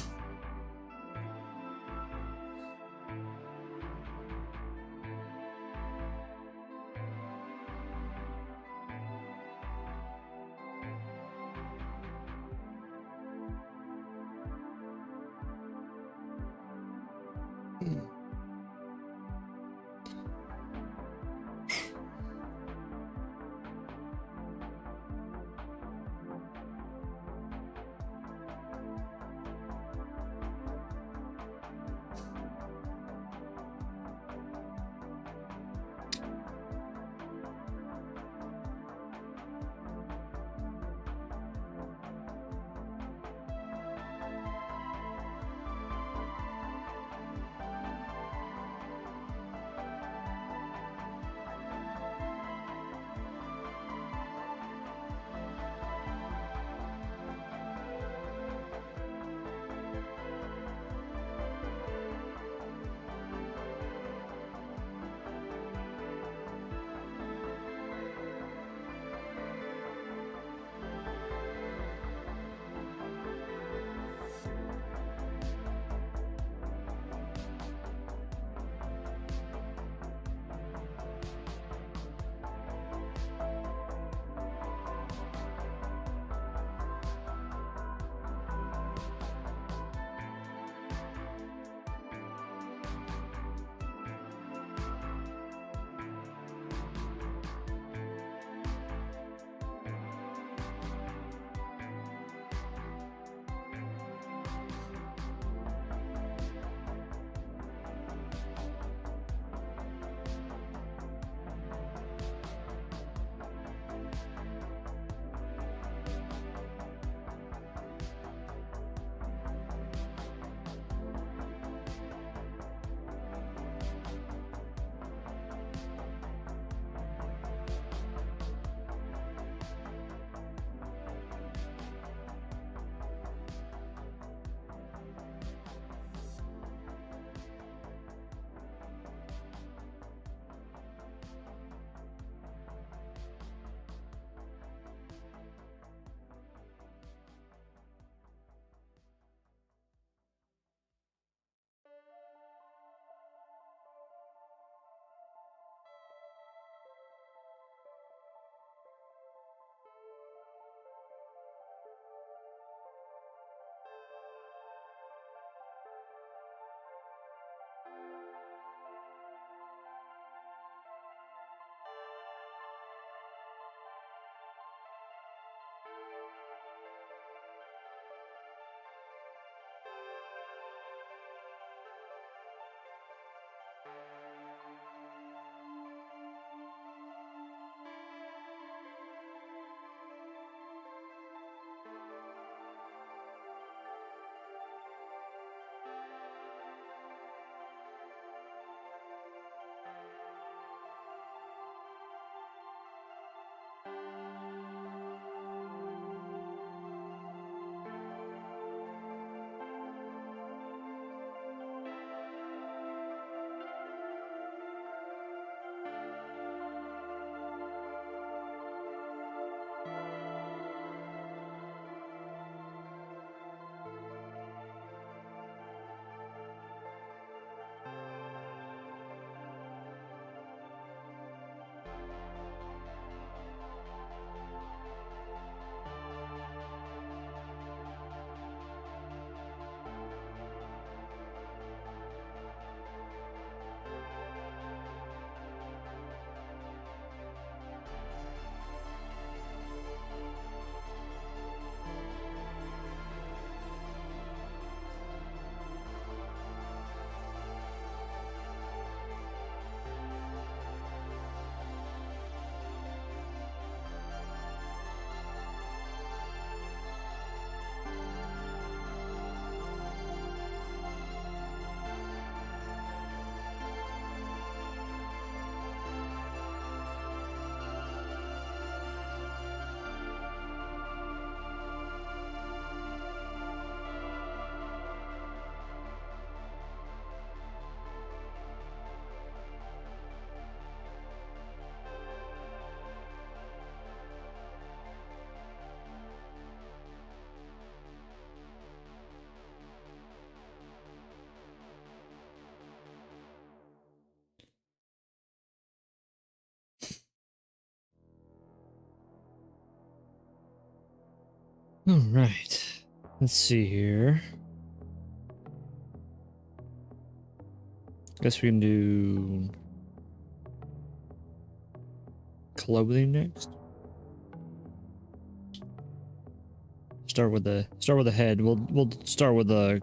Speaker 1: All right. Let's see here. Guess we can do clothing next. Start with the head. We'll start with the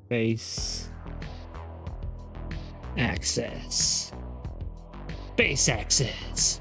Speaker 1: base access. Base access.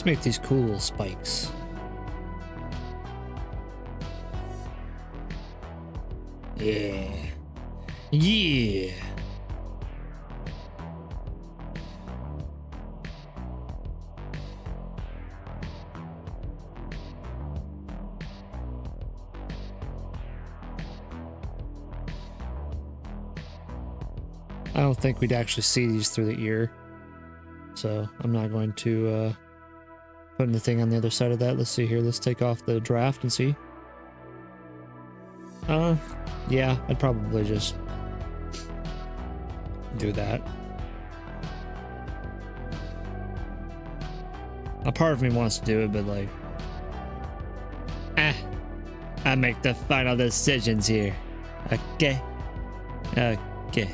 Speaker 1: Let's make these cool spikes. Yeah. Yeah. I don't think we'd actually see these through the ear. So I'm not going to put anything on the other side of that. Let's see here. Let's take off the draft and see. Yeah, I'd probably just do that. A part of me wants to do it, but like, I make the final decisions here. Okay. Okay.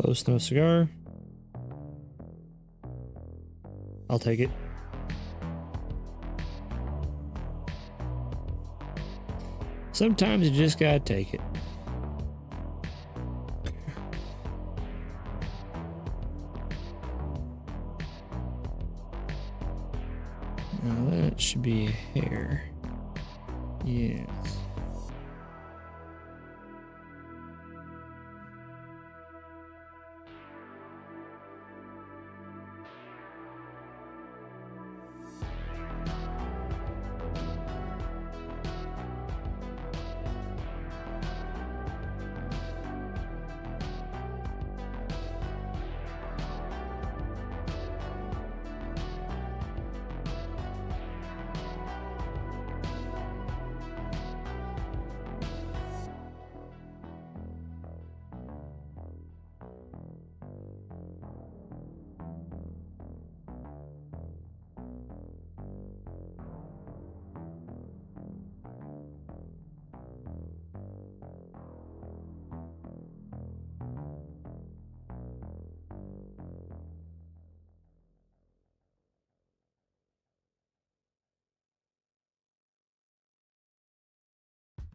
Speaker 1: Close no cigar. I'll take it. Sometimes you just gotta take it. Now that should be hair. Yes.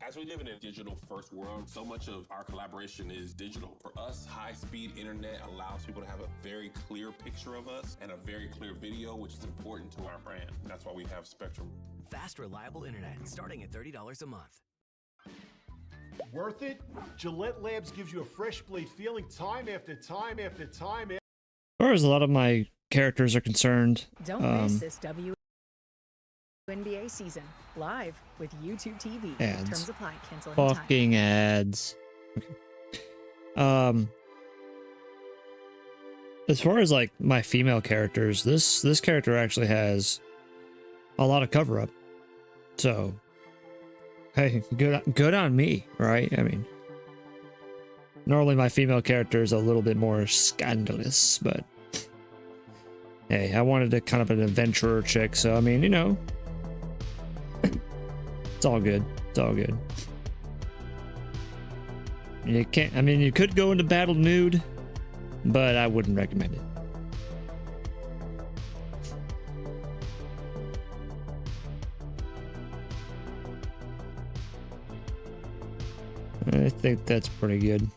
Speaker 3: As we live in a digital first world, so much of our collaboration is digital. For us, high-speed internet allows people to have a very clear picture of us and a very clear video, which is important to our brand. And that's why we have Spectrum.
Speaker 4: Fast, reliable internet starting at $30 a month.
Speaker 5: Worth it? Gillette Labs gives you a fresh blade feeling time after time after time.
Speaker 1: As far as a lot of my characters are concerned,
Speaker 6: Don't miss this WNBA season live with YouTube TV.
Speaker 1: Ads.
Speaker 6: Terms apply. Cancel anytime.
Speaker 1: fucking ads. Okay. As far as like my female characters, this character actually has a lot of cover up. So, hey, good on me, right? I mean, normally my female character is a little bit more scandalous, but Hey, I wanted a kind of an adventurer chick, so I mean, you know, it's all good. It's all good. You can't, I mean, you could go into battle nude, but I wouldn't recommend it. I think that's pretty good.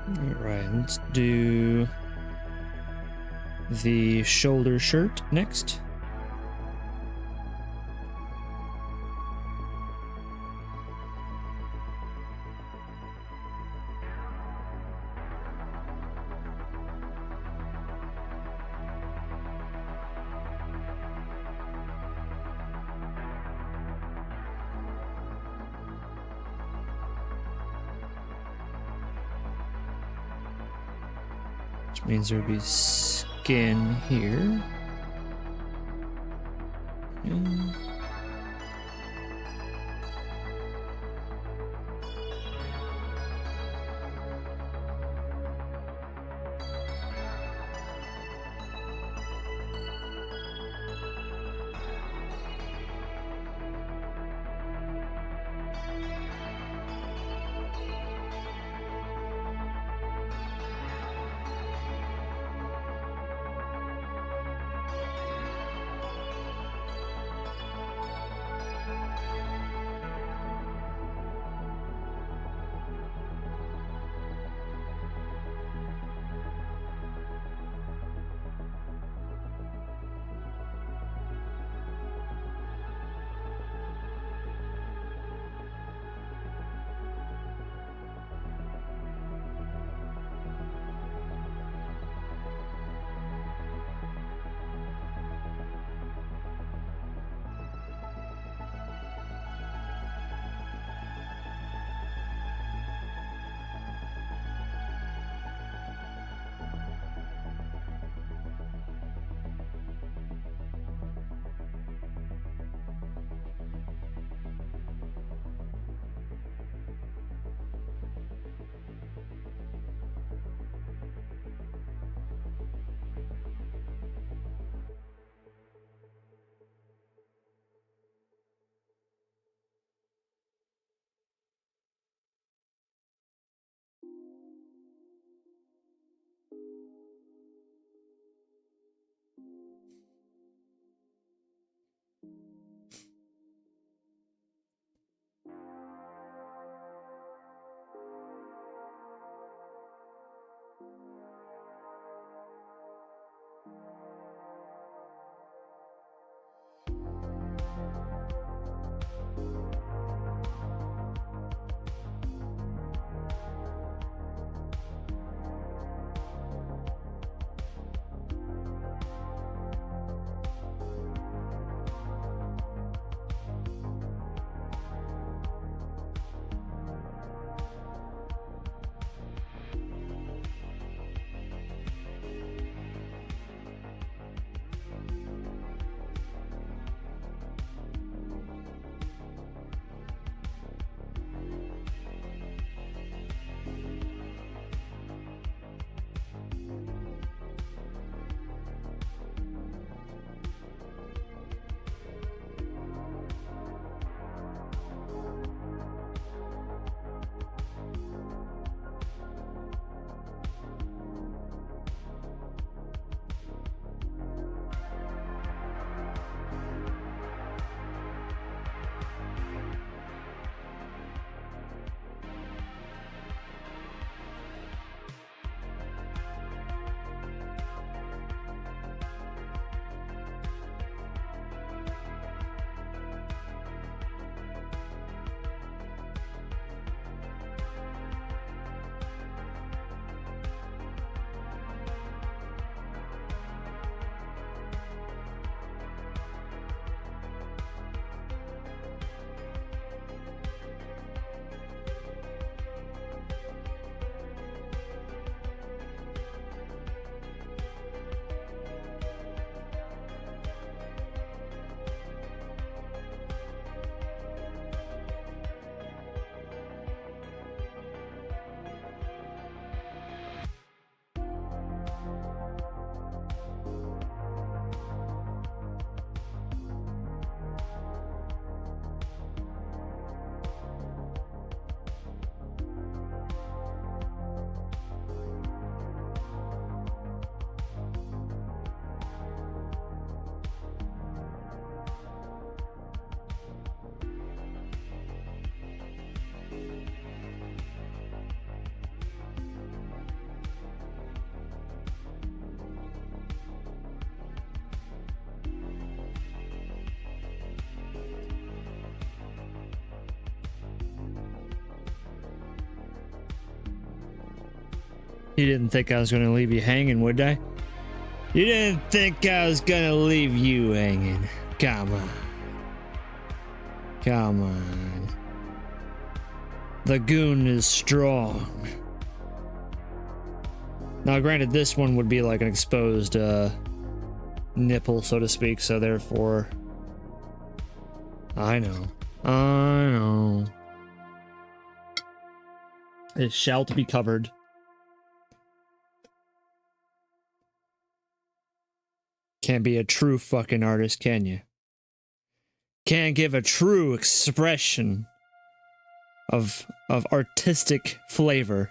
Speaker 1: Alright, let's do the shoulder shirt next. which means there'd be skin here. Yeah. You didn't think I was going to leave you hanging, would I? You didn't think I was going to leave you hanging. Come on. Come on. The goon is strong. Now, granted, this one would be like an exposed nipple, so to speak, so therefore... I know. It shall be covered. Can't be a true fucking artist, can you? Can't give a true expression of artistic flavor.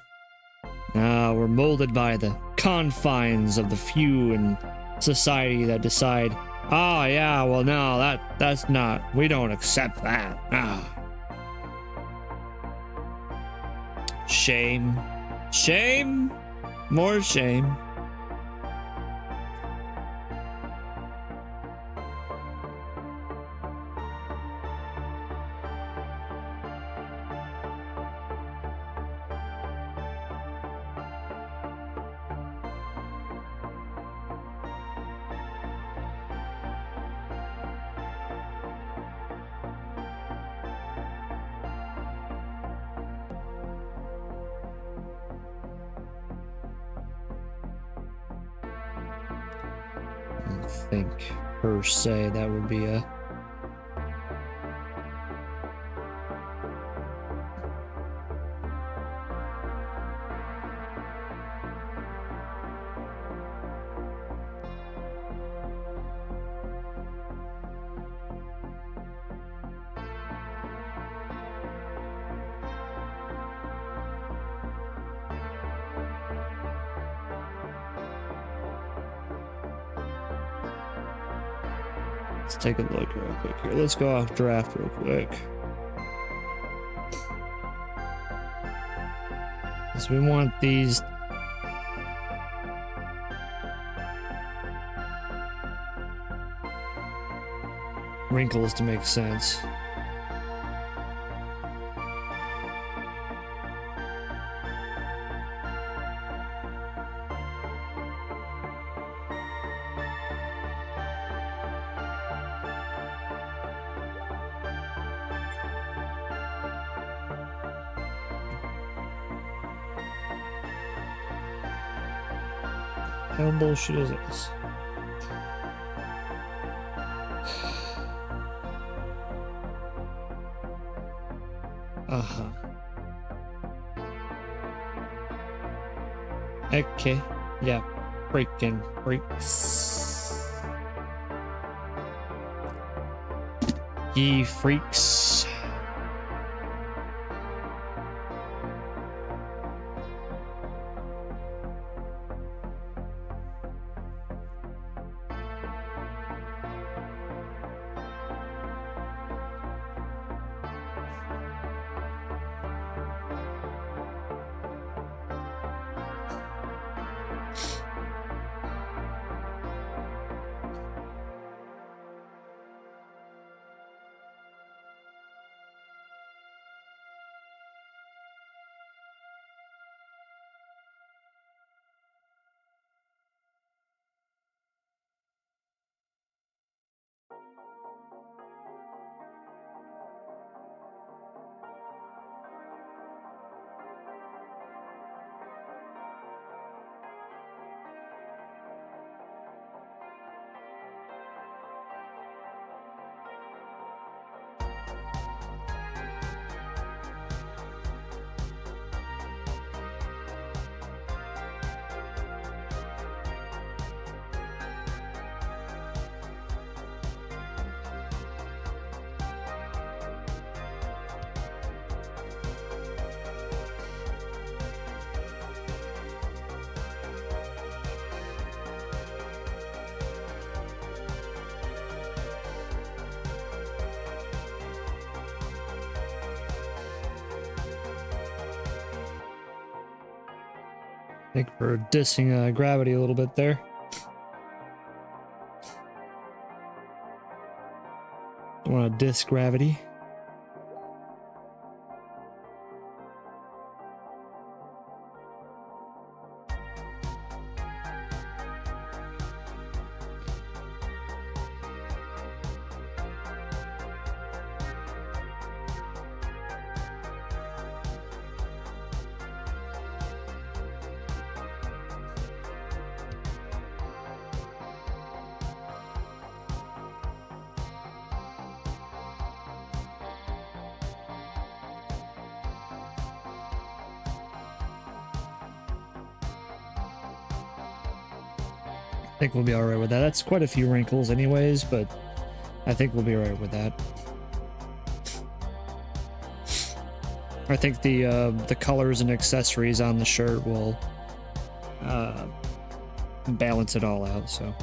Speaker 1: Now we're molded by the confines of the few in society that decide, oh yeah, well no, that's not, we don't accept that. Shame. Shame. More shame. Think per se that would be a Let's take a look real quick here. Let's go off draft real quick. Because we want these wrinkles to make sense. How bullshit is this? Okay. Yeah. Freaking freaks. Ye freaks. I think we're dissing gravity a little bit there. Don't want to diss gravity. I think we'll be alright with that. That's quite a few wrinkles anyways, but I think we'll be alright with that. I think the colors and accessories on the shirt will balance it all out, so.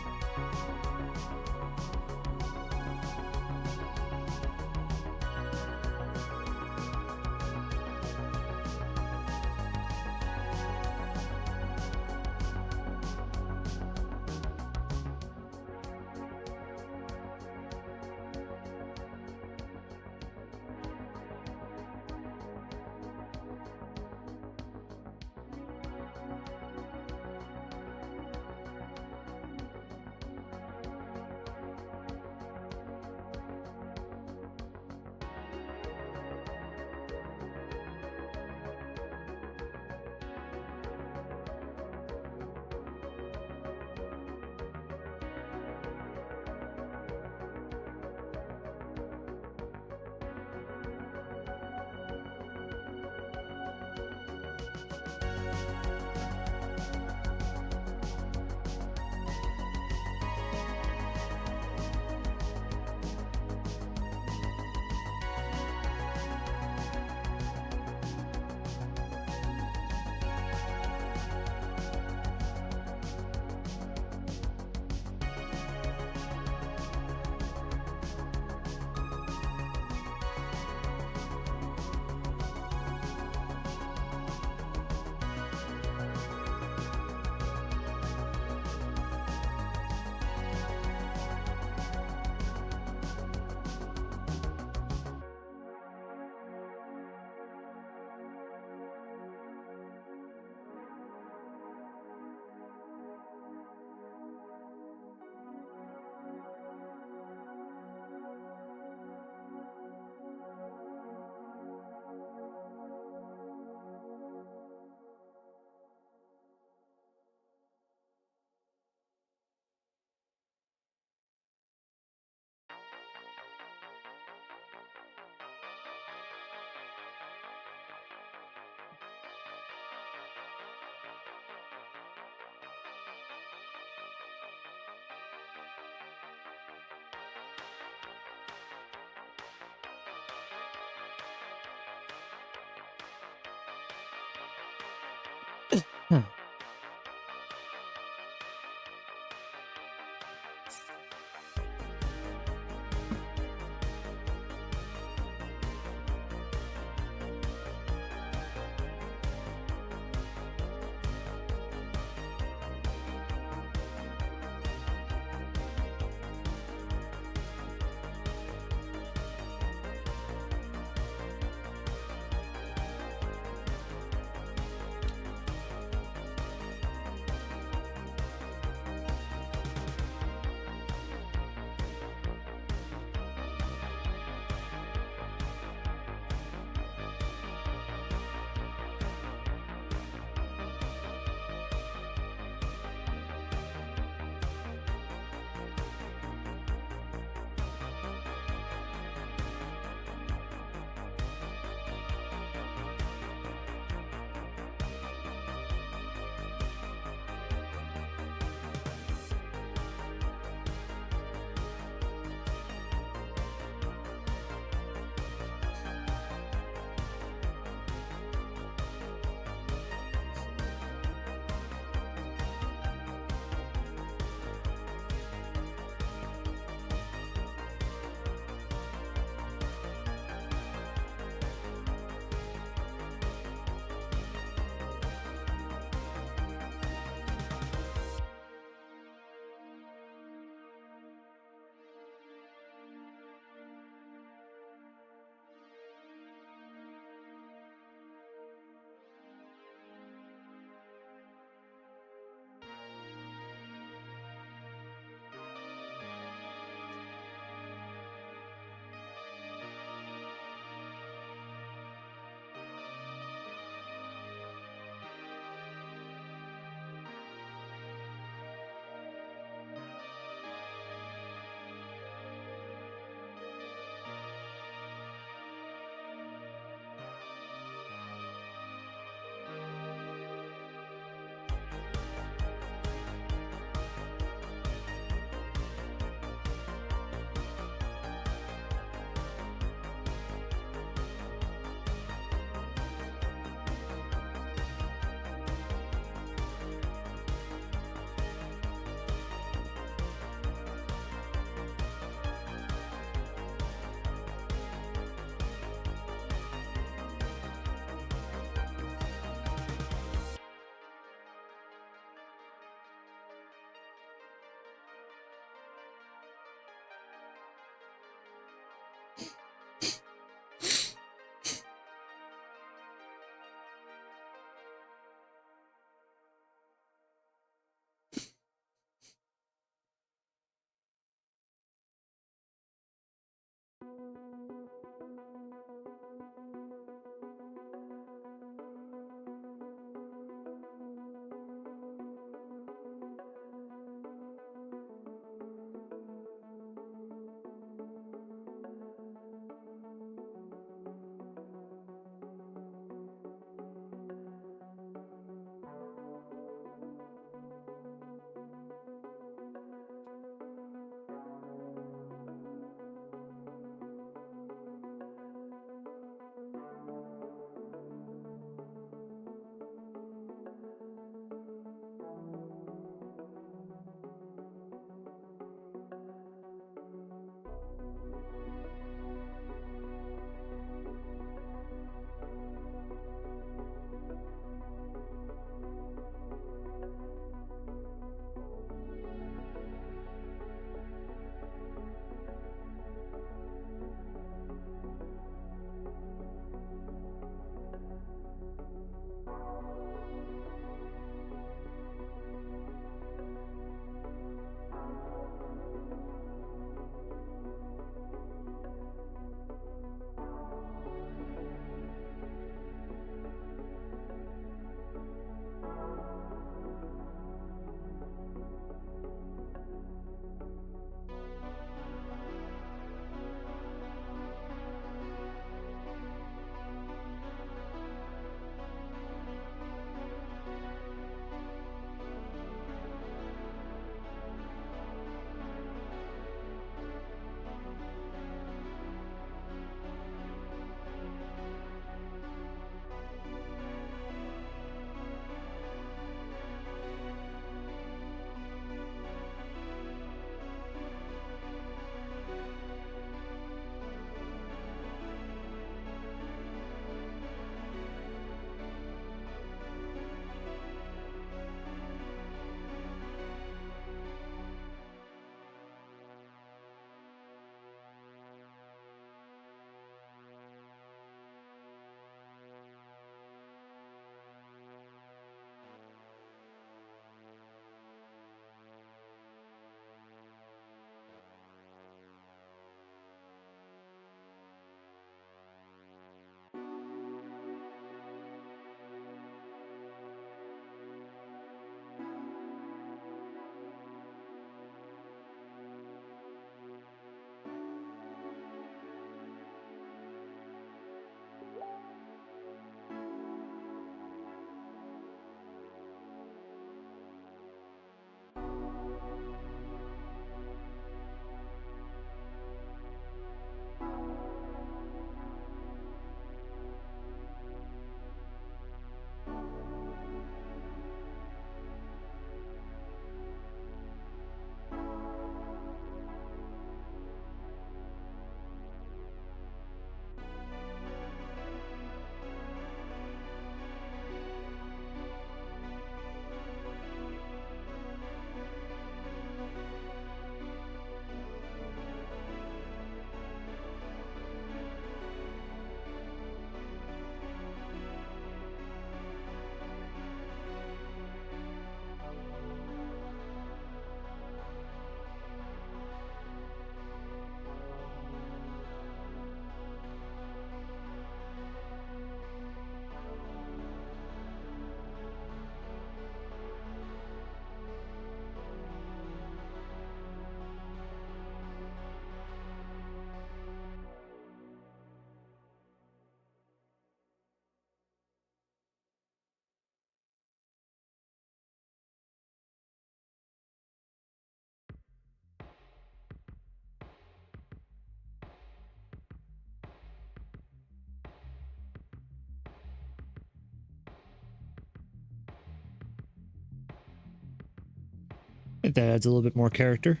Speaker 1: That adds a little bit more character.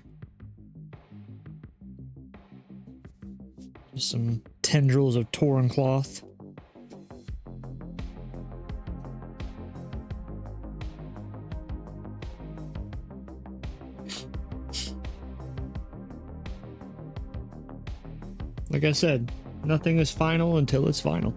Speaker 1: Just some tendrils of torn cloth. Like I said, nothing is final until it's final.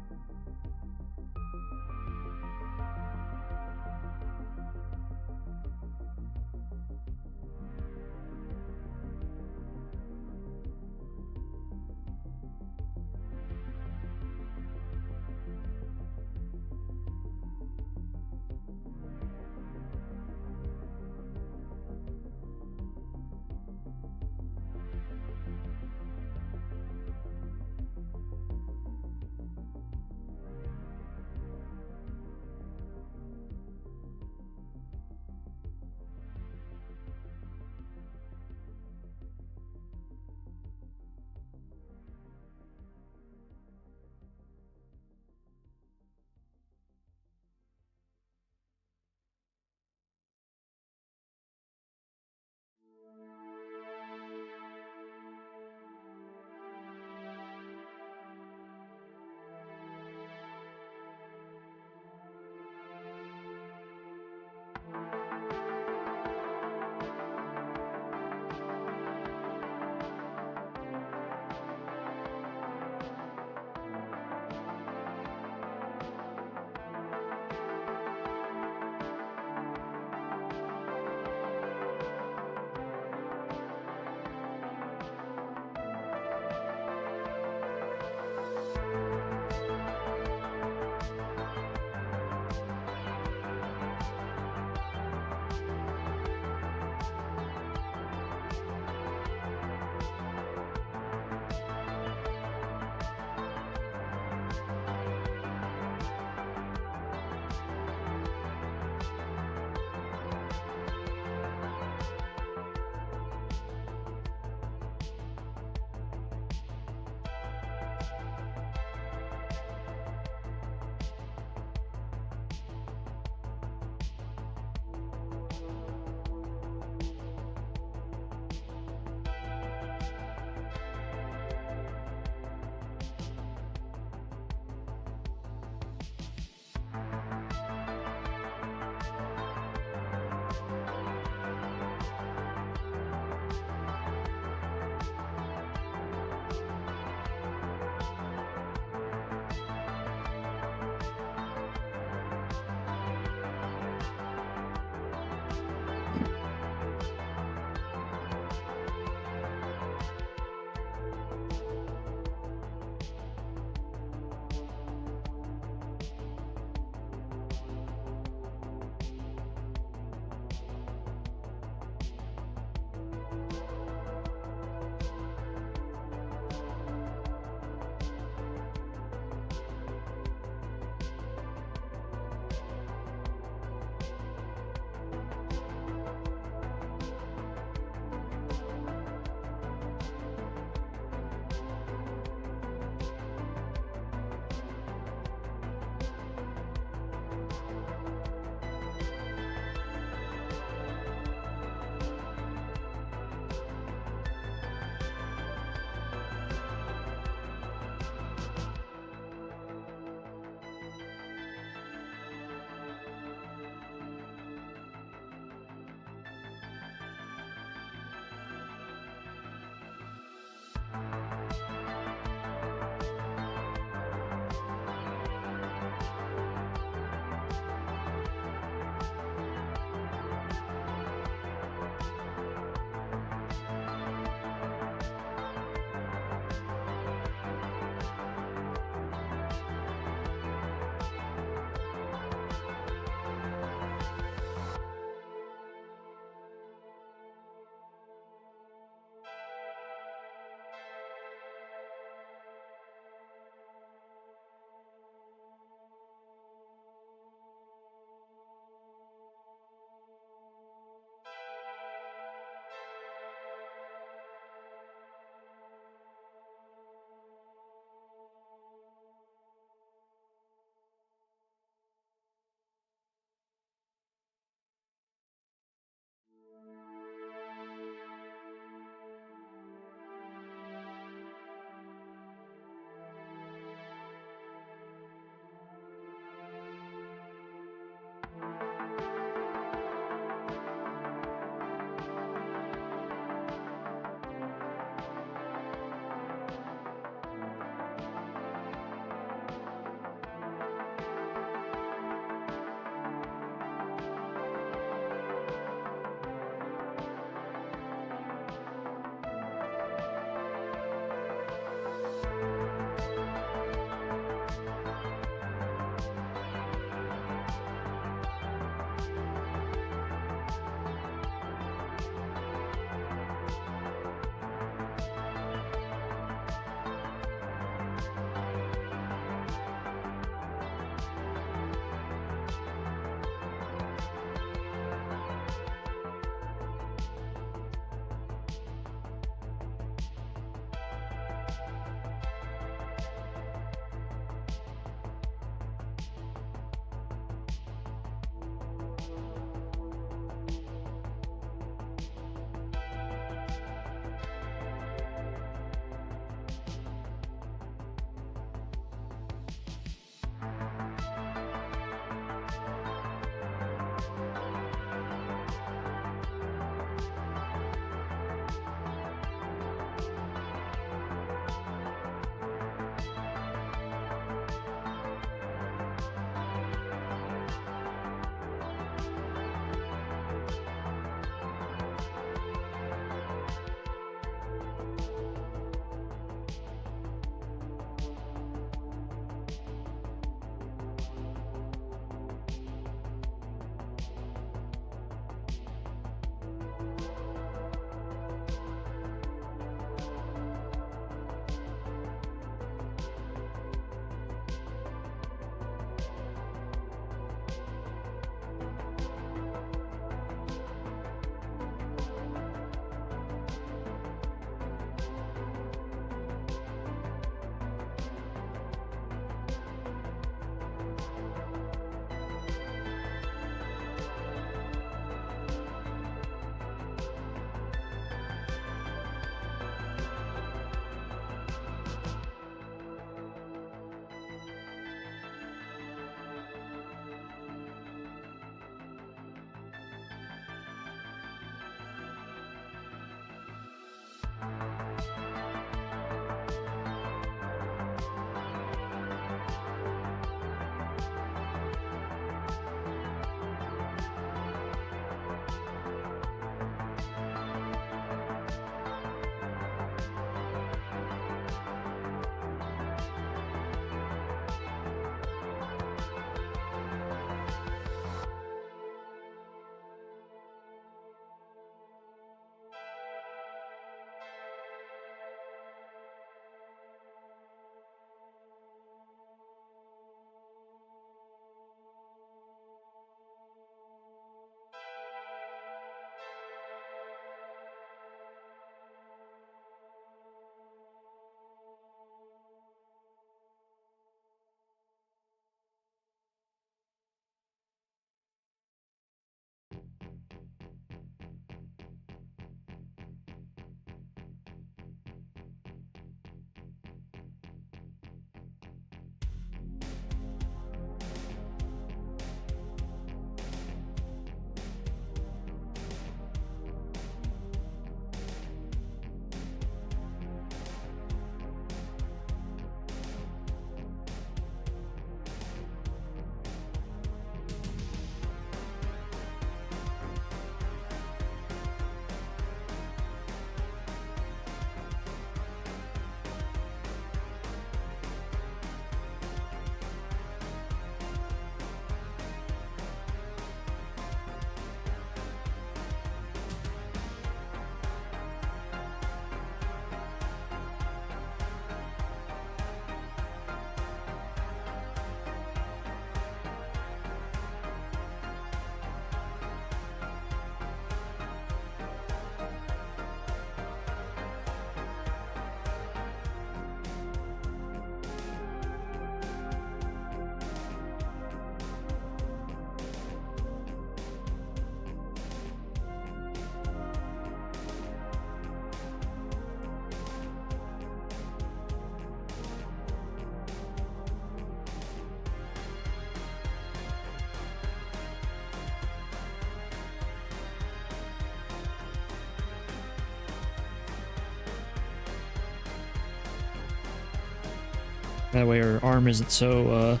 Speaker 1: That way her arm isn't so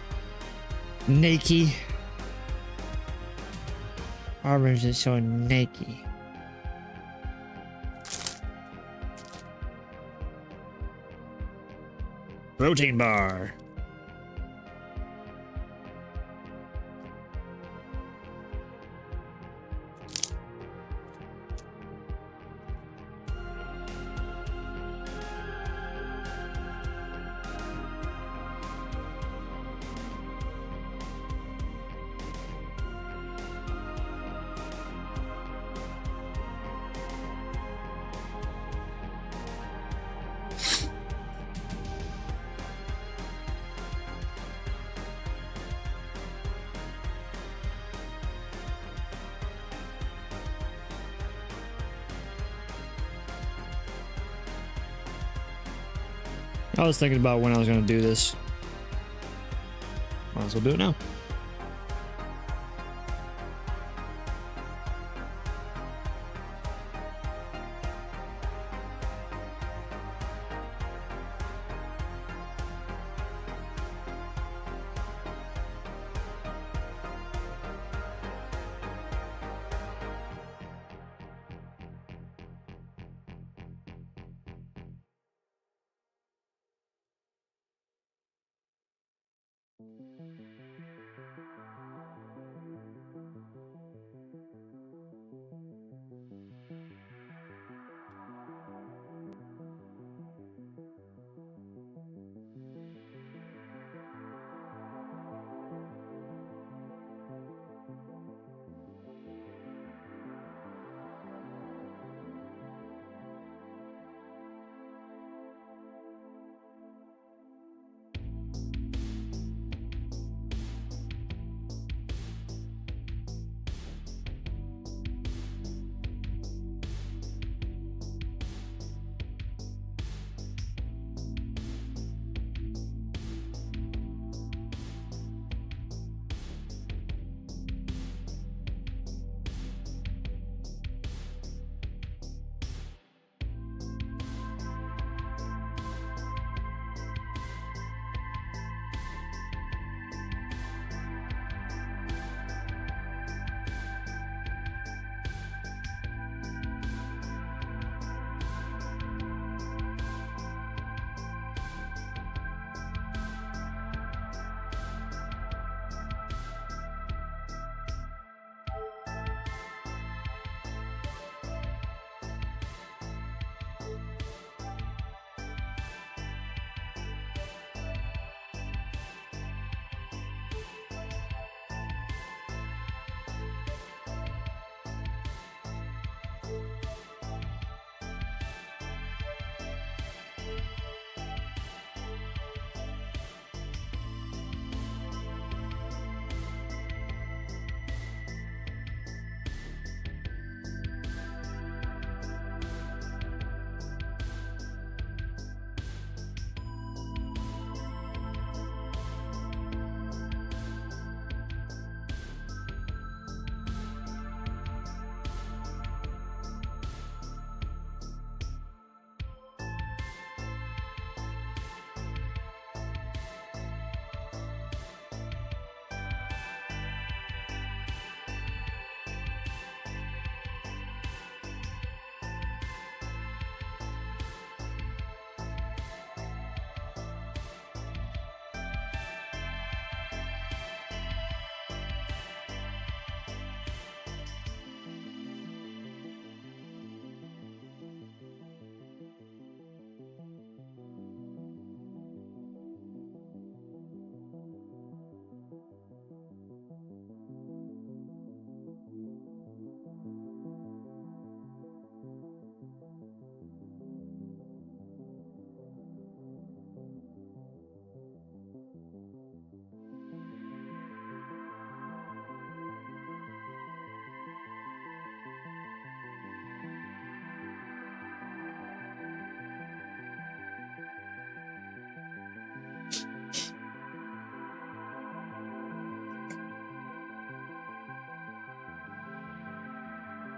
Speaker 1: naked. Arm isn't so naked. Protein bar. I was thinking about when I was going to do this. Might as well do it now.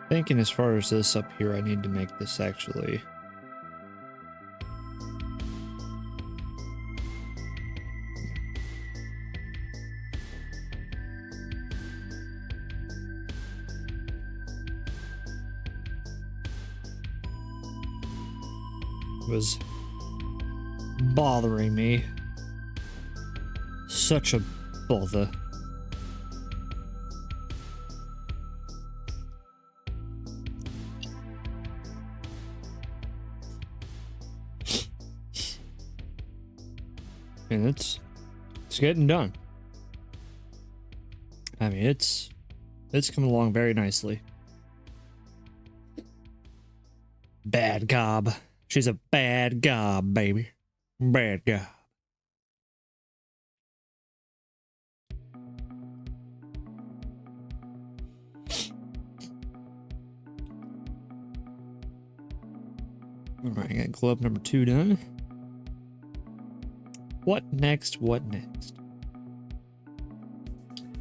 Speaker 1: Thinking as far as this up here, I need to make this actually. Was bothering me. Such a bother. And it's getting done. I mean, it's coming along very nicely. Bad gob. She's a bad gob, baby. Bad gob. Alright, I got glove number 2 done. What next? What next?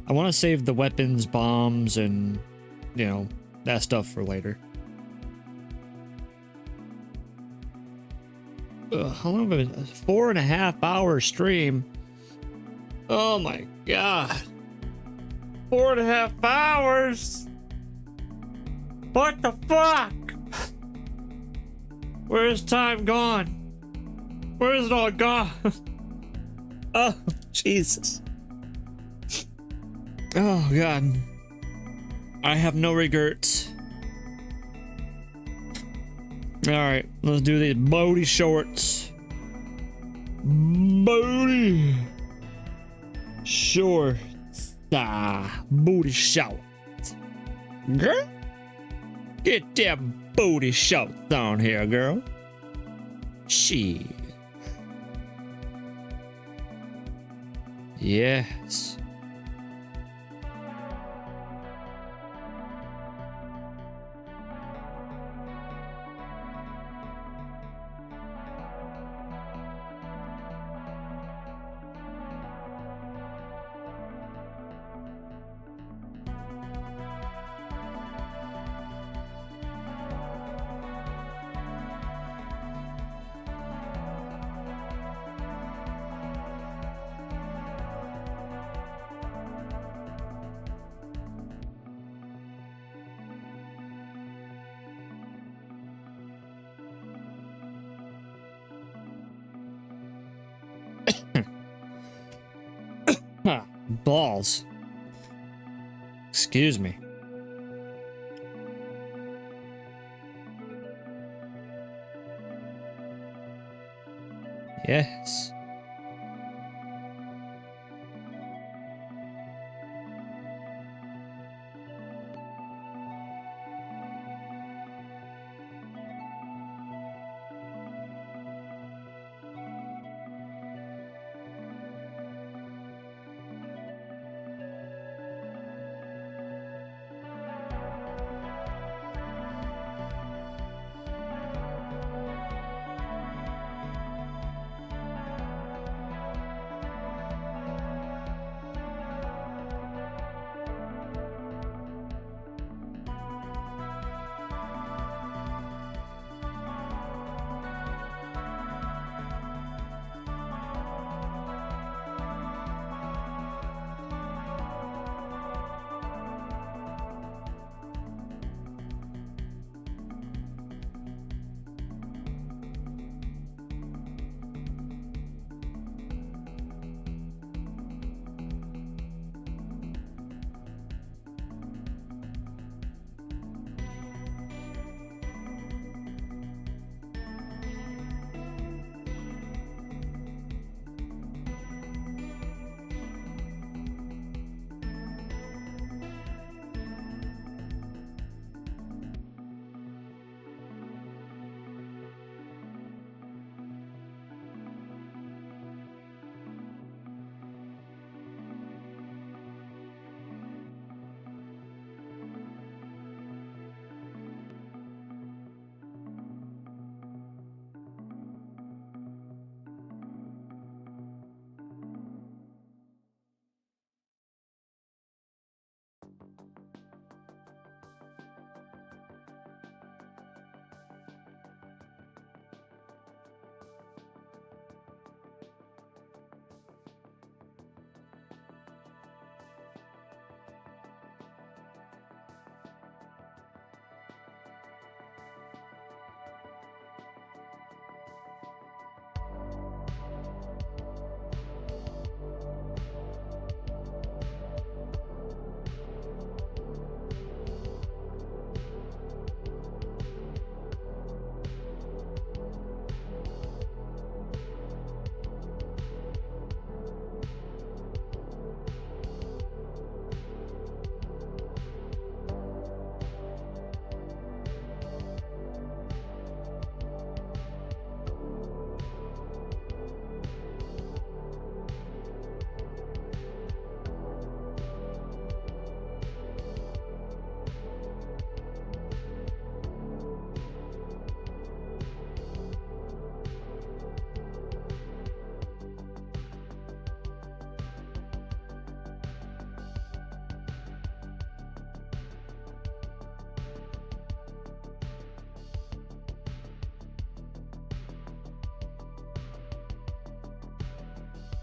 Speaker 1: I want to save the weapons, bombs, and, you know, that stuff for later. How long have I been? 4.5 hour stream. Oh my god. 4.5 hours. What the fuck? Where's time gone? Where's it all gone? Oh, Jesus. Oh god. I have no regrets. Alright, let's do these booty shorts. Booty shorts. Booty shorts. Girl? Get them booty shorts on here, girl. Shit. Yes. Balls. Excuse me. Yes.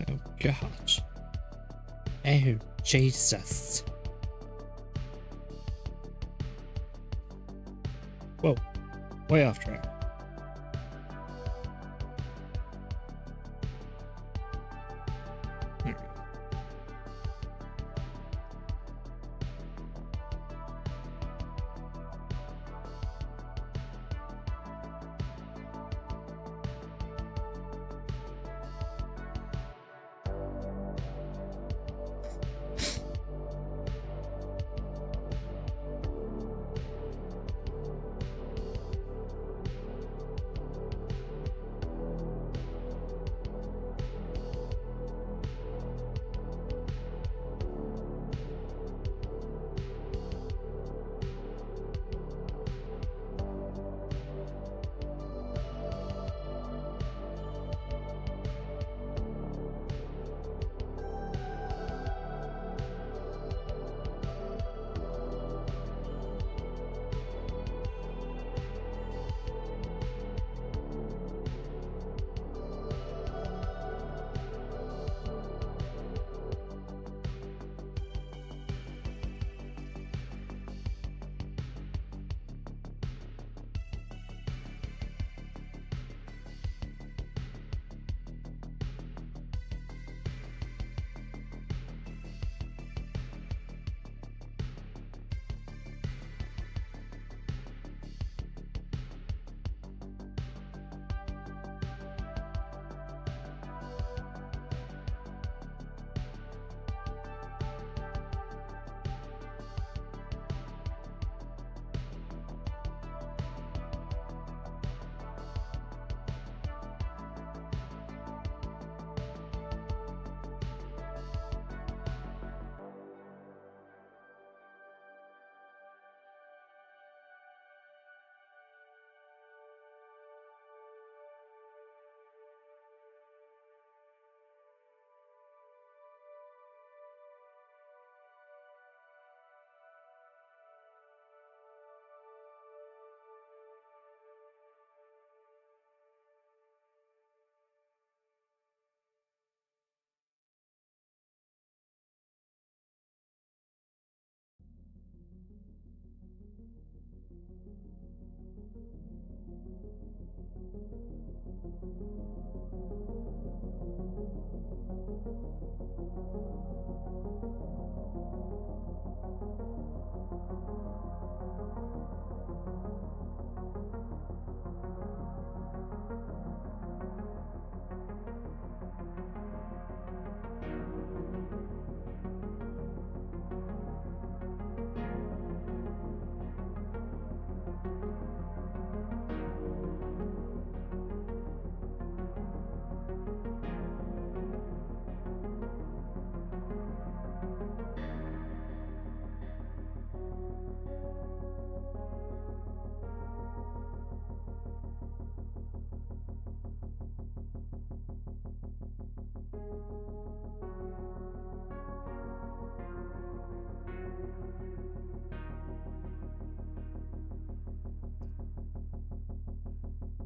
Speaker 1: Oh gosh. Oh Jesus. Whoa. Way off track. There we go.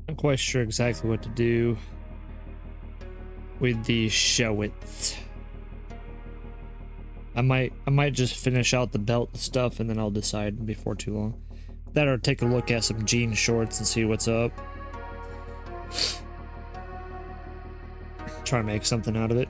Speaker 1: Not quite sure exactly what to do with the Showits. I might just finish out the belt stuff and then I'll decide before too long. That or take a look at some jean shorts and see what's up. Try to make something out of it.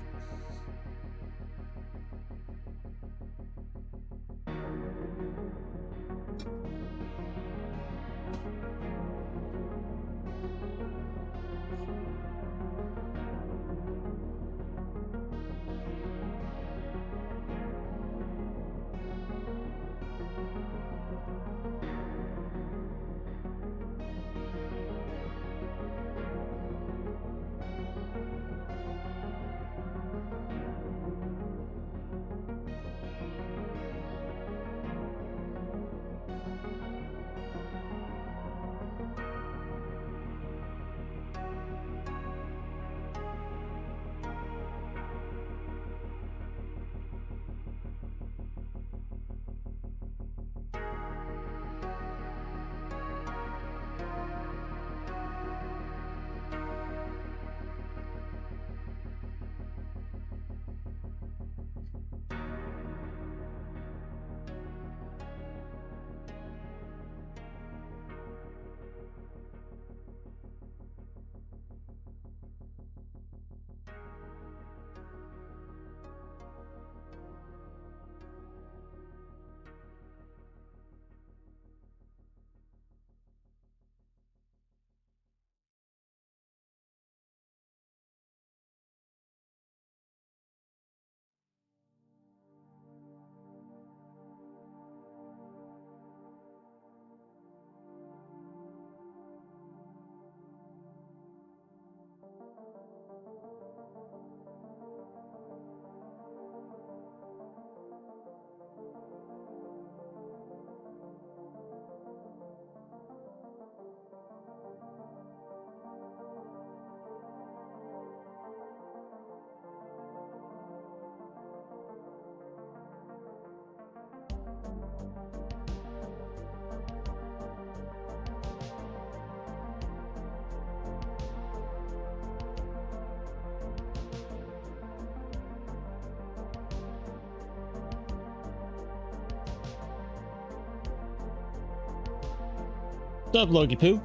Speaker 1: What's up, Loki Poo?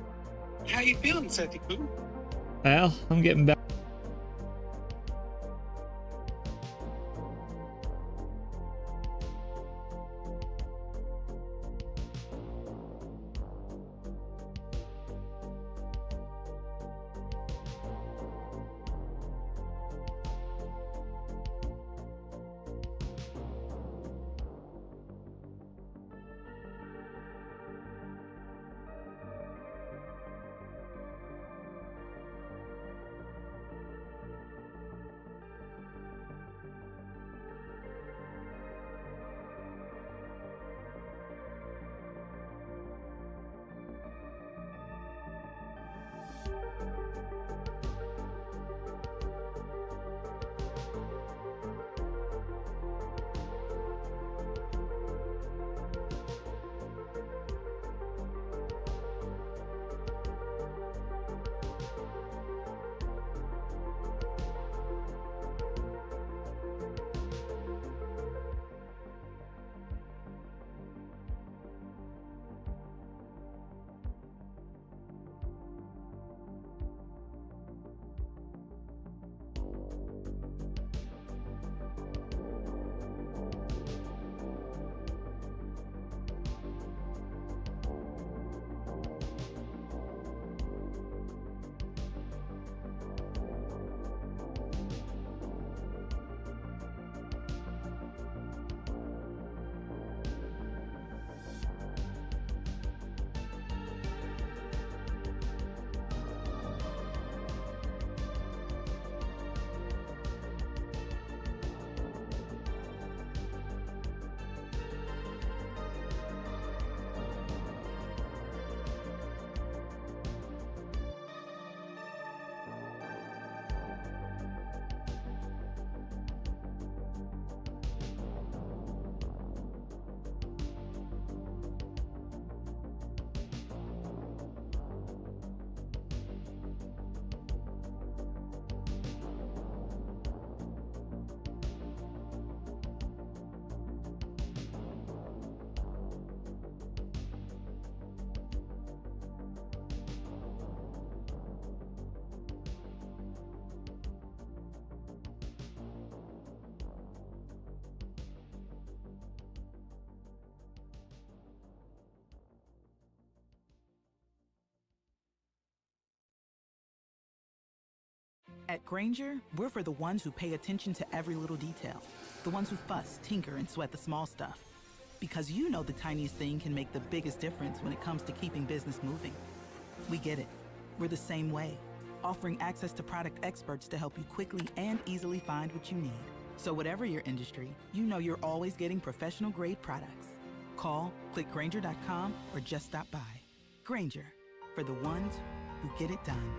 Speaker 7: How you feeling, Seti Poo?
Speaker 1: Well, I'm getting back.
Speaker 8: At Granger, we're for the ones who pay attention to every little detail. The ones who fuss, tinker, and sweat the small stuff. Because you know the tiniest thing can make the biggest difference when it comes to keeping business moving. We get it. We're the same way, offering access to product experts to help you quickly and easily find what you need. So whatever your industry, you know you're always getting professional-grade products. Call, click Granger.com, or just stop by. Granger, for the ones who get it done.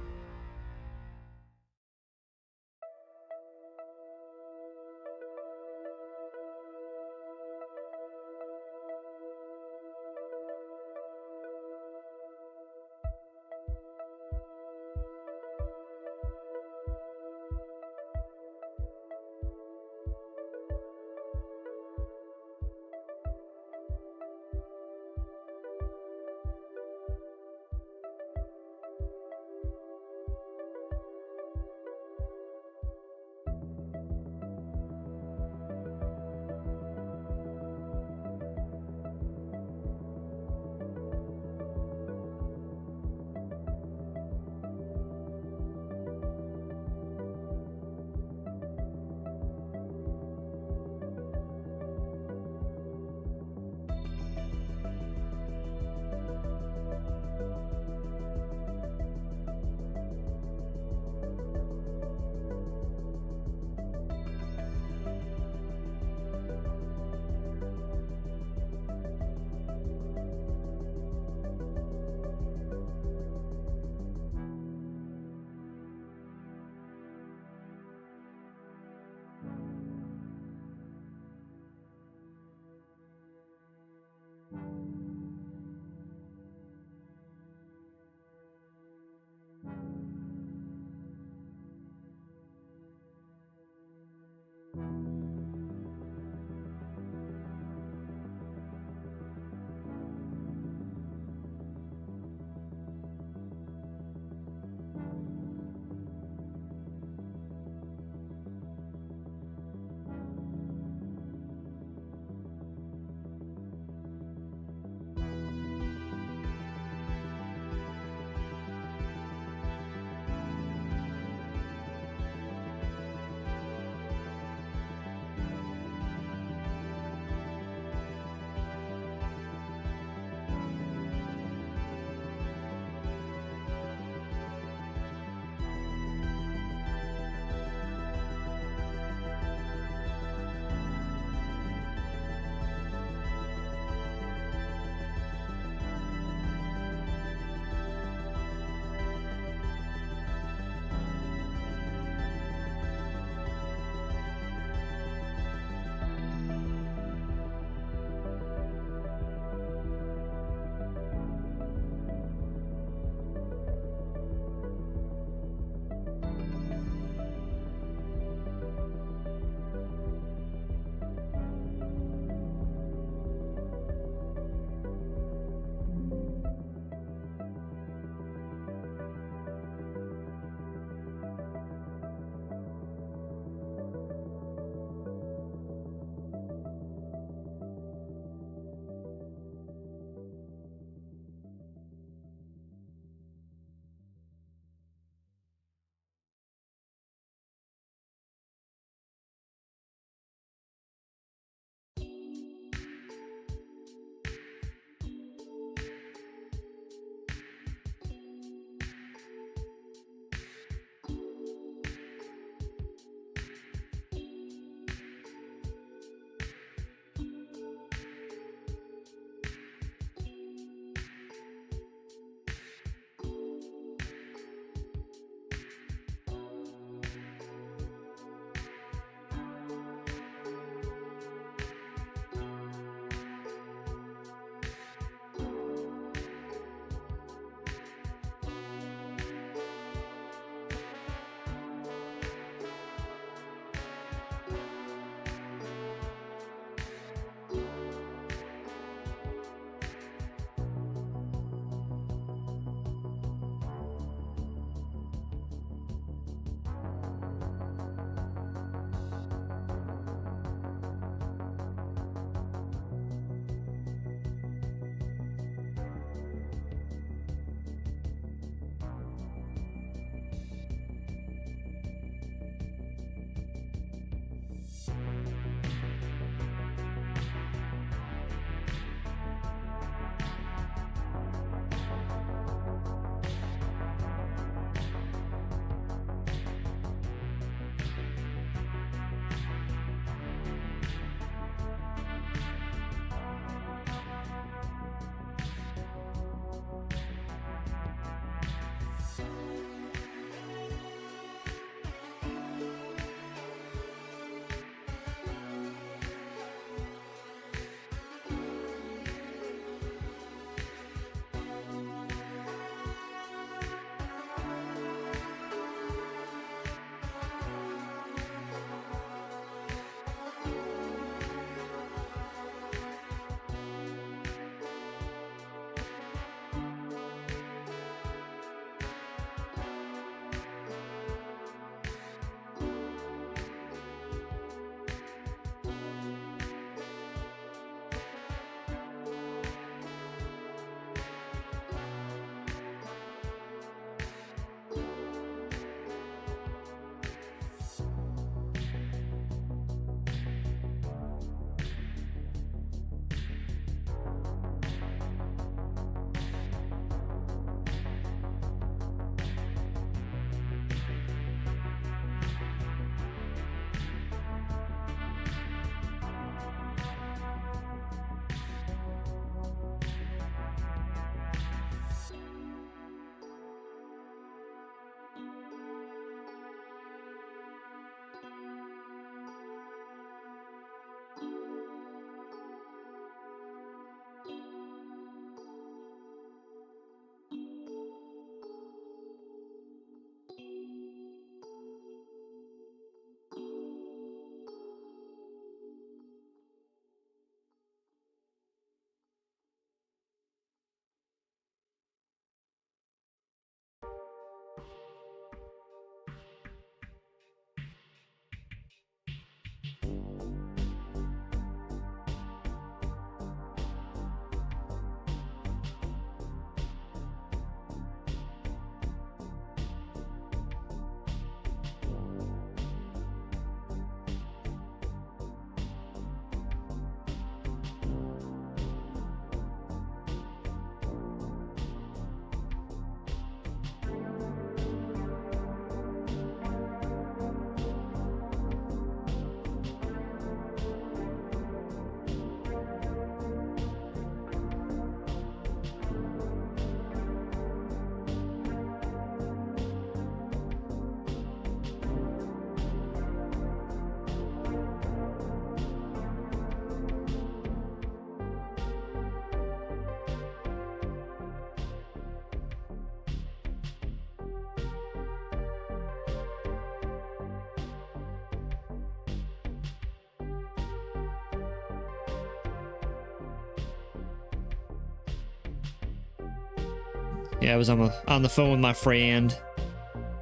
Speaker 1: Yeah, I was on the phone with my friend.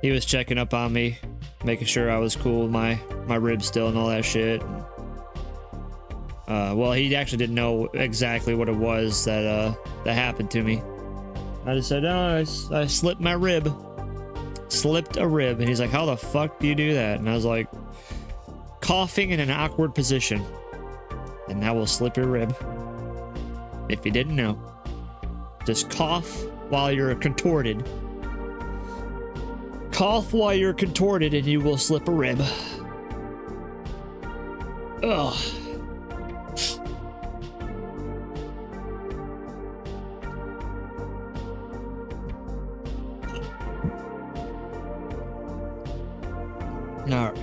Speaker 1: He was checking up on me, making sure I was cool with my ribs still and all that shit. Well, he actually didn't know exactly what it was that happened to me. I just said, "No, I slipped my rib. Slipped a rib." And he's like, "How the fuck do you do that?" And I was like, "Coughing in an awkward position, and that will slip your rib." If you didn't know, just cough while you're contorted. Cough while you're contorted, and you will slip a rib. Ugh. Alright,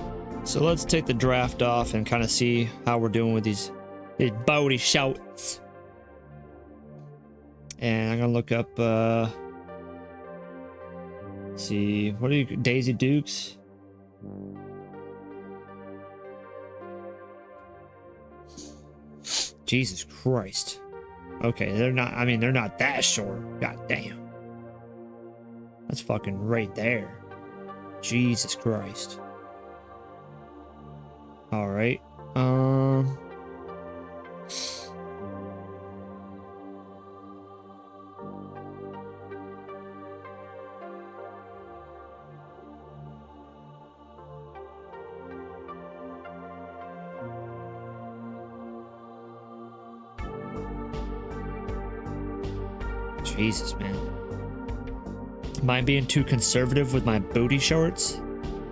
Speaker 1: so let's take the draft off and kind of see how we're doing with these booty shouts. And I'm gonna look up, let's see, what are you, Daisy Dukes? Jesus Christ. Okay, they're not, I mean, they're not that short. God damn. That's fucking right there. Jesus Christ. All right. Jesus, man. Am I being too conservative with my booty shorts?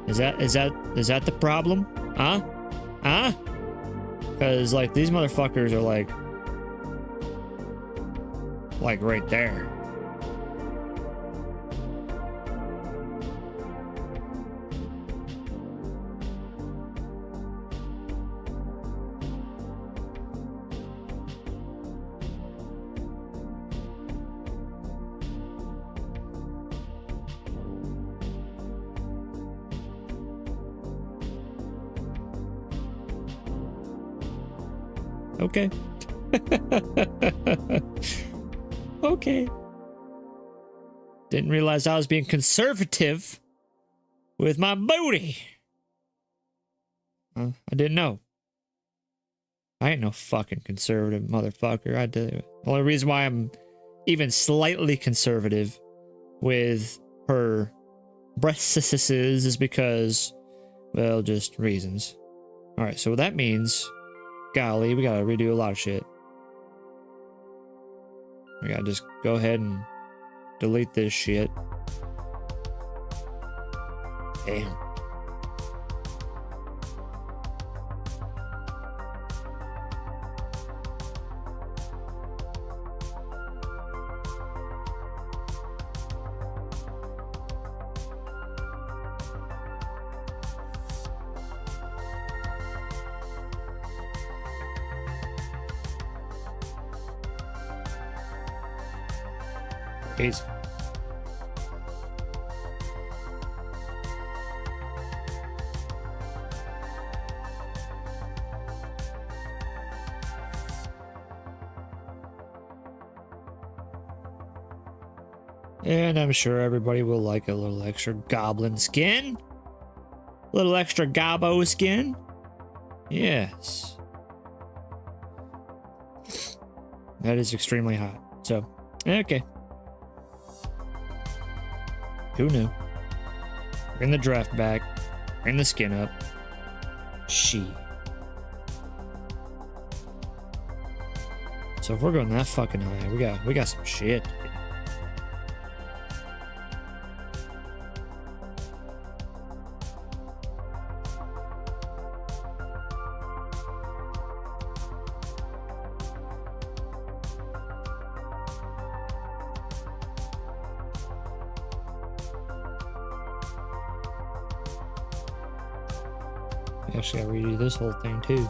Speaker 1: Is that the problem? Huh? Huh? Because, like, these motherfuckers are, like right there. Okay. Okay. Didn't realize I was being conservative with my booty. I didn't know. I ain't no fucking conservative motherfucker. The only reason why I'm even slightly conservative with her breasts is because, well, just reasons. Alright, so what that means, golly, we gotta redo a lot of shit. We gotta just go ahead and delete this shit. Damn. Peace. And I'm sure everybody will like a little extra goblin skin. A little extra gobbo skin. Yes. That is extremely hot. So, okay. Who knew? Bring the draft back. Bring the skin up. She. So if we're going that fucking high, we got some shit. Actually, I redo this whole thing too.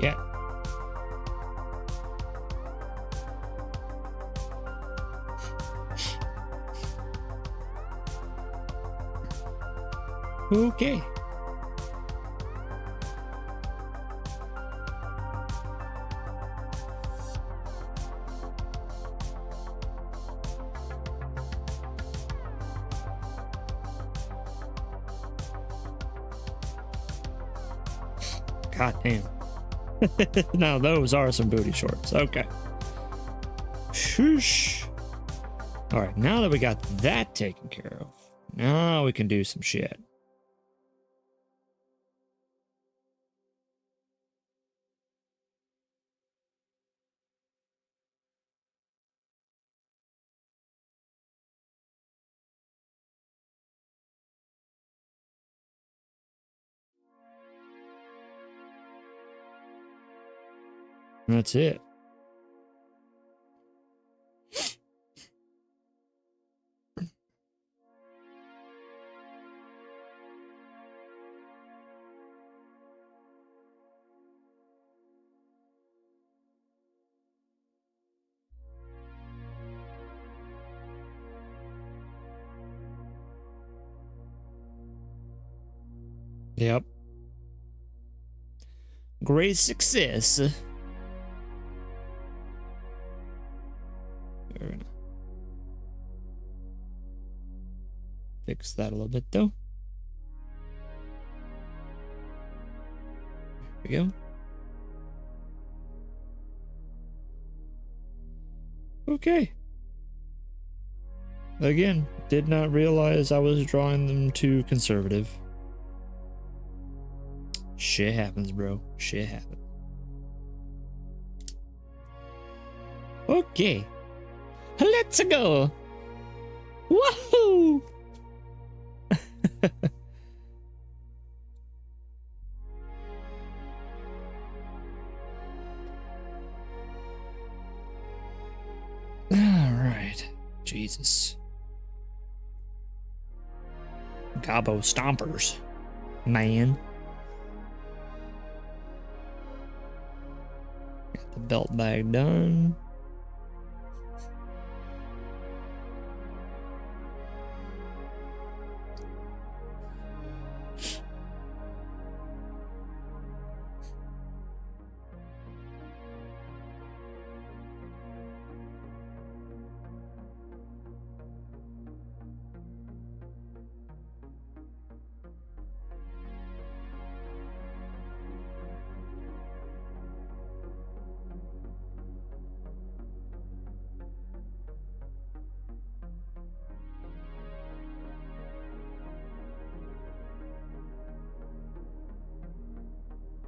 Speaker 1: Shit. Okay. God damn. Now those are some booty shorts. Okay. Shoosh. All right, now that we got that taken care of, now we can do some shit. That's it. Yep. Great success. We're gonna fix that a little bit though. There we go. Okay. Again, did not realize I was drawing them too conservative. Shit happens, bro. Shit happens. Okay. Let's go. Woohoo! All right. Jesus. Gobbo stompers. Man. Got the belt bag done.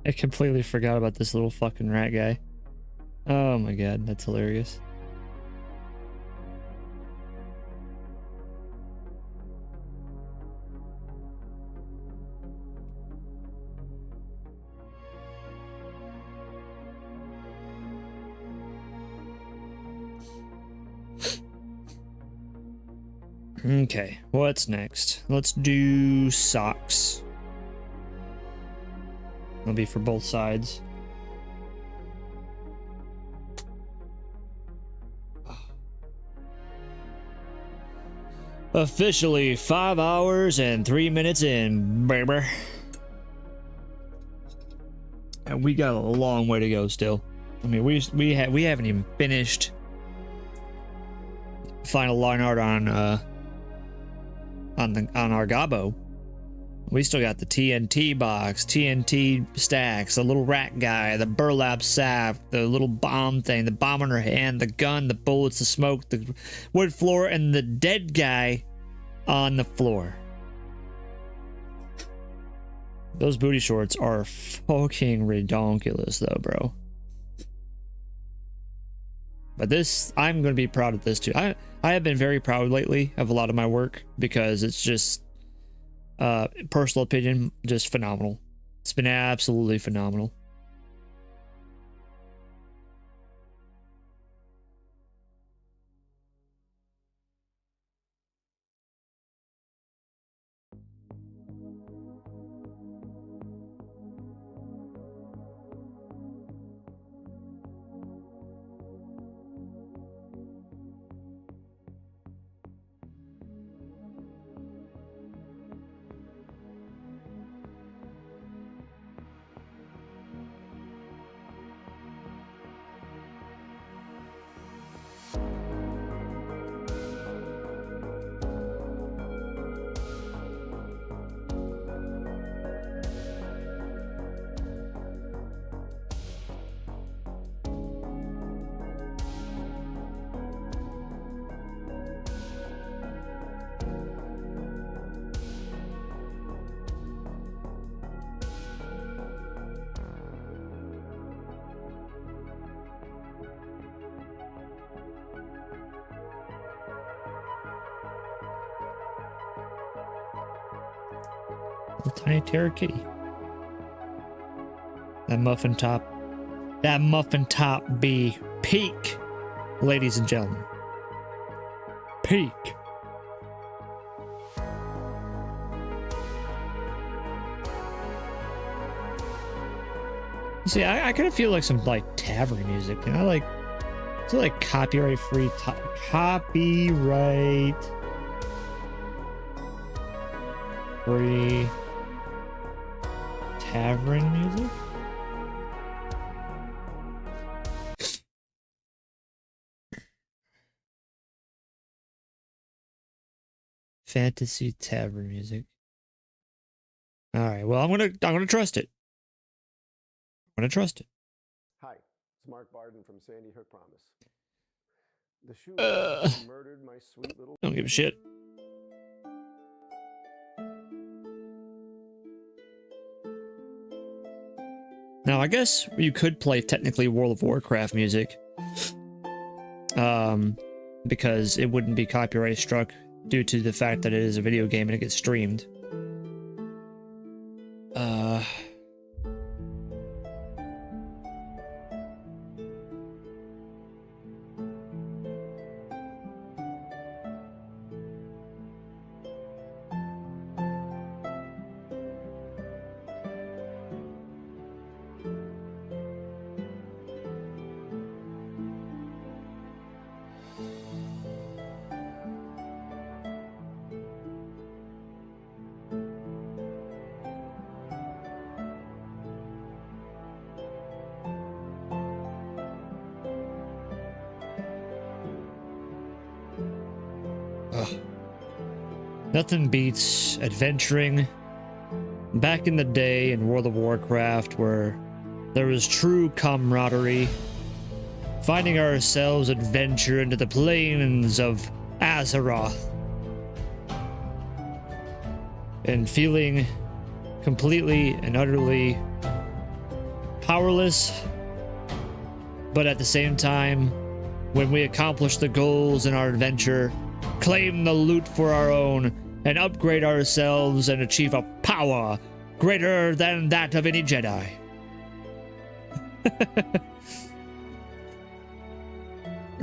Speaker 1: I completely forgot about this little fucking rat guy. Oh my god, that's hilarious. Okay, what's next? Let's do socks. It'll be for both sides. Officially 5 hours and 3 minutes in, baby. And we got a long way to go still. I mean, we haven't even finished final line art on our Gobbo. We still got the TNT box, TNT stacks, the little rat guy, the burlap sack, the little bomb thing, the bomb in her hand, the gun, the bullets, the smoke, the wood floor, and the dead guy on the floor. Those booty shorts are fucking redonkulous though, bro. But this, I'm going to be proud of this too. I have been very proud lately of a lot of my work because it's just personal opinion, just phenomenal. It's been absolutely phenomenal. Little tiny terror kitty. That muffin top be peak, ladies and gentlemen. Peak. See, I kind of feel like some like tavern music, you know, like it's like copyright free, copyright free tavern music. Fantasy tavern music. All right, well, I'm gonna trust it. I'm gonna trust it.
Speaker 9: Hi, it's Mark Barden from Sandy Hook Promise. The shoe murdered my sweet little.
Speaker 1: Don't give a shit. Now, I guess you could play technically World of Warcraft music, because it wouldn't be copyright struck due to the fact that it is a video game and it gets streamed. Nothing beats adventuring back in the day in World of Warcraft where there was true camaraderie, finding ourselves adventure into the plains of Azeroth and feeling completely and utterly powerless, but at the same time, when we accomplish the goals in our adventure, claim the loot for our own, and upgrade ourselves and achieve a power greater than that of any Jedi.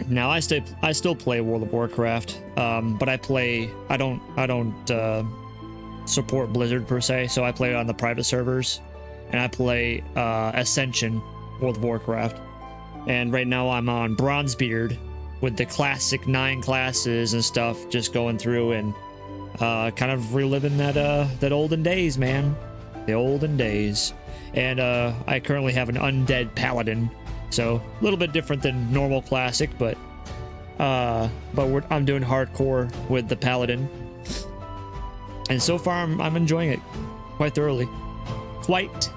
Speaker 1: Now I still play World of Warcraft, but I don't support Blizzard per se, so I play on the private servers, and I play Ascension World of Warcraft, and right now I'm on Bronzebeard with the classic 9 classes and stuff, just going through and kind of reliving that olden days, man. The olden days. And I currently have an undead paladin, so a little bit different than normal classic, but I'm doing hardcore with the paladin, and so far I'm enjoying it quite thoroughly. Quite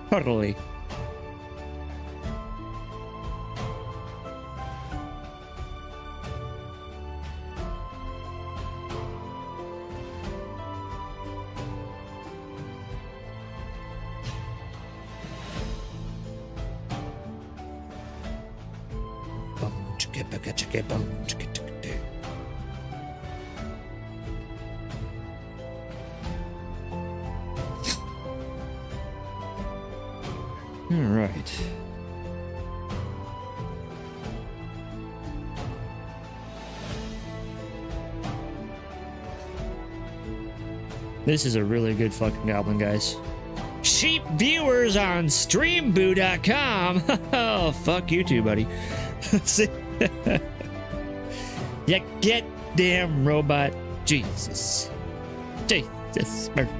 Speaker 1: thoroughly. All right. This is a really good fucking goblin, guys. Cheap viewers on streamboo.com. Oh, fuck you too, buddy. See? You get damn robot. Jesus. Jesus Murphy.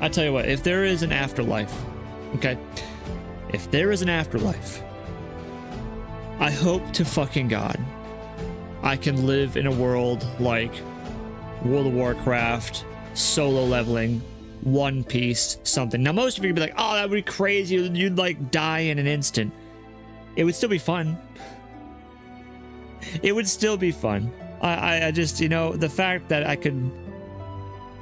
Speaker 1: I tell you what, if there is an afterlife, okay? If there is an afterlife, I hope to fucking God I can live in a world like World of Warcraft, solo leveling, One Piece, something. Now, most of you would be like, oh, that would be crazy. You'd like die in an instant. It would still be fun. It would still be fun. I just, you know, the fact that I could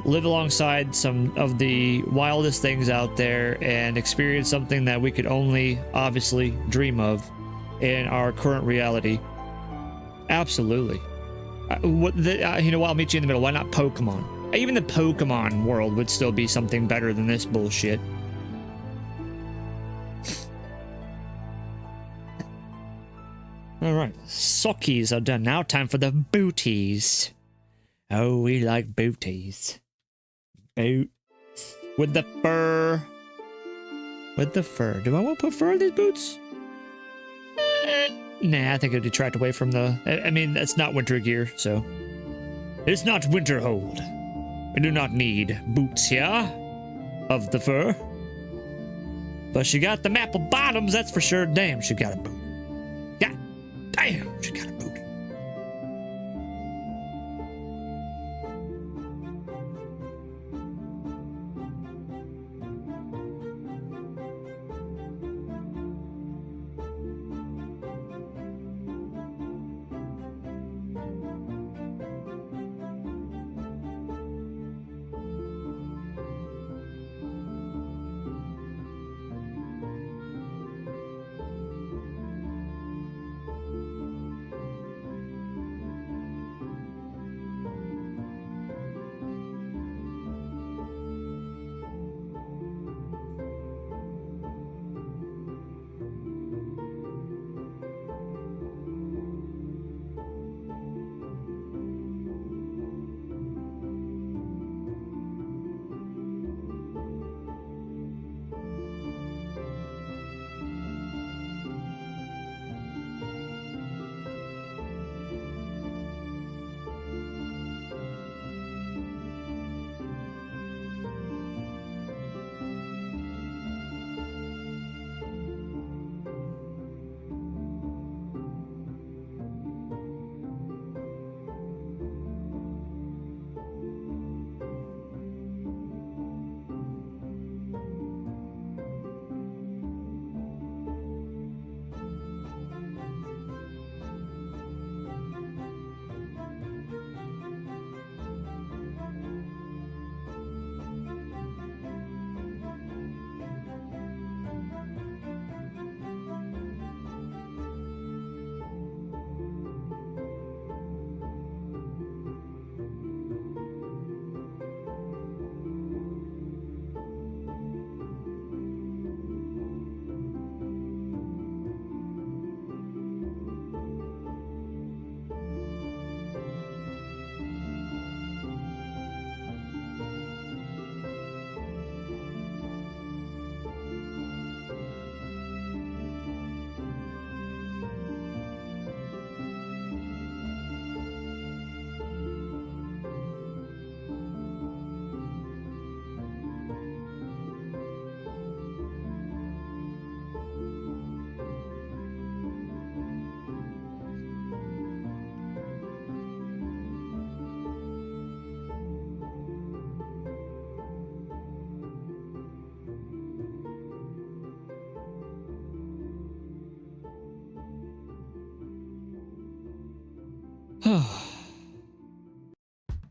Speaker 1: live alongside some of the wildest things out there and experience something that we could only obviously dream of in our current reality. Absolutely. You know what? I'll meet you in the middle. Why not Pokemon? Even the Pokemon world would still be something better than this bullshit. All right, sockies are done now. Time for the booties. Oh, we like booties. Boots with the fur. With the fur. Do I want to put fur on these boots? Nah, I think it'd detract away from the... I mean, that's not winter gear, so... It's not winter hold. We do not need boots here of the fur. But she got the maple bottoms, that's for sure. Damn, she got a boot. God damn, she got a boot.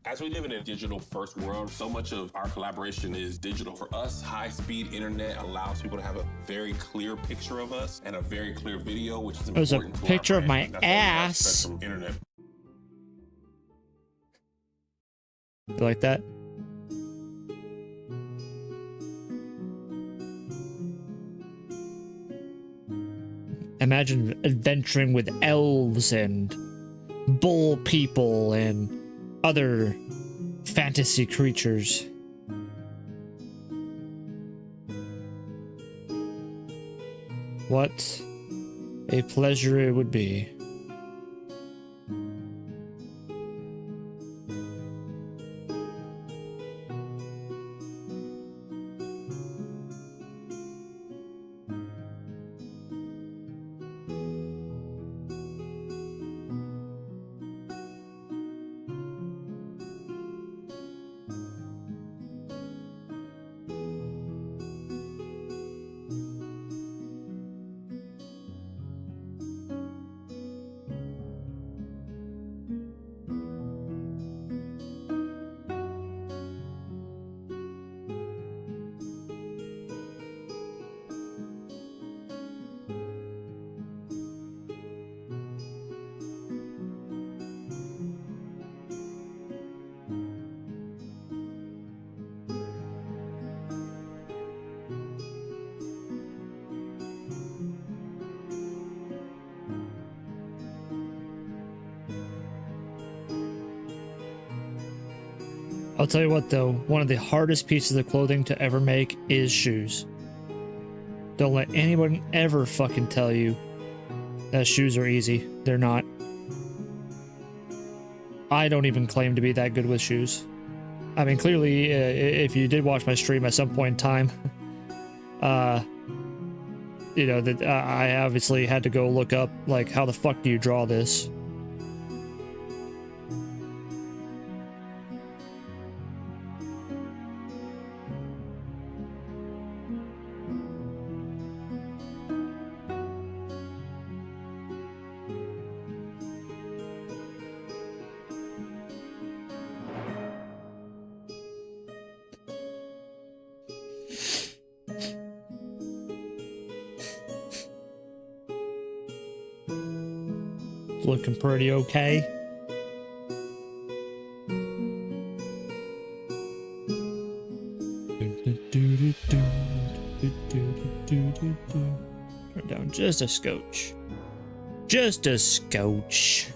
Speaker 3: As we live in a digital first world, so much of our collaboration is digital. For us, high-speed internet allows people to have a very clear picture of us and a very clear video, which is important to our brand.
Speaker 1: There's a picture of my
Speaker 3: That's why we have
Speaker 1: ass.
Speaker 3: Spectrum Internet.
Speaker 1: You like that? Imagine adventuring with elves and bull people and other fantasy creatures. What a pleasure it would be. I'll tell you what though, one of the hardest pieces of clothing to ever make is shoes. Don't let anyone ever fucking tell you that shoes are easy. They're not. I don't even claim to be that good with shoes. I mean, clearly, if you did watch my stream at some point in time, you know, that I obviously had to go look up, like, how the fuck do you draw this? Looking pretty okay. Turn down just a scotch. Just a scotch.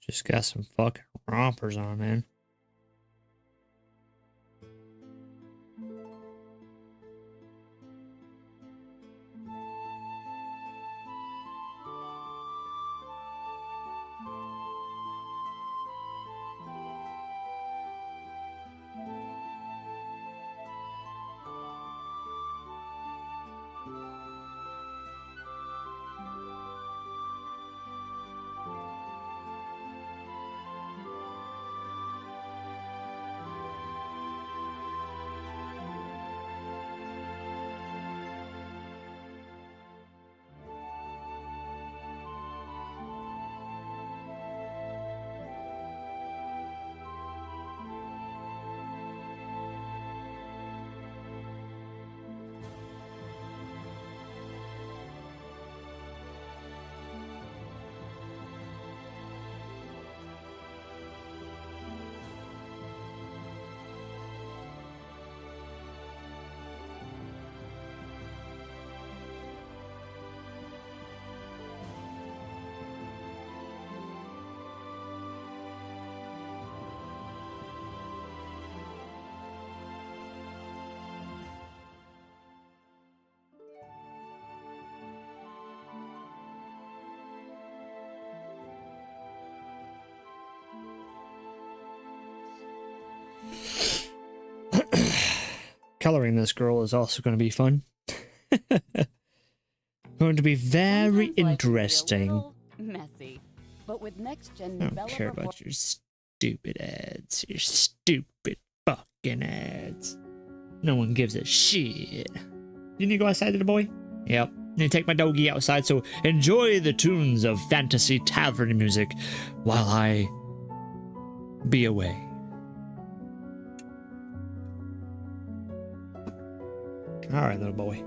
Speaker 1: Just got some fucking rompers on, man. Coloring this girl is also going to be fun. Going to be very interesting.
Speaker 2: Messy. But with next gen
Speaker 1: I don't care about your stupid ads. Your stupid fucking ads. No one gives a shit. You need to go outside to the boy? Yep. And take my doggy outside, so enjoy the tunes of fantasy tavern music while I be away. Alright, little boy.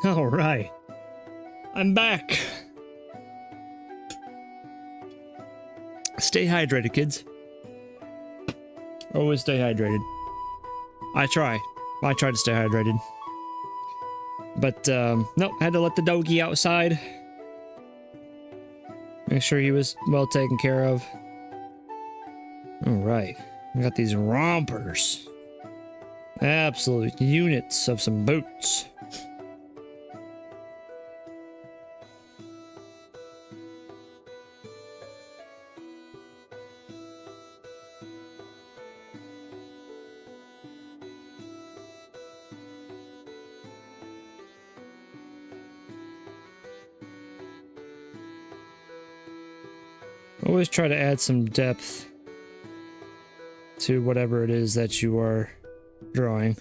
Speaker 1: All right. I'm back. Stay hydrated, kids. Always stay hydrated. I try to stay hydrated. But, nope, had to let the doggy outside. Make sure he was well taken care of. Alright. We got these rompers. Absolute units of some boots. Always try to add some depth to whatever it is that you are drawing.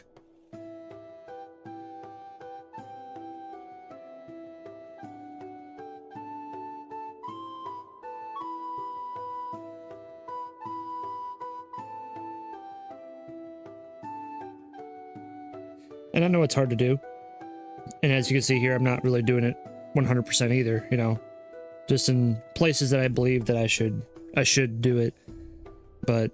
Speaker 1: And I know it's hard to do. And as you can see here, I'm not really doing it 100% either, you know. Just in places that I believe that I should do it. But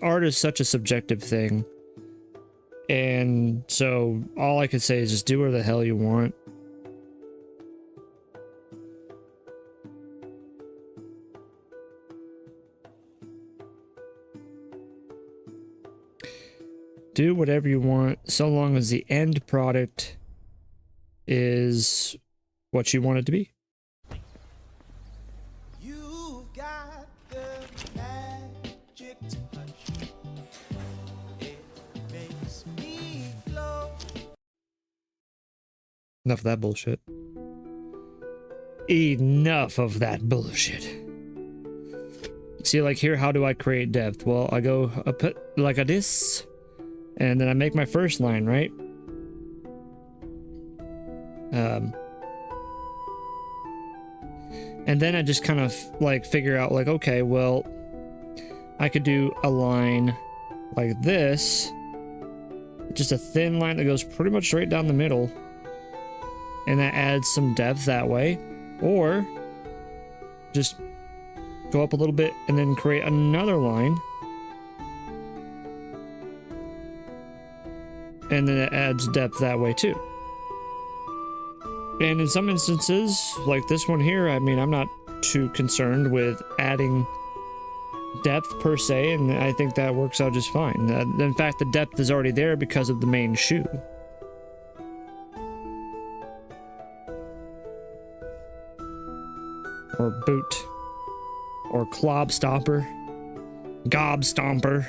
Speaker 1: art is such a subjective thing. And so all I can say is just do whatever the hell you want. Do whatever you want, so long as the end product is what you want it to be.
Speaker 10: You've got the magic touch. It makes me glow.
Speaker 1: Enough of that bullshit. Enough of that bullshit. See, like here, how do I create depth? Well, I go up like this, and then I make my first line, right? And then I just kind of like figure out like, okay, well, I could do a line like this, just a thin line that goes pretty much straight down the middle, and that adds some depth that way, or just go up a little bit and then create another line, and then it adds depth that way too. And in some instances, like this one here, I mean, I'm not too concerned with adding depth per se, and I think that works out just fine. In fact, the depth is already there because of the main shoe. Or boot. Or clob stomper. Gob stomper.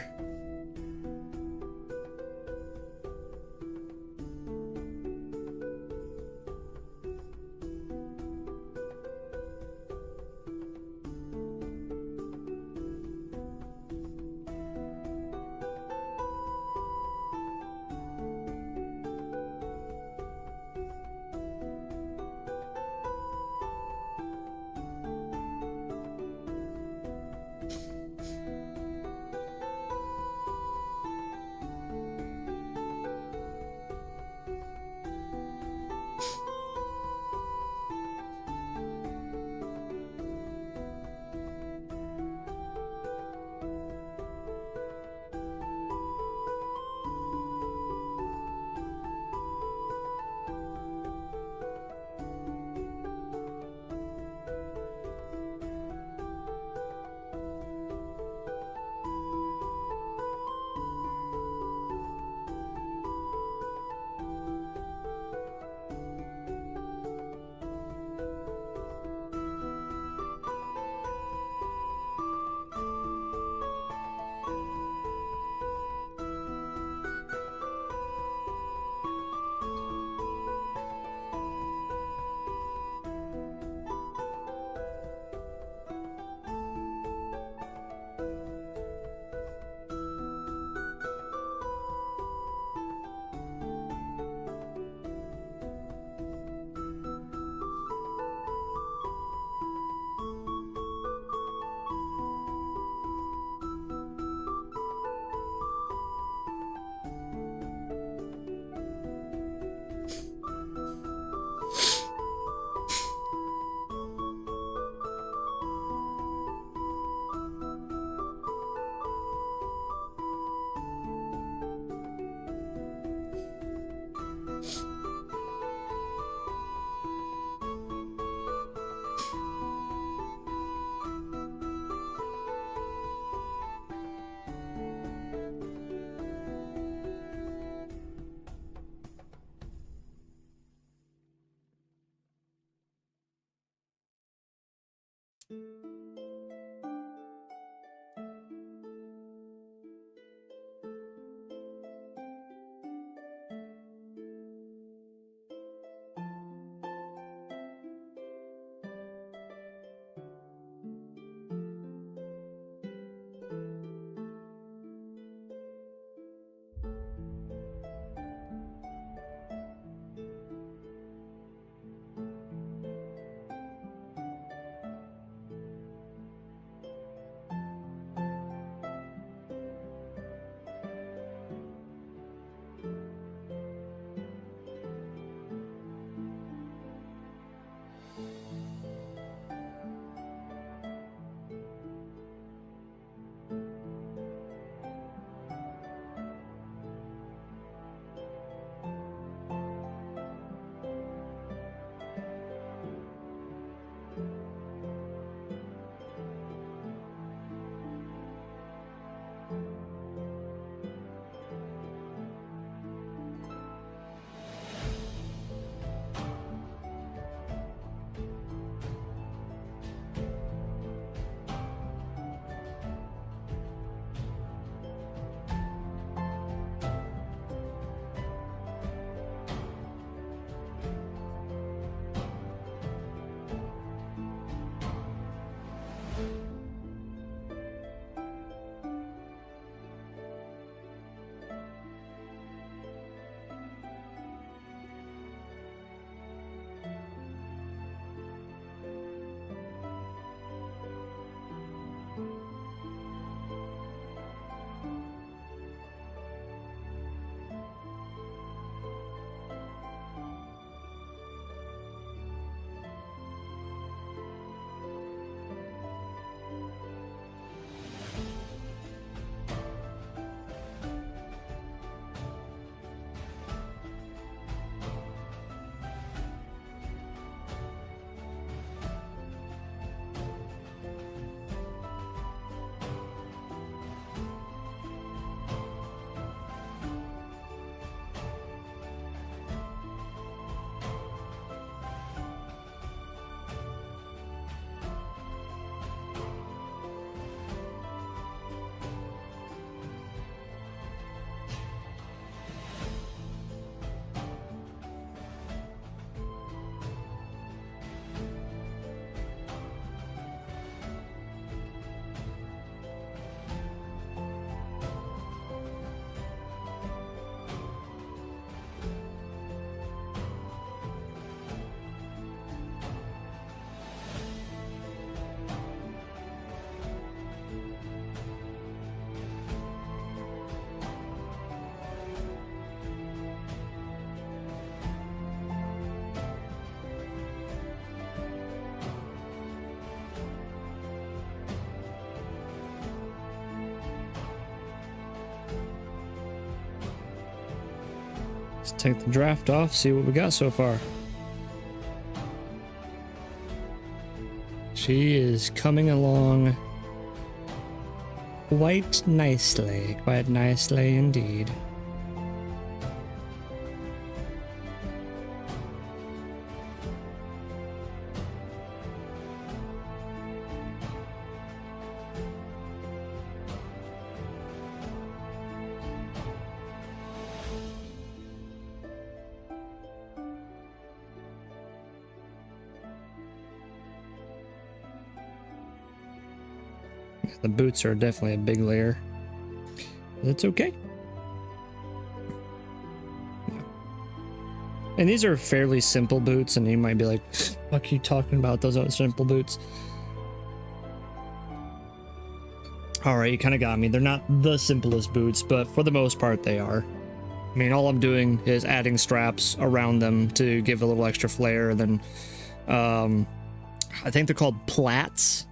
Speaker 1: Let's take the draft off, see what we got so far. She is coming along quite nicely indeed. The boots are definitely a big layer. That's okay. And these are fairly simple boots, and you might be like, what are you talking about? Those aren't simple boots. Alright, you kind of got me. They're not the simplest boots, but for the most part they are. I mean, all I'm doing is adding straps around them to give a little extra flair, and then I think they're called plats.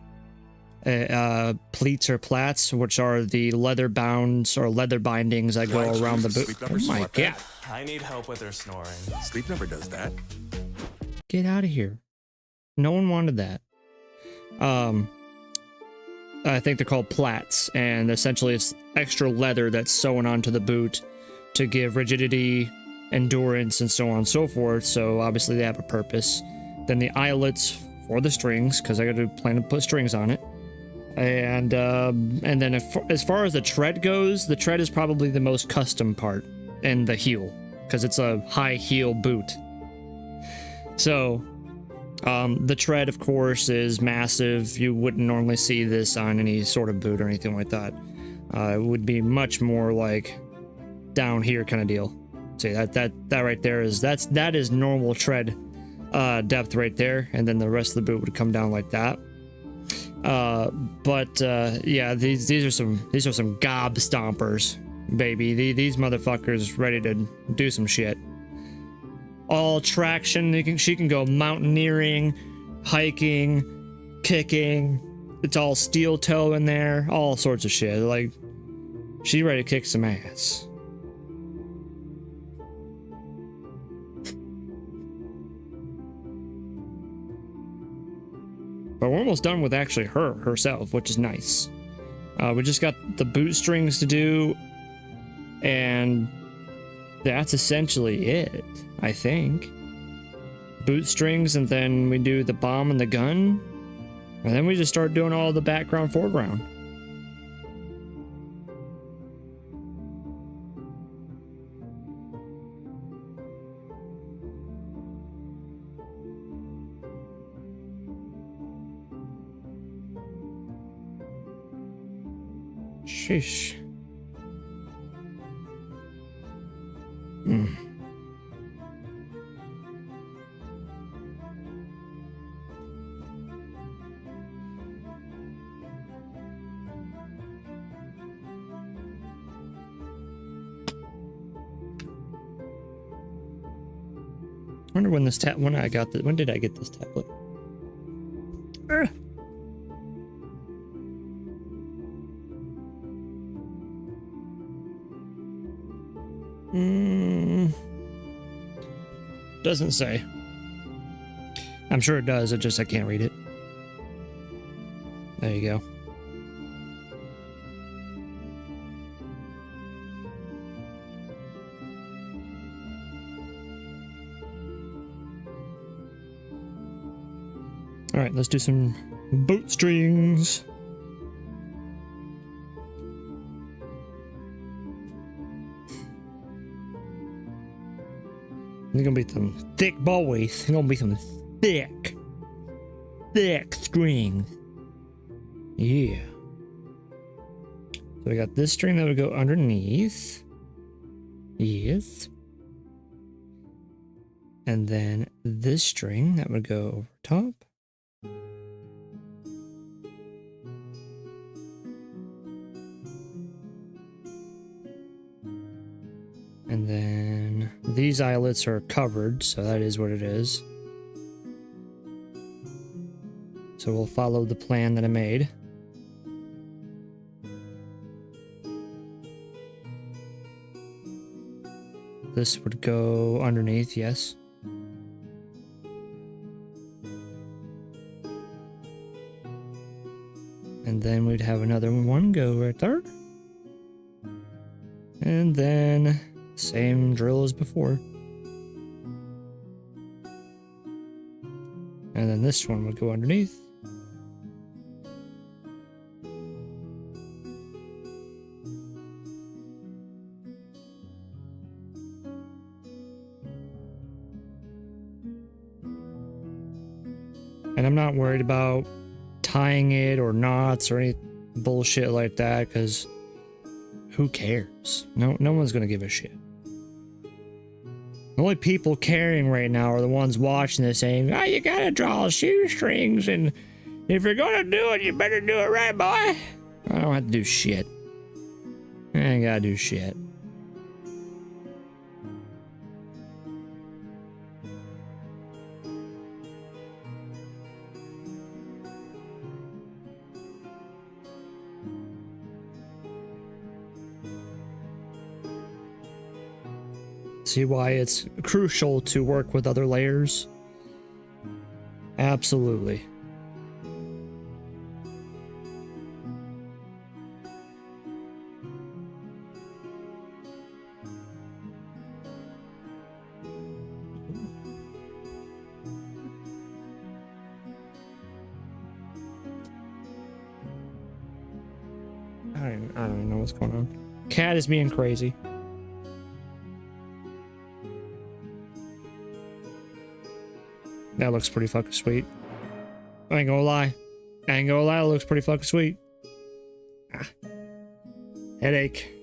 Speaker 1: Pleats or plats, which are the leather bounds or leather bindings that go around the boot. Oh my god.
Speaker 11: I need help with her snoring. Sleep Number does that.
Speaker 1: Get out of here. No one wanted that. I think they're called plats, and essentially it's extra leather that's sewn onto the boot to give rigidity, endurance, and so on and so forth. So obviously they have a purpose. Then the eyelets for the strings because I got to plan to put strings on it. And then as far as the tread goes, the tread is probably the most custom part, and the heel, because it's a high heel boot. So the tread, of course, is massive. You wouldn't normally see this on any sort of boot or anything like that. It would be much more like down here kind of deal. See that right there is that is normal tread depth right there, and then the rest of the boot would come down like that. Yeah, these are some gob stompers, baby. These motherfuckers ready to do some shit. All traction. She can go mountaineering, hiking, kicking. It's all steel toe in there, all sorts of shit. Like, she's ready to kick some ass. But we're almost done with actually herself, which is nice. We just got the boot strings to do, and that's essentially it, I think. Boot strings, and then we do the bomb and the gun, and then we just start doing all the background, foreground. Sheesh. I wonder when did I get this tablet? Doesn't say. I'm sure it does, it just I can't read it. There you go. All right, let's do some boot strings. It's gonna be some thick boys. It's gonna be some thick strings. Yeah. So we got this string that would go underneath. Yes. And then this string that would go over top. And then these eyelets are covered, so that is what it is. So we'll follow the plan that I made. This would go underneath, yes. And then we'd have another one go right there. And then same drill as before. And then this one would go underneath. And I'm not worried about tying it or knots or any bullshit like that, because who cares? No one's gonna give a shit. The only people caring right now are the ones watching this saying, "Oh, you gotta draw shoestrings, and if you're gonna do it, you better do it right, boy." I don't have to do shit. I ain't gotta do shit. See why it's crucial to work with other layers? Absolutely. I don't even know what's going on. Cat is being crazy. That looks pretty fucking sweet. I ain't gonna lie. It looks pretty fucking sweet. Ah. Headache.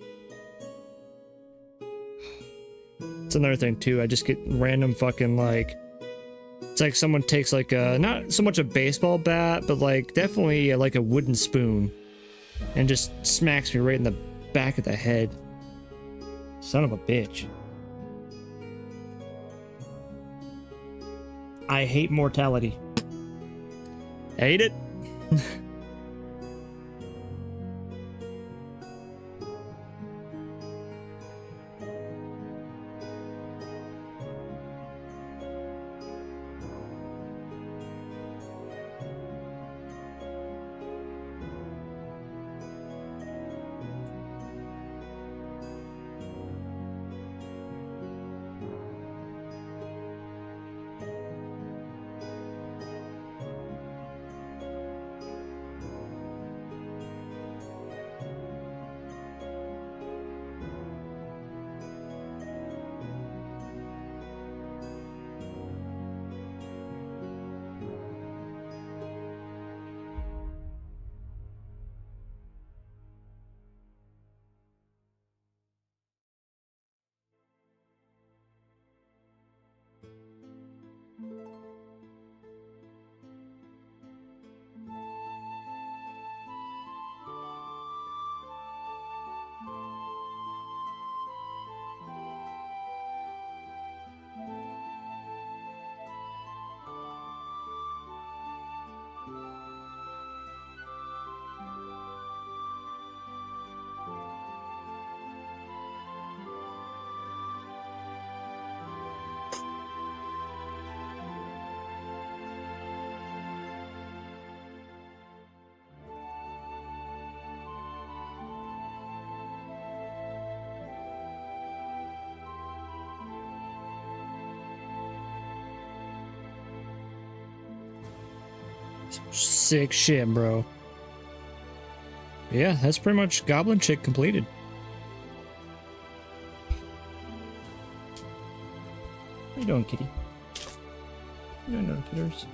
Speaker 1: It's another thing too. I just get random fucking like. It's like someone takes like a not so much a baseball bat, but like definitely like a wooden spoon, and just smacks me right in the back of the head. Son of a bitch. I hate mortality. Hate it. Sick shit, bro. Yeah, that's pretty much Goblin Chick completed. How you doing, kitty? How you doing, kidders?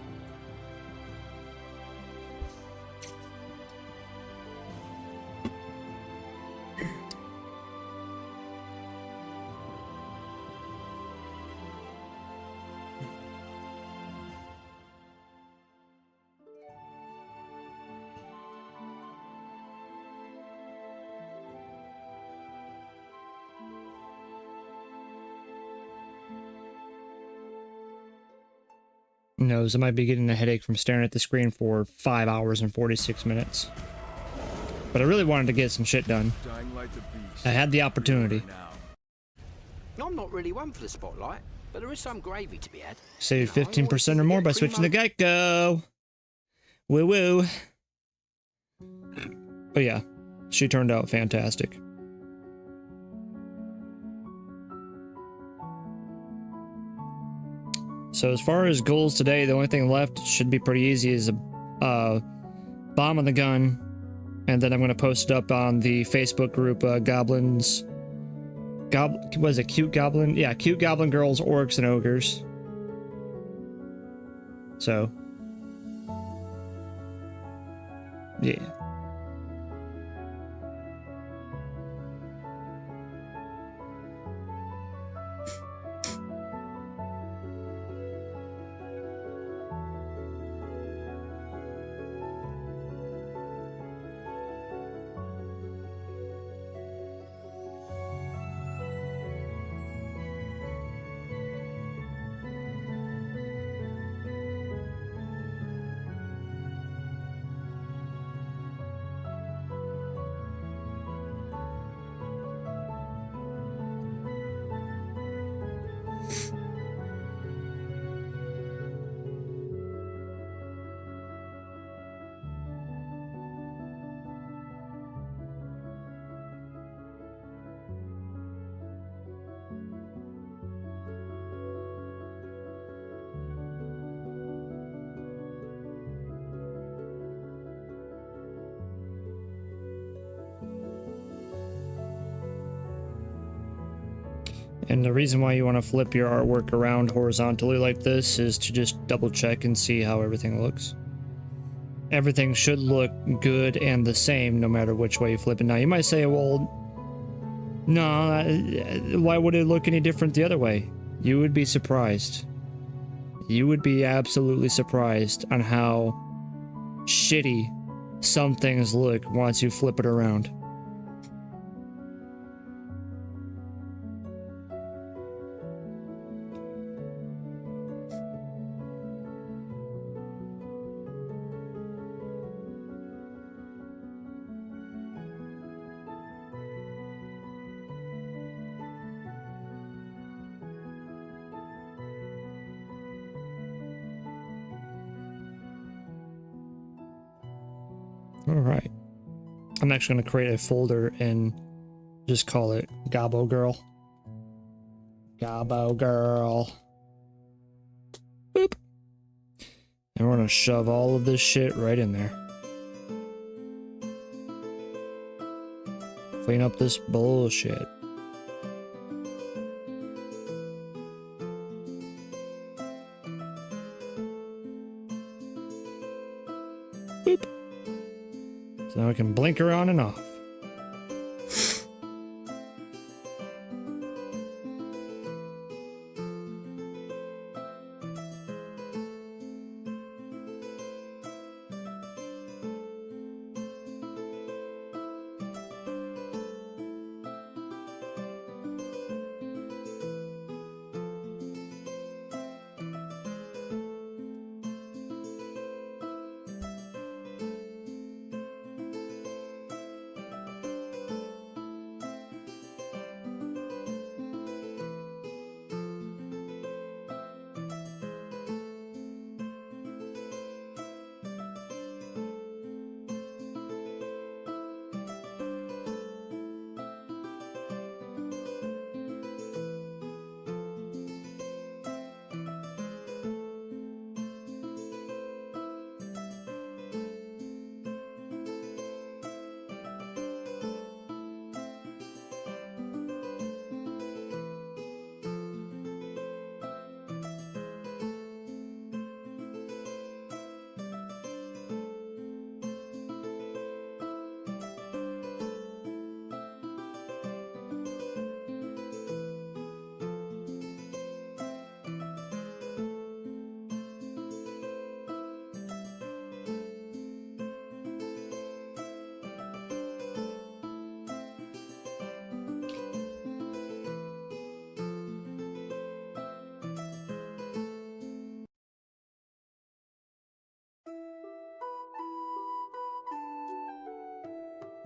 Speaker 1: Knows I might be getting a headache from staring at the screen for 5 hours and 46 minutes. But I really wanted to get some shit done. I had the opportunity.
Speaker 12: I'm not really one for the spotlight, but there is some gravy to be had.
Speaker 1: Save 15% or more by switching to Geico. Woo woo. But yeah, she turned out fantastic. So as far as goals today, the only thing left should be pretty easy is a bomb on the gun, and then I'm going to post it up on the Facebook group Goblins. Was it Cute Goblin? Yeah, Cute Goblin Girls, Orcs, and Ogres. So yeah. And the reason why you want to flip your artwork around horizontally like this is to just double check and see how everything looks. Everything should look good and the same no matter which way you flip it. Now you might say, well, no, why would it look any different the other way? You would be surprised. You would be absolutely surprised on how shitty some things look once you flip it around. Alright. I'm actually going to create a folder and just call it Gobbo Girl. Gobbo Girl. Boop. And we're going to shove all of this shit right in there. Clean up this bullshit. Boop. So now I can blink her on and off.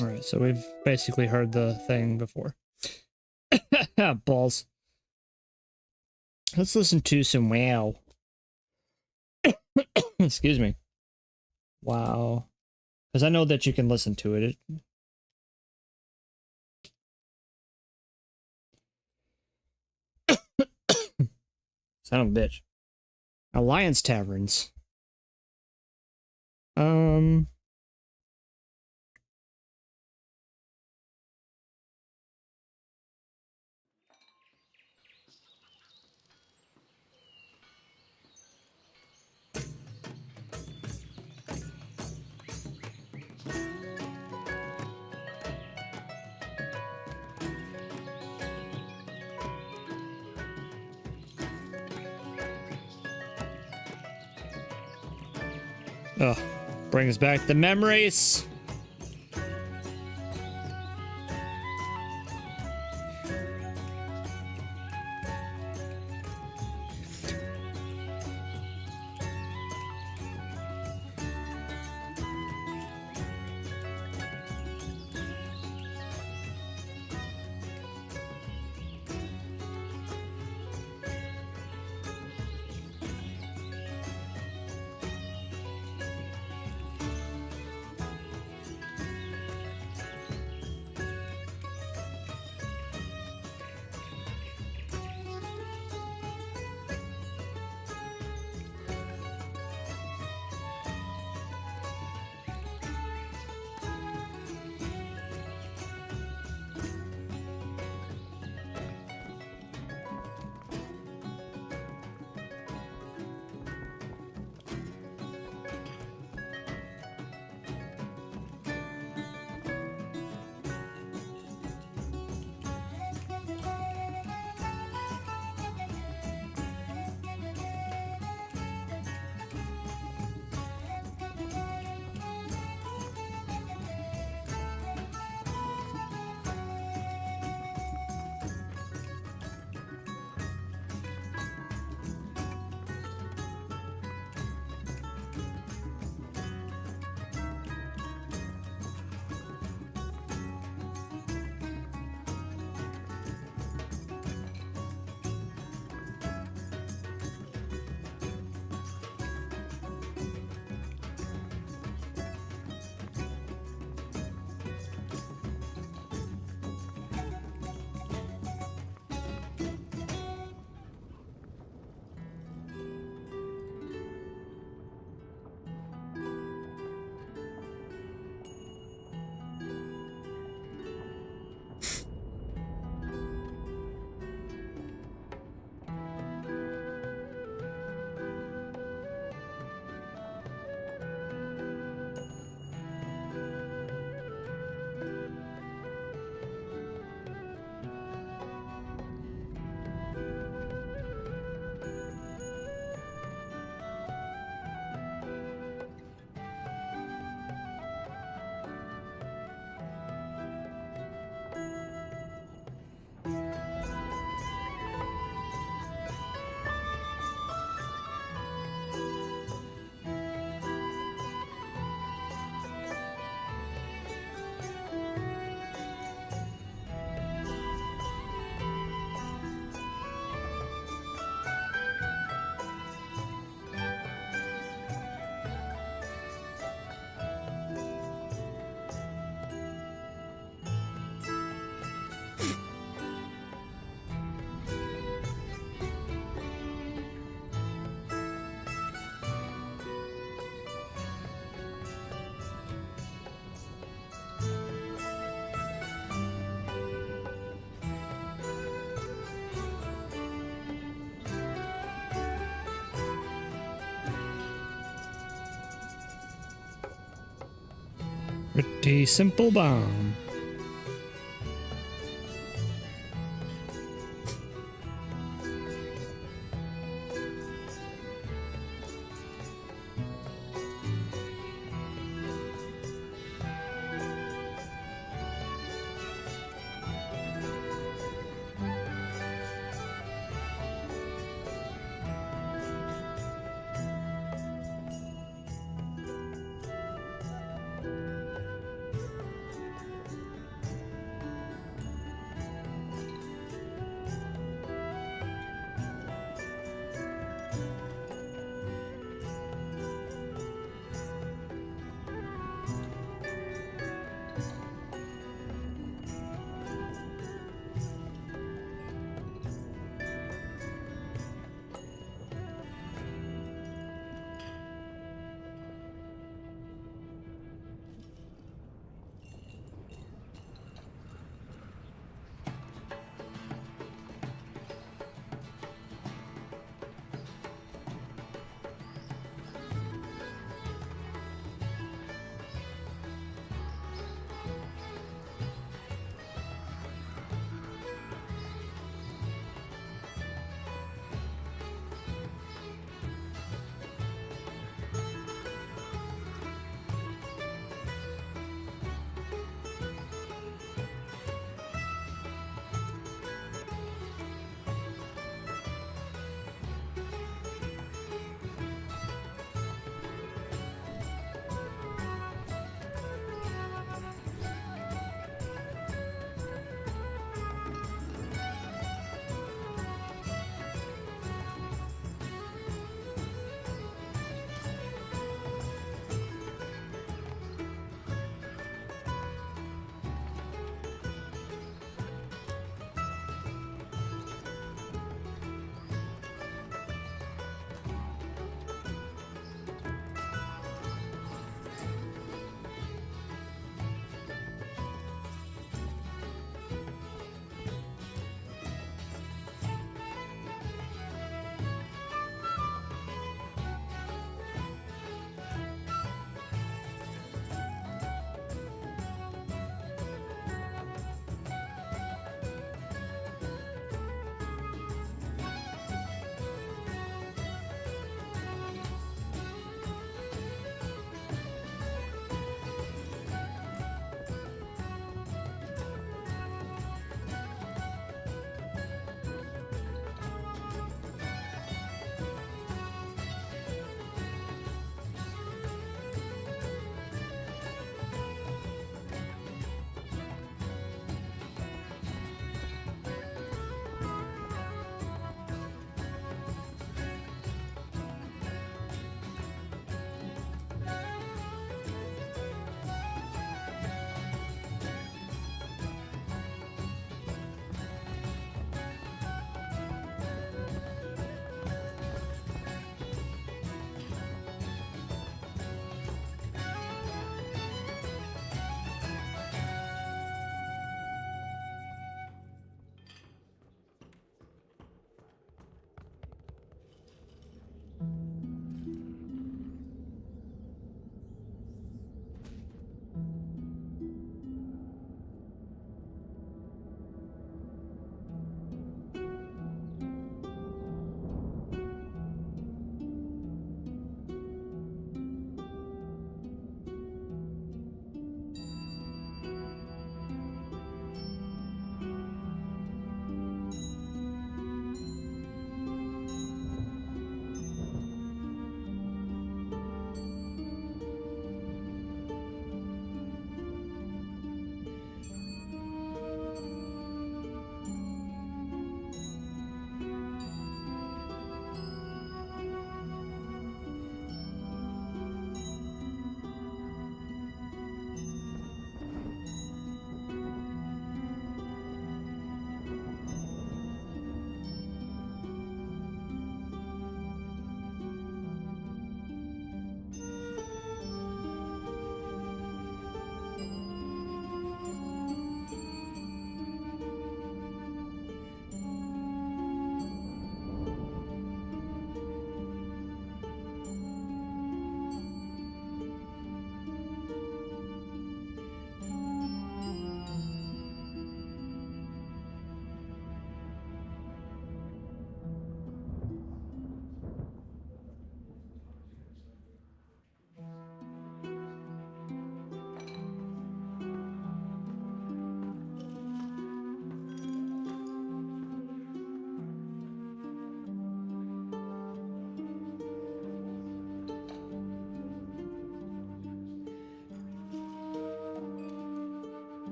Speaker 1: Alright, so we've basically heard the thing before. Balls. Let's listen to some WoW. Excuse me. Wow. Because I know that you can listen to it. Son of a bitch. Alliance Taverns. Oh, brings back the memories. Pretty simple bomb.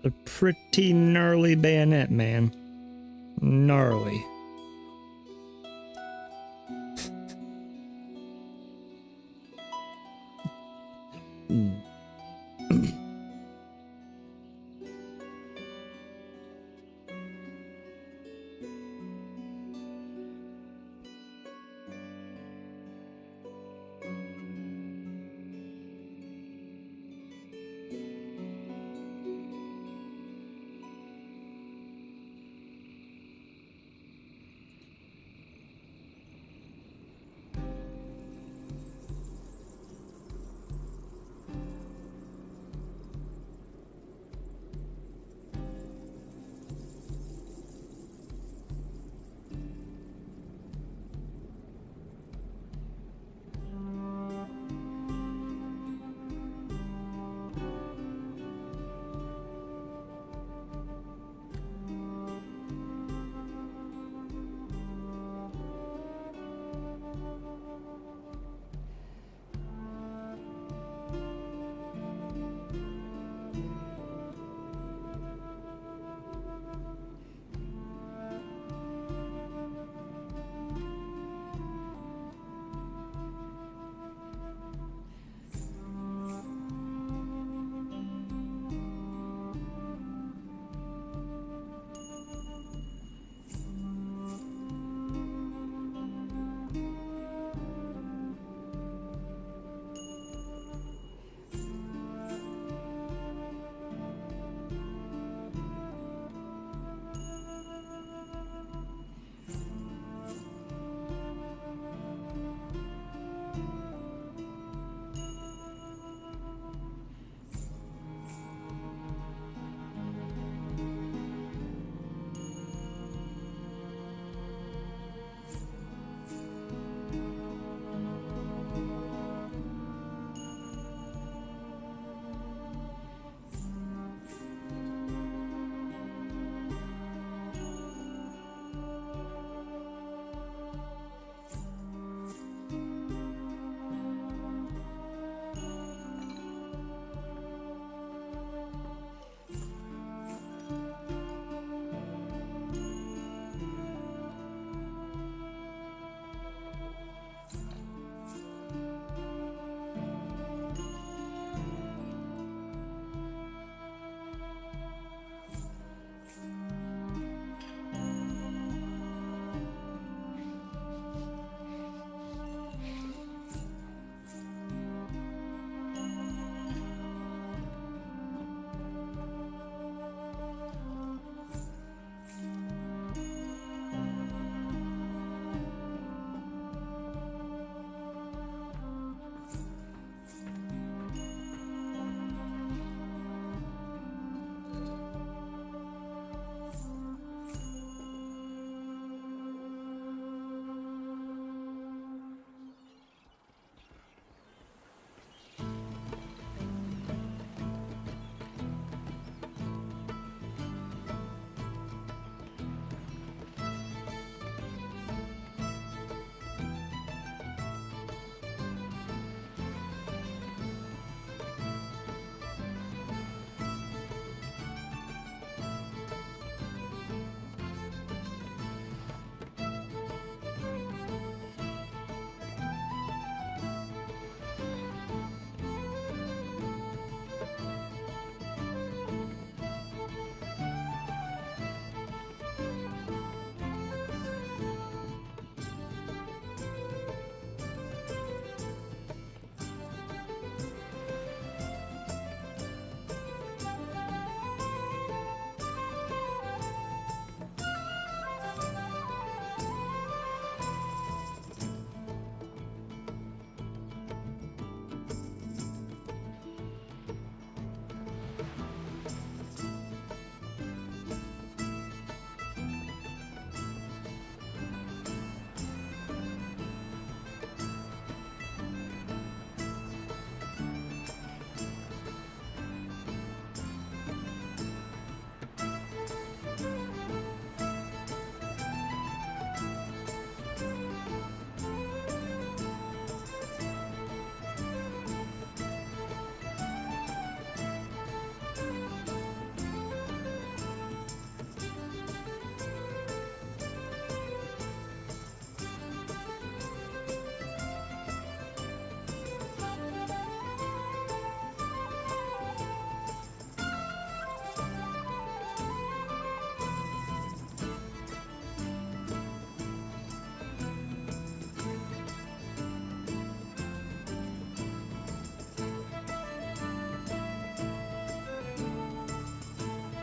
Speaker 1: A pretty gnarly bayonet, man. Gnarly.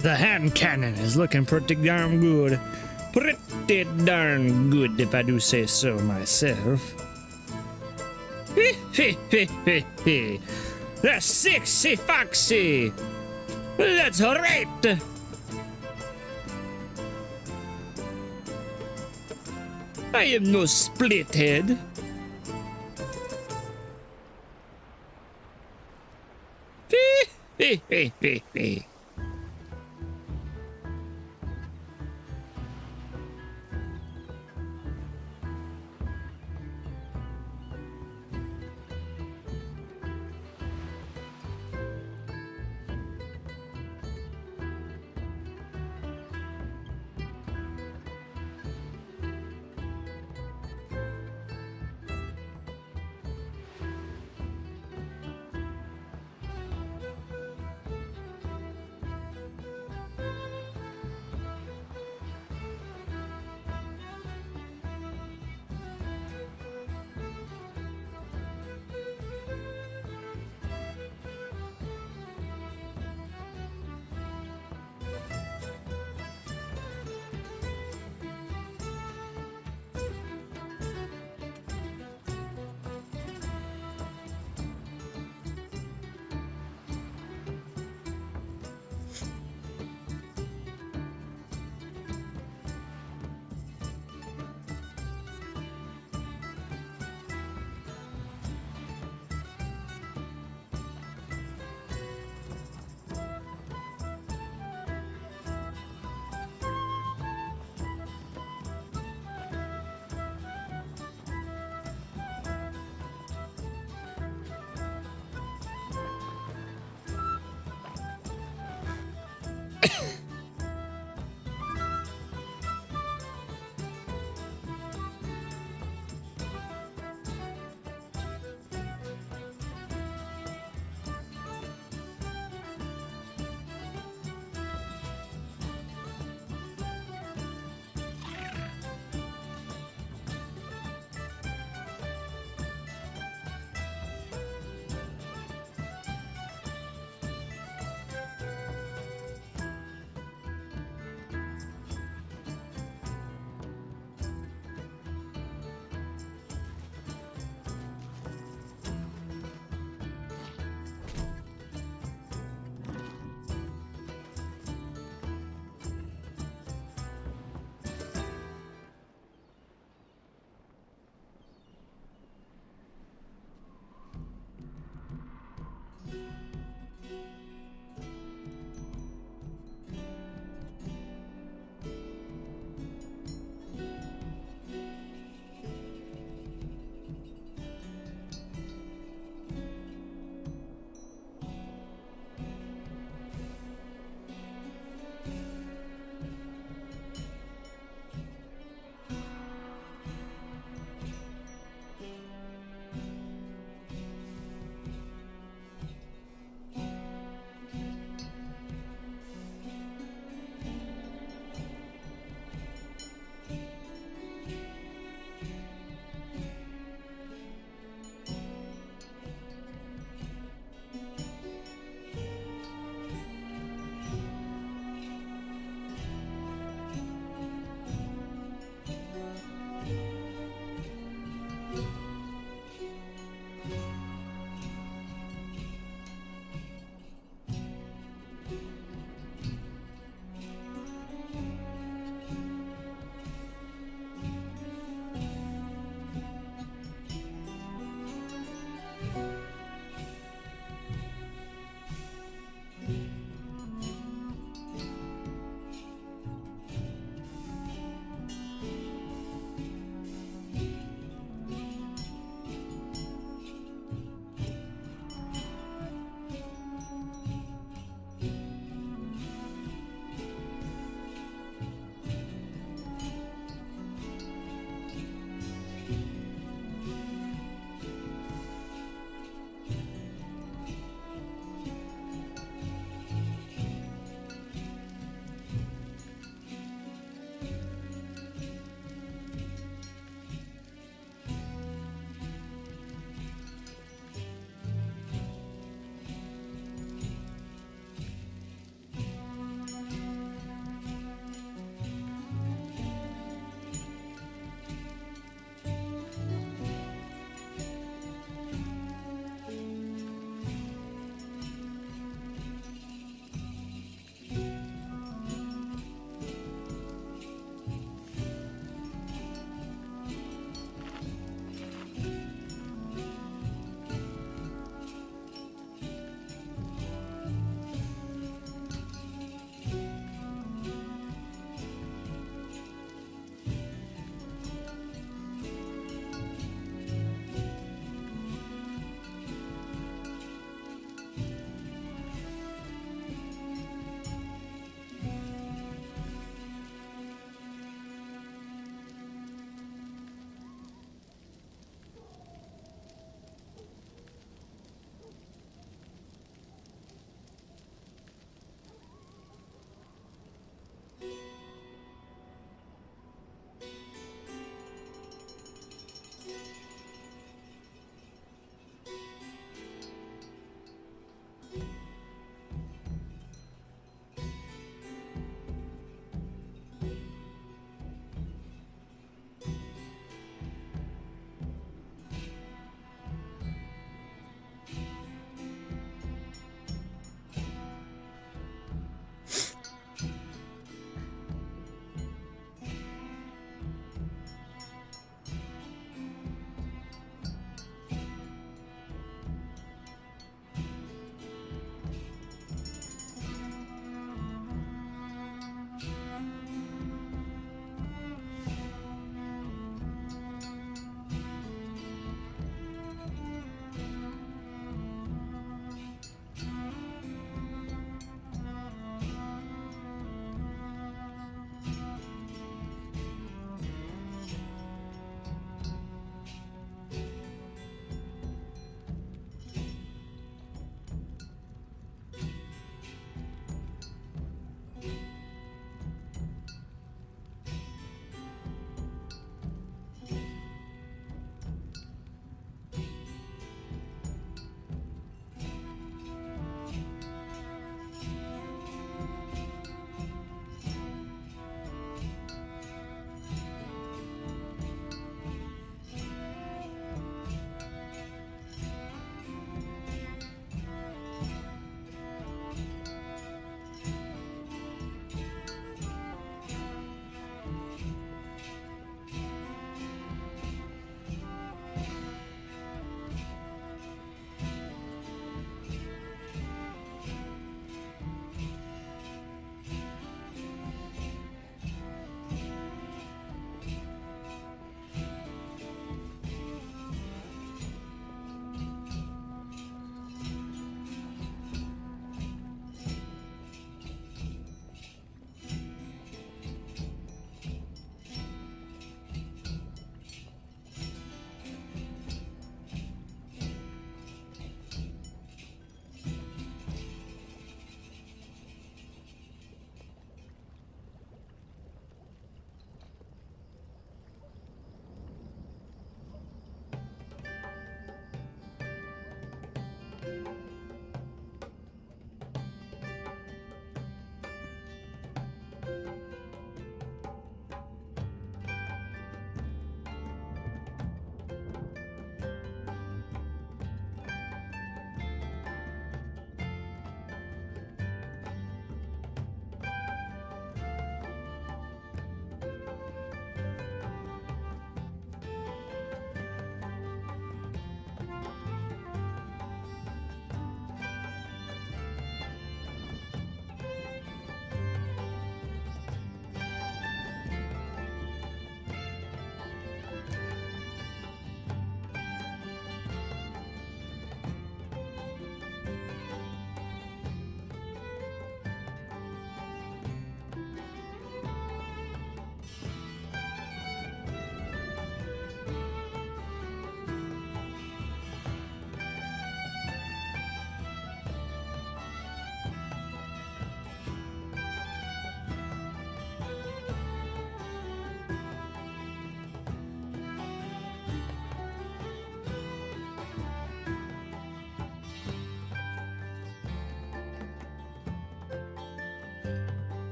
Speaker 1: The hand cannon is looking pretty darn good. Pretty darn good, if I do say so myself. The sexy foxy. That's right. I am no split head.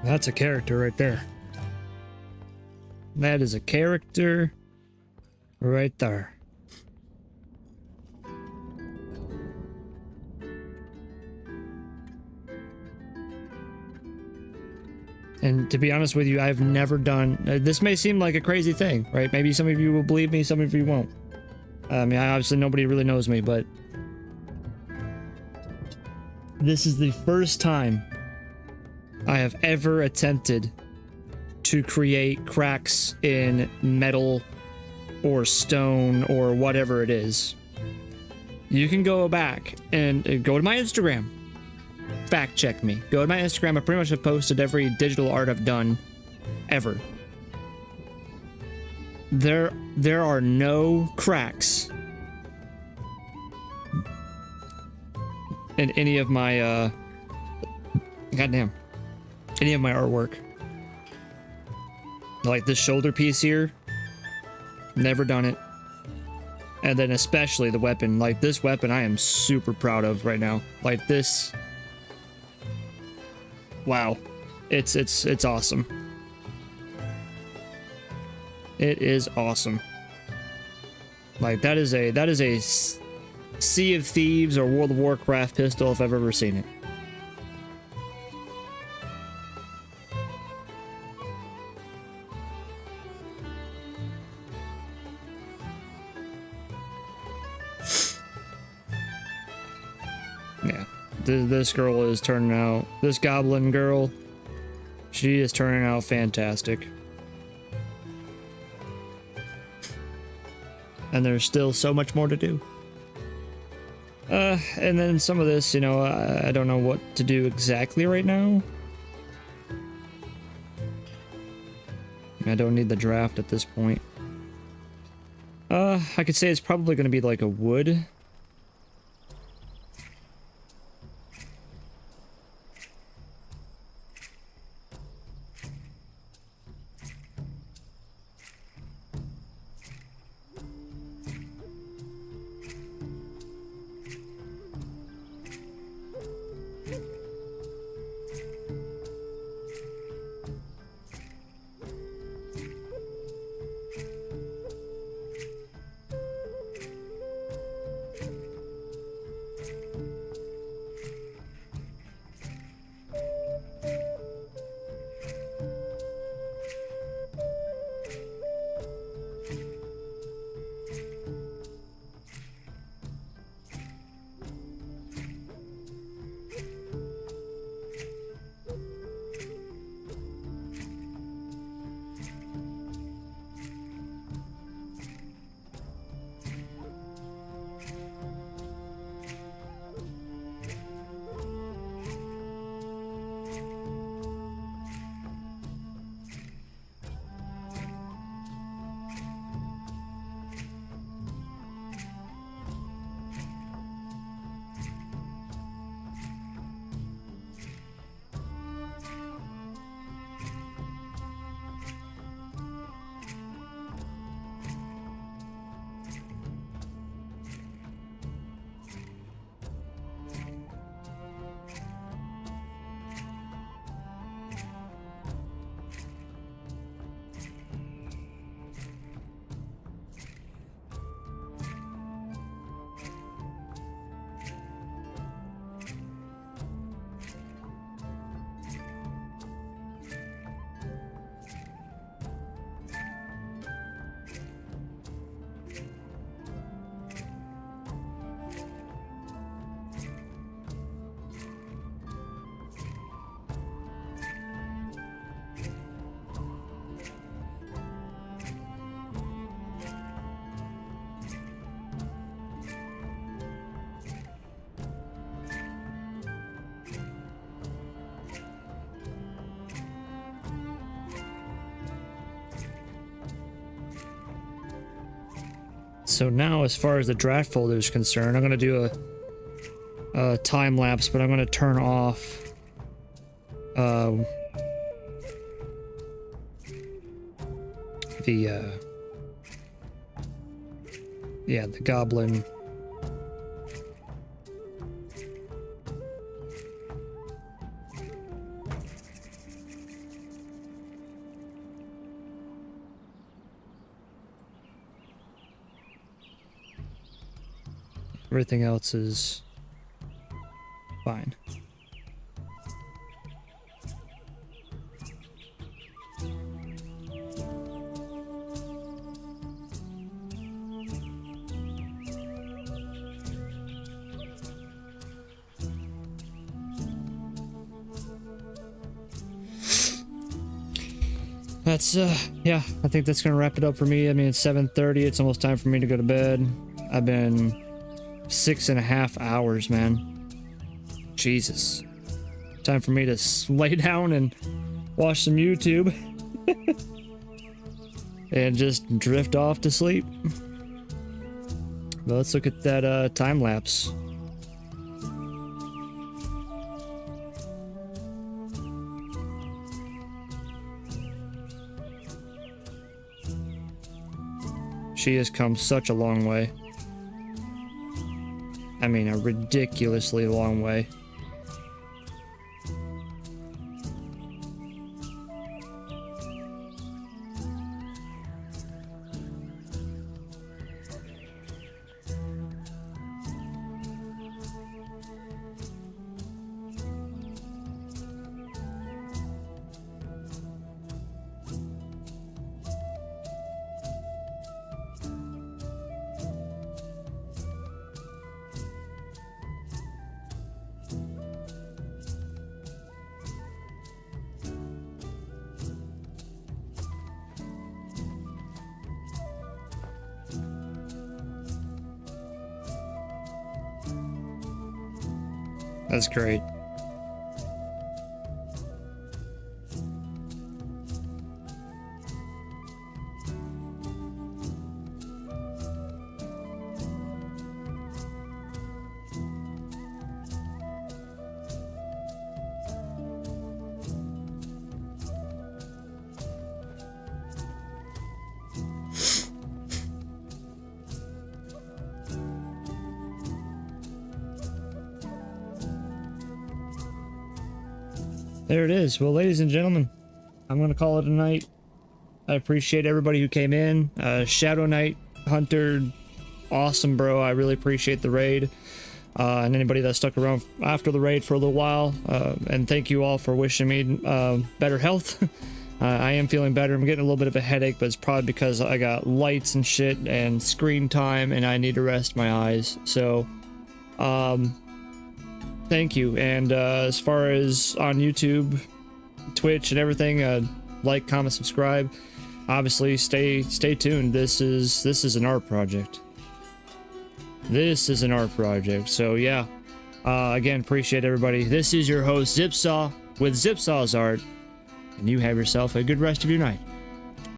Speaker 1: That's a character right there. That is a character right there. And to be honest with you, I've never done... this may seem like a crazy thing, right? Maybe some of you will believe me, some of you won't. I mean, obviously nobody really knows me, but... this is the first time I have ever attempted to create cracks in metal or stone or whatever it is. You can go back and go to my Instagram. Fact check me. Go to my Instagram. I pretty much have posted every digital art I've done ever. There are no cracks in any of my goddamn, any of my artwork. Like this shoulder piece here, never done it. And then especially the weapon. Like this weapon I am super proud of right now. Like this, wow, it's awesome. It is awesome. Like that is a Sea of Thieves or World of Warcraft pistol if I've ever seen it. Yeah, this girl is turning out, this goblin girl, she is turning out fantastic. And there's still so much more to do. And then some of this, you know, I don't know what to do exactly right now. I don't need the draft at this point. I could say it's probably going to be like a wood. So now, as far as the draft folder is concerned, I'm going to do a time lapse, but I'm going to turn off the goblin. Everything else is fine. That's yeah, I think that's gonna wrap it up for me. I mean, it's 7:30. It's almost time for me to go to bed. I've been 6.5 hours, man. Jesus. Time for me to lay down and watch some YouTube and just drift off to sleep. But let's look at that time lapse. She has come such a long way. I mean, a ridiculously long way. That's great. There it is. Well, ladies and gentlemen, I'm going to call it a night. I appreciate everybody who came in. Shadow Knight, Hunter, awesome, bro. I really appreciate the raid. And anybody that stuck around after the raid for a little while. And thank you all for wishing me better health. I am feeling better. I'm getting a little bit of a headache, but it's probably because I got lights and shit and screen time, and I need to rest my eyes. So, thank you. And as far as on YouTube, Twitch, and everything, like, comment, subscribe. Obviously, stay tuned. This is an art project. This is an art project. So yeah, again, appreciate everybody. This is your host Zipsaw with Zipsaw's Art, and you have yourself a good rest of your night.